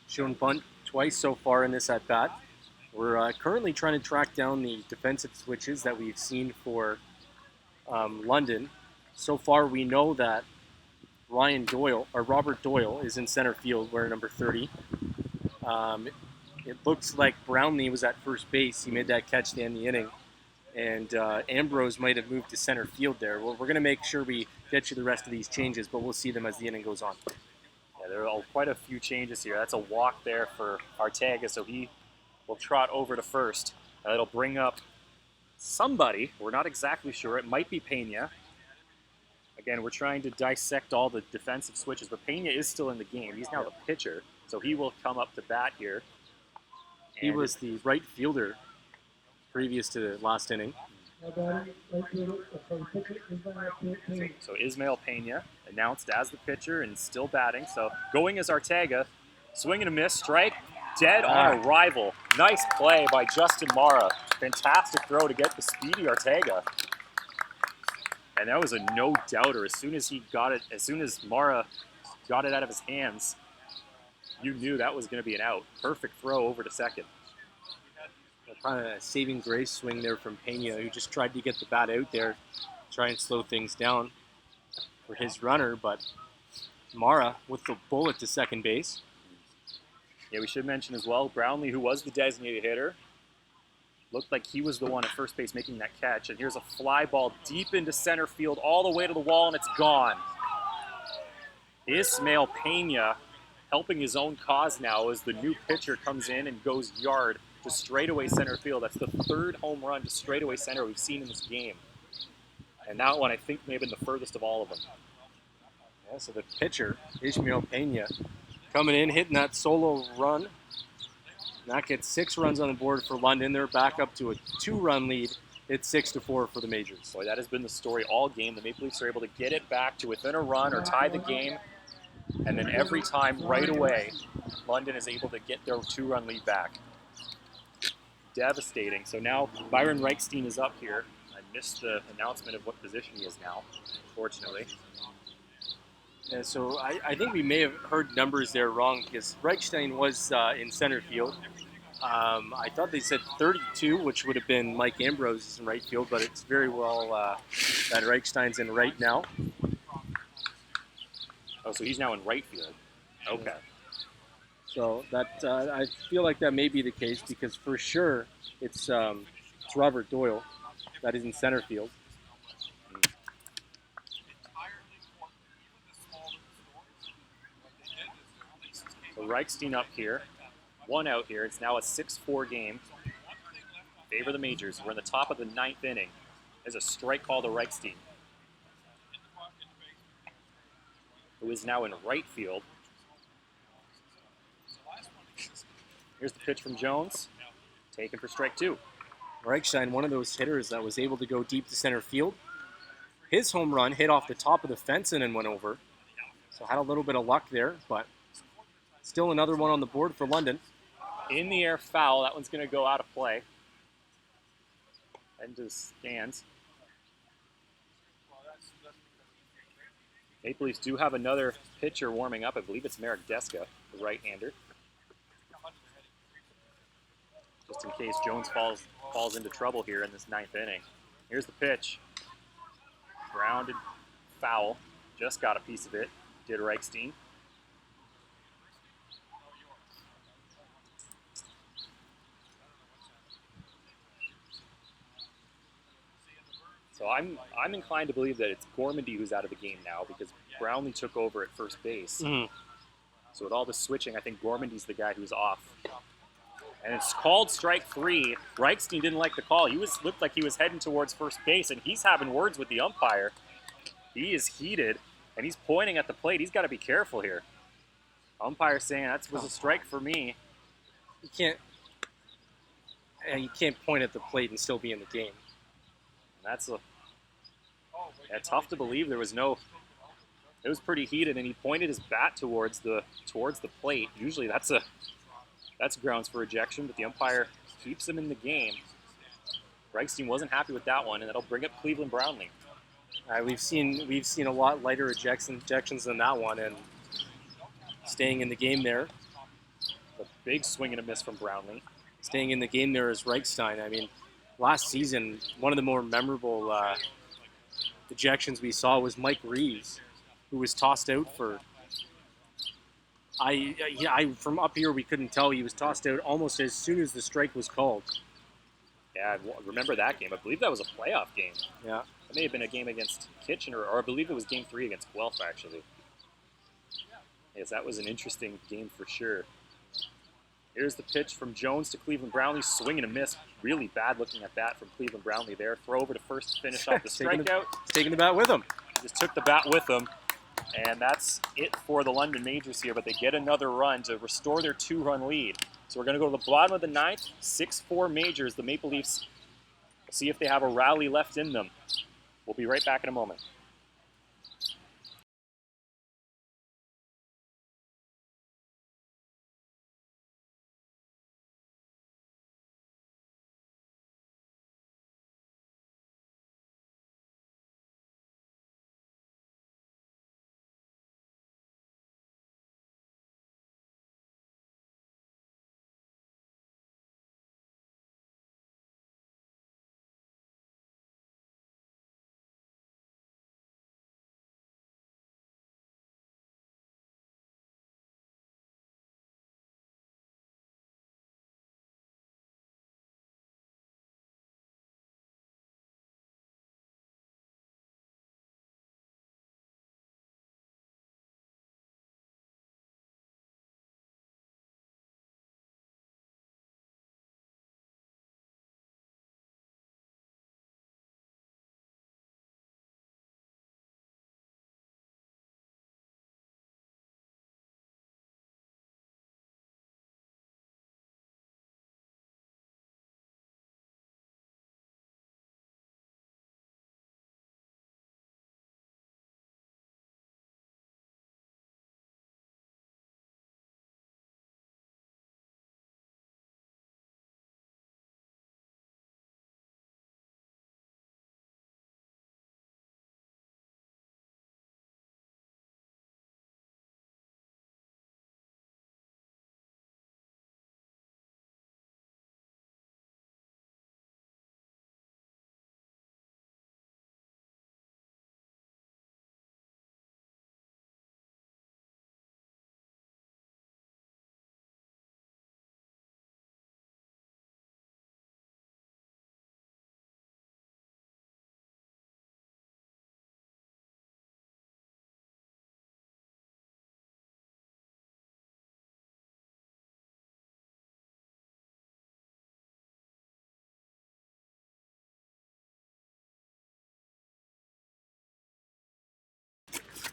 Shown bunt twice so far in this at-bat. We're currently trying to track down the defensive switches that we've seen for London. So far, we know that Robert Doyle is in center field, wearing number 30. It looks like Brownlee was at first base. He made that catch to end the inning. And Ambrose might have moved to center field there. Well, we're going to make sure we get you the rest of these changes, but we'll see them as the inning goes on. Yeah, there are quite a few changes here. That's a walk there for Ortega, so he will trot over to first. It'll bring up somebody. We're not exactly sure. It might be Pena. Again, we're trying to dissect all the defensive switches, but Pena is still in the game. He's now the pitcher, so he will come up to bat here. He was the right fielder previous to the last inning. So Ismael Pena announced as the pitcher and still batting. So going as Ortega, swing and a miss, strike, dead on arrival. Nice play by Justin Mara. Fantastic throw to get the speedy Ortega. And that was a no-doubter. As soon as Mara got it out of his hands, you knew that was going to be an out. Perfect throw over to second. Kind of a saving grace swing there from Pena, who just tried to get the bat out there, try and slow things down for his runner, but Mara with the bullet to second base. Yeah, we should mention as well, Brownlee, who was the designated hitter, looked like he was the one at first base making that catch. And here's a fly ball deep into center field, all the way to the wall, and it's gone. Ismael Pena helping his own cause now as the new pitcher comes in and goes yard to straightaway center field. That's the third home run to straightaway center we've seen in this game. And that one, I think, may have been the furthest of all of them. Yeah, so the pitcher, Ishmael Pena, coming in, hitting that solo run. And that gets 6 runs on the board for London. They're back up to a 2-run lead. It's 6-4 for the Majors. Boy, that has been the story all game. The Maple Leafs are able to get it back to within a run or tie the game. And then every time, right away, London is able to get their 2-run lead back. Devastating. So now Byron Reichstein is up here. I missed the announcement of what position he is now, unfortunately. Yeah, so I think we may have heard numbers there wrong because Reichstein was in center field. I thought they said 32, which would have been Mike Ambrose in right field, but it's very well that Reichstein's in right now. Oh, so he's now in right field. Okay. So that I feel like that may be the case because for sure it's Robert Doyle that is in center field. So Reichstein up here. 1 out here. It's now a 6-4 game. Favor the Majors. We're in the top of the 9th inning. There's a strike call to Reichstein, who is now in right field. Here's the pitch from Jones. Taken for strike 2. Reichstein, one of those hitters that was able to go deep to center field. His home run hit off the top of the fence and then went over. So had a little bit of luck there, but still another one on the board for London. In the air foul. That one's going to go out of play. Into the stands. Maple Leafs do have another pitcher warming up. I believe it's Marek Deska, the right-hander. Just in case Jones falls into trouble here in this 9th inning. Here's the pitch. Grounded foul. Just got a piece of it. Did Reichstein. So I'm inclined to believe that it's Gormandy who's out of the game now because Brownlee took over at first base. Mm. So with all the switching, I think Gormandy's the guy who's off. And it's called strike 3. Reichstein didn't like the call. He looked like he was heading towards first base, and he's having words with the umpire. He is heated, and he's pointing at the plate. He's got to be careful here. Umpire saying that was a strike for me. You can't point at the plate and still be in the game. And that's tough to believe. There was no. It was pretty heated, and he pointed his bat towards the plate. Usually that's grounds for ejection, but the umpire keeps him in the game. Reichstein wasn't happy with that one, and that'll bring up Cleveland Brownlee. We've seen a lot lighter ejections than that one, and staying in the game there. A big swing and a miss from Brownlee. Staying in the game there is Reichstein. I mean, last season, one of the more memorable ejections we saw was Mike Reeves, who was tossed out for. From up here we couldn't tell. He was tossed out almost as soon as the strike was called. Yeah, I remember that game. I believe that was a playoff game. Yeah. It may have been a game against Kitchener, or I believe it was Game 3 against Guelph, actually. Yes, that was an interesting game for sure. Here's the pitch from Jones to Cleveland Brownlee. Swing and a miss. Really bad looking at that from Cleveland Brownlee there. Throw over to first to finish off the strikeout. Taking the bat with him. Just took the bat with him. And that's it for the London Majors here, but they get another run to restore their 2-run lead. So we're going to go to the bottom of the 9th, 6-4 Majors. The Maple Leafs, we'll see if they have a rally left in them. We'll be right back in a moment.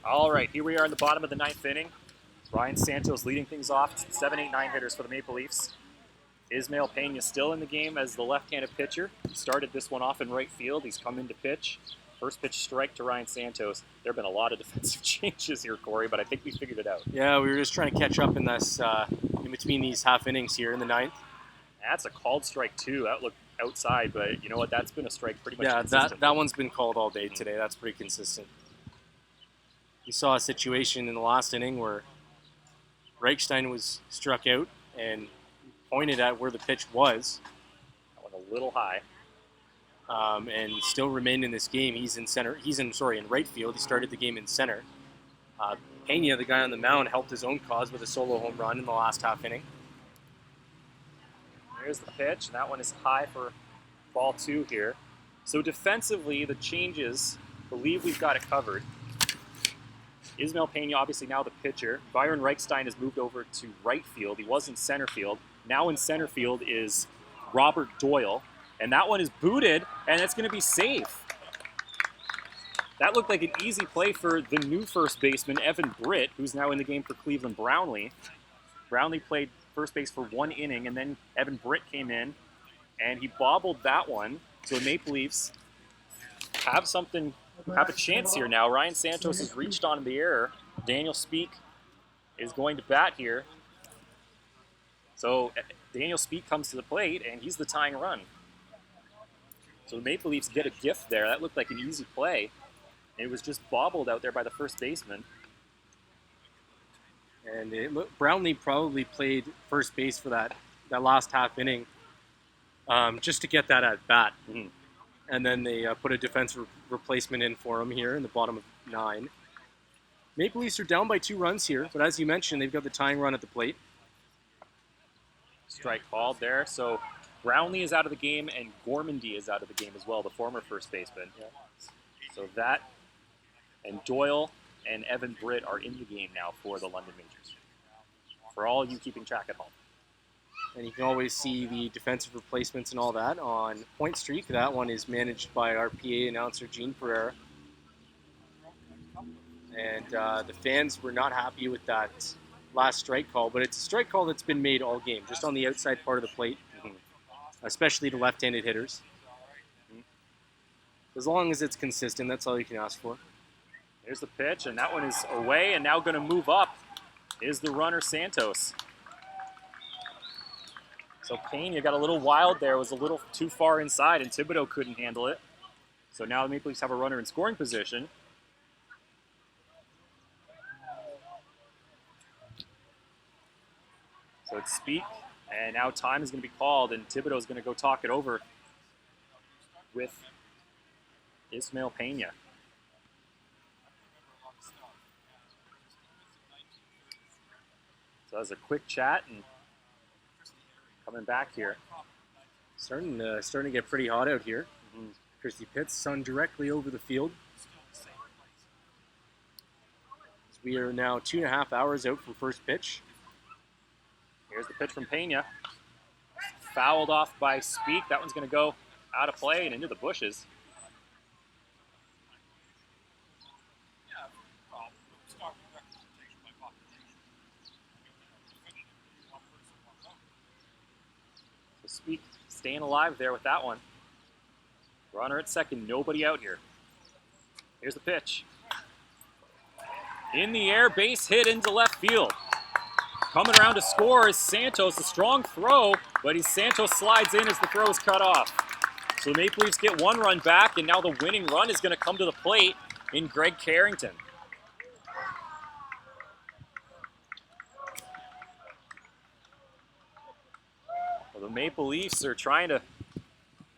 All right, here we are in the bottom of the ninth inning. Ryan Santos leading things off. 7, 8, 9 hitters for the Maple Leafs. Ismael Pena still in the game as the left-handed pitcher. He started this one off in right field. He's come in to pitch. First pitch strike to Ryan Santos. There have been a lot of defensive changes here, Corey, but I think we figured it out. Yeah, we were just trying to catch up in this in between these half innings here in the ninth. That's a called strike, too. That looked outside, but you know what? That's been a strike pretty much consistently. that one's been called all day today. That's pretty consistent. You saw a situation in the last inning where Reichstein was struck out and pointed at where the pitch was. That went a little high. And still remained in this game. He's in right field. He started the game in center. Pena, the guy on the mound, helped his own cause with a solo home run in the last half inning. There's the pitch, and that one is high for ball 2 here. So defensively, the changes, believe we've got it covered. Ismael Pena, obviously now the pitcher. Byron Reichstein has moved over to right field. He was in center field. Now in center field is Robert Doyle. And that one is booted, and it's going to be safe. That looked like an easy play for the new first baseman, Evan Britt, who's now in the game for Cleveland Brownlee. Brownlee played first base for 1 inning, and then Evan Britt came in, and he bobbled that one. So the Maple Leafs have a chance here now. Ryan Santos has reached on in the air. Daniel Speak is going to bat here. So Daniel Speak comes to the plate, and he's the tying run. So the Maple Leafs get a gift there. That looked like an easy play. It was just bobbled out there by the first baseman. And Brownlee probably played first base for that last half inning just to get that at bat. Mm-hmm. And then they put a defensive replacement in for him here in the bottom of 9. Maple Leafs are down by 2 runs here, but as you mentioned, they've got the tying run at the plate. Strike called there. So Brownlee is out of the game, and Gormandy is out of the game as well, the former first baseman. Yeah. So that and Doyle and Evan Britt are in the game now for the London Majors. For all you keeping track at home. And you can always see the defensive replacements and all that on Point Streak. That one is managed by our PA announcer, Gene Pereira. And the fans were not happy with that last strike call, but it's a strike call that's been made all game, just on the outside part of the plate, especially to left-handed hitters. As long as it's consistent, that's all you can ask for. Here's the pitch, and that one is away, and now going to move up is the runner, Santos. So Pena got a little wild there, was a little too far inside, and Thibodeau couldn't handle it. So now the Maple Leafs have a runner in scoring position. So it's Speak, and now time is going to be called, and Thibodeau is going to go talk it over with Ismael Pena. So that was a quick chat, and coming back here. Starting to get pretty hot out here. Mm-hmm. Christie Pits, sun directly over the field. We are now 2.5 hours out from first pitch. Here's the pitch from Pena. Fouled off by Speak. That one's going to go out of play and into the bushes. So Speak staying alive there with that one. Runner at second, nobody out here. Here's the pitch. In the air, base hit into left field. Coming around to score is Santos. A strong throw, but Santos slides in as the throw is cut off. So the Maple Leafs get 1 run back, and now the winning run is going to come to the plate in Greg Carrington. Well, the Maple Leafs are trying to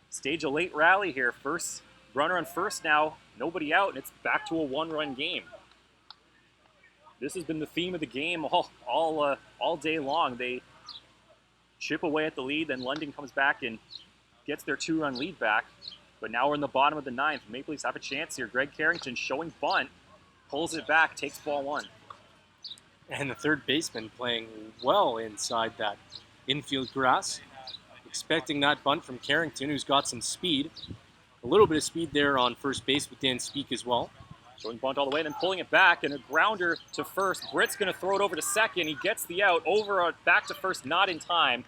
stage a late rally here. First runner on first now, nobody out, and it's back to a 1-run game. This has been the theme of the game all day long. They chip away at the lead, then London comes back and gets their 2-run lead back. But now we're in the bottom of the 9th. Maple Leafs have a chance here. Greg Carrington showing bunt, pulls it back, takes ball 1. And the third baseman playing well inside that infield grass. Expecting that bunt from Carrington, who's got some speed. A little bit of speed there on first base with Dan Speak as well. Showing bunt all the way, then pulling it back, and a grounder to first. Britt's going to throw it over to second. He gets the out, back to first, not in time.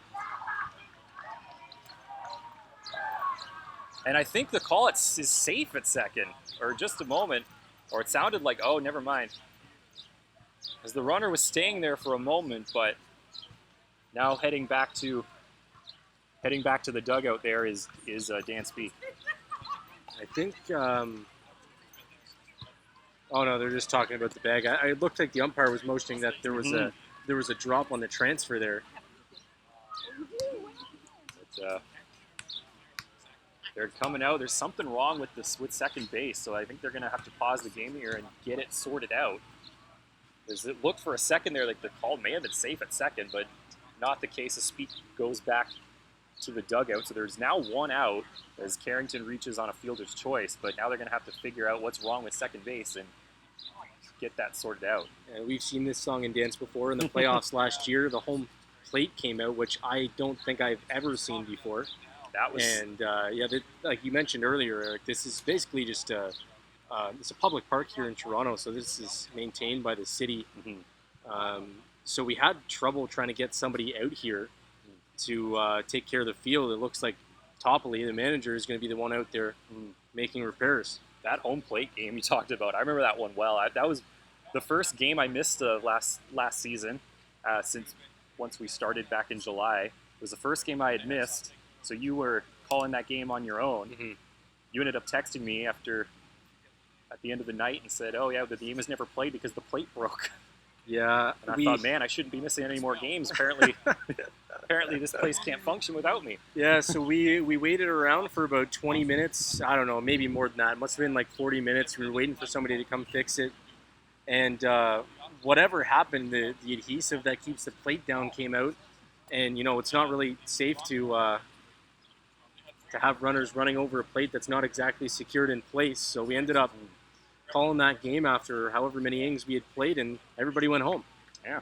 And I think the call is safe at second, or just a moment, or it sounded like, oh, never mind. As the runner was staying there for a moment, but now heading back to the dugout there is Dan Spee. I think. Oh no, they're just talking about the bag. I looked like the umpire was motioning that there was a drop on the transfer there. But, they're coming out. There's something wrong with second base, so I think they're going to have to pause the game here and get it sorted out. Because it looked for a second there like the call may have been safe at second, but not the case. The Spee goes back to the dugout, so there's now one out as Carrington reaches on a fielder's choice, but now they're going to have to figure out what's wrong with second base and get that sorted out. And we've seen this song and dance before in the playoffs last year. The home plate came out, which I don't think I've ever seen before. That was, and like you mentioned earlier, Eric, this is basically just it's a public park here in Toronto, so this is maintained by the city. So we had trouble trying to get somebody out here to take care of the field. It looks like Topley, the manager, is going to be the one out there making repairs. That home plate game you talked about, I remember that one well. That was the first game I missed last season since once we started back in July. It was the first game I had missed, so you were calling that game on your own. You ended up texting me at the end of the night and said, oh yeah, the game was never played because the plate broke. Yeah. And I thought, man, I shouldn't be missing any more games. Apparently this place can't function without me. Yeah, so we waited around for about 20 minutes. I don't know, maybe more than that. It must have been like 40 minutes. We were waiting for somebody to come fix it. And whatever happened, the adhesive that keeps the plate down came out. And, it's not really safe to have runners running over a plate that's not exactly secured in place. So we ended up calling that game after however many innings we had played, and everybody went home. Yeah.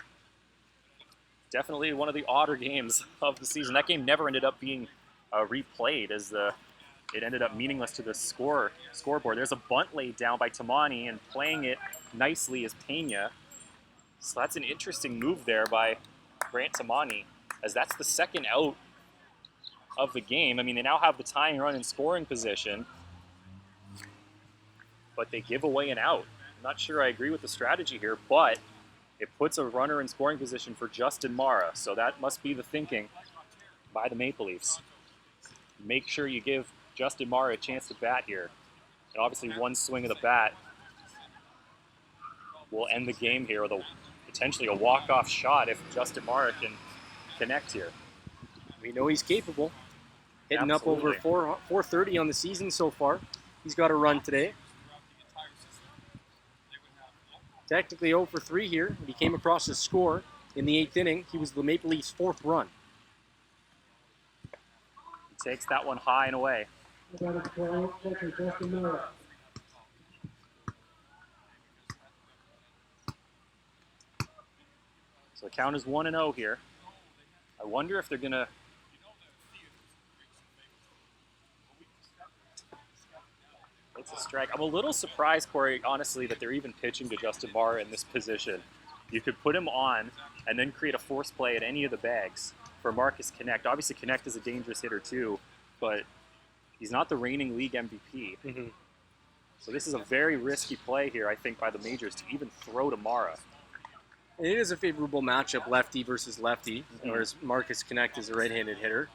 Definitely one of the odder games of the season. That game never ended up being replayed as it ended up meaningless to the scoreboard. There's a bunt laid down by Tamani, and playing it nicely is Pena. So that's an interesting move there by Grant Tamani, as that's the second out of the game. I mean, they now have the tying run in scoring position, but they give away an out. I'm not sure I agree with the strategy here, but it puts a runner in scoring position for Justin Mara, so that must be the thinking by the Maple Leafs. Make sure you give Justin Mara a chance to bat here. And obviously one swing of the bat will end the game here with potentially a walk-off shot if Justin Mara can connect here. We know he's capable. Hitting Absolutely. up over 430 on the season so far. He's got a run today. Technically 0 for 3 here. He came across his score in the 8th inning. He was the Maple Leafs' 4th run. He takes that one high and away. So the count is 1-0 here. I wonder if they're going to... It's a strike. I'm a little surprised, Corey, honestly, that they're even pitching to Justin Mara in this position. You could put him on and then create a force play at any of the bags for Marcus Connect. Obviously, Connect is a dangerous hitter too, but he's not the reigning league MVP. So this is a very risky play here, I think, by the majors to even throw to Mara. It is a favorable matchup, lefty versus lefty, whereas Marcus Connect is a right-handed hitter.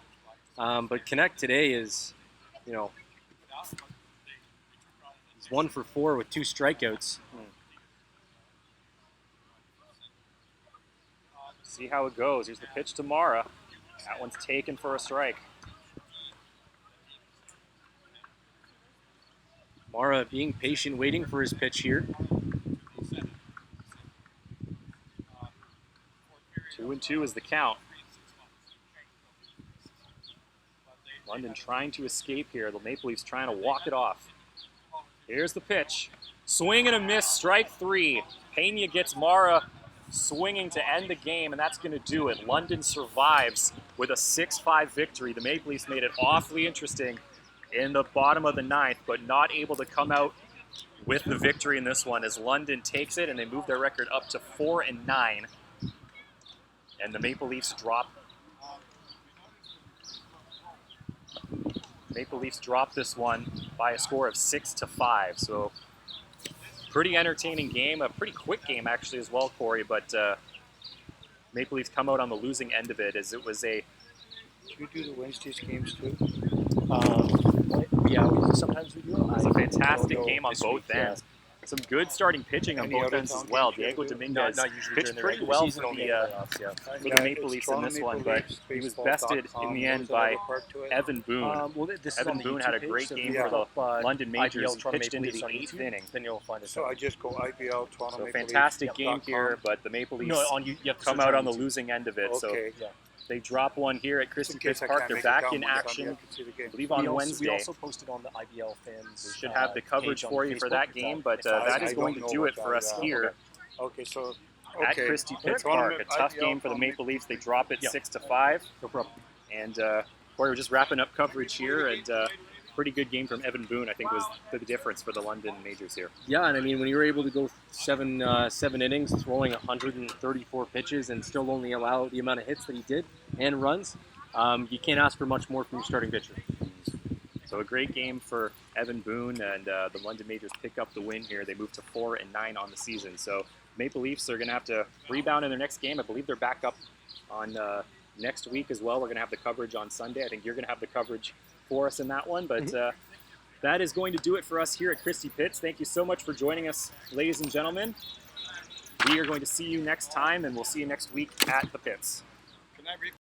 But Connect today is, he's 1 for 4 with 2 strikeouts. See how it goes. Here's the pitch to Mara. That one's taken for a strike. Mara being patient, waiting for his pitch here. 2-2 is the count. London trying to escape here. The Maple Leafs trying to walk it off. Here's the pitch. Swing and a miss, strike 3. Pena gets Mara swinging to end the game, and that's going to do it. London survives with a 6-5 victory. The Maple Leafs made it awfully interesting in the bottom of the 9th, but not able to come out with the victory in this one as London takes it and they move their record up to 4-9. And the Maple Leafs drop this one by a score of 6-5. So pretty entertaining game, a pretty quick game actually as well, Corey. But Maple Leafs come out on the losing end of it as it was a. Do you do the Wednesdays games too? Yeah, sometimes we do. It was a fantastic game on this both week, ends. Some good starting pitching on Any both other ends as town well. games you Diego ever do? Dominguez Not usually pitched during the pretty regular well season, for only the, playoffs, yeah. for the Maple Leafs in this one, but he was bested in the end by Evan Boone. Well, this is Evan on the Boone YouTube had a page, great so if game you for look the up, London Majors. IPL He Toronto pitched Maple into the Leafs on 8th YouTube, inning. then you'll find us. So I just go IBL Toronto So Maple fantastic Leafs, game here, but the Maple Leafs No, you have to come search out on the YouTube. losing end of it. So Okay. Yeah. they drop one here at Christie In case Pits I Park. can't They're make it back down in one Sunday, action, I can see the game. I believe on We Wednesday. also posted on the IBL fans. We should have the coverage page on for you for Facebook. that game, but I- that is I going don't to know do it what for us that- here Okay, so at Christie Pits Toronto Park. A Ma- tough IPL game for the Toronto Maple Leafs. They drop it Yeah. 6-5. No problem. And Corey, we're just wrapping up coverage here, and pretty good game from Evan Boone, I think, was the difference for the London Majors here. Yeah, and I mean, when you were able to go seven innings, throwing 134 pitches, and still only allow the amount of hits that he did and runs, you can't ask for much more from your starting pitcher. So a great game for Evan Boone, and the London Majors pick up the win here. They move to 4-9 on the season. So Maple Leafs are going to have to rebound in their next game. I believe they're back up on next week as well. We're going to have the coverage on Sunday. I think you're going to have the coverage for us in that one. But that is going to do it for us here at Christie Pits. Thank you so much for joining us, ladies and gentlemen. We are going to see you next time, and we'll see you next week at the Pits. Can I repeat?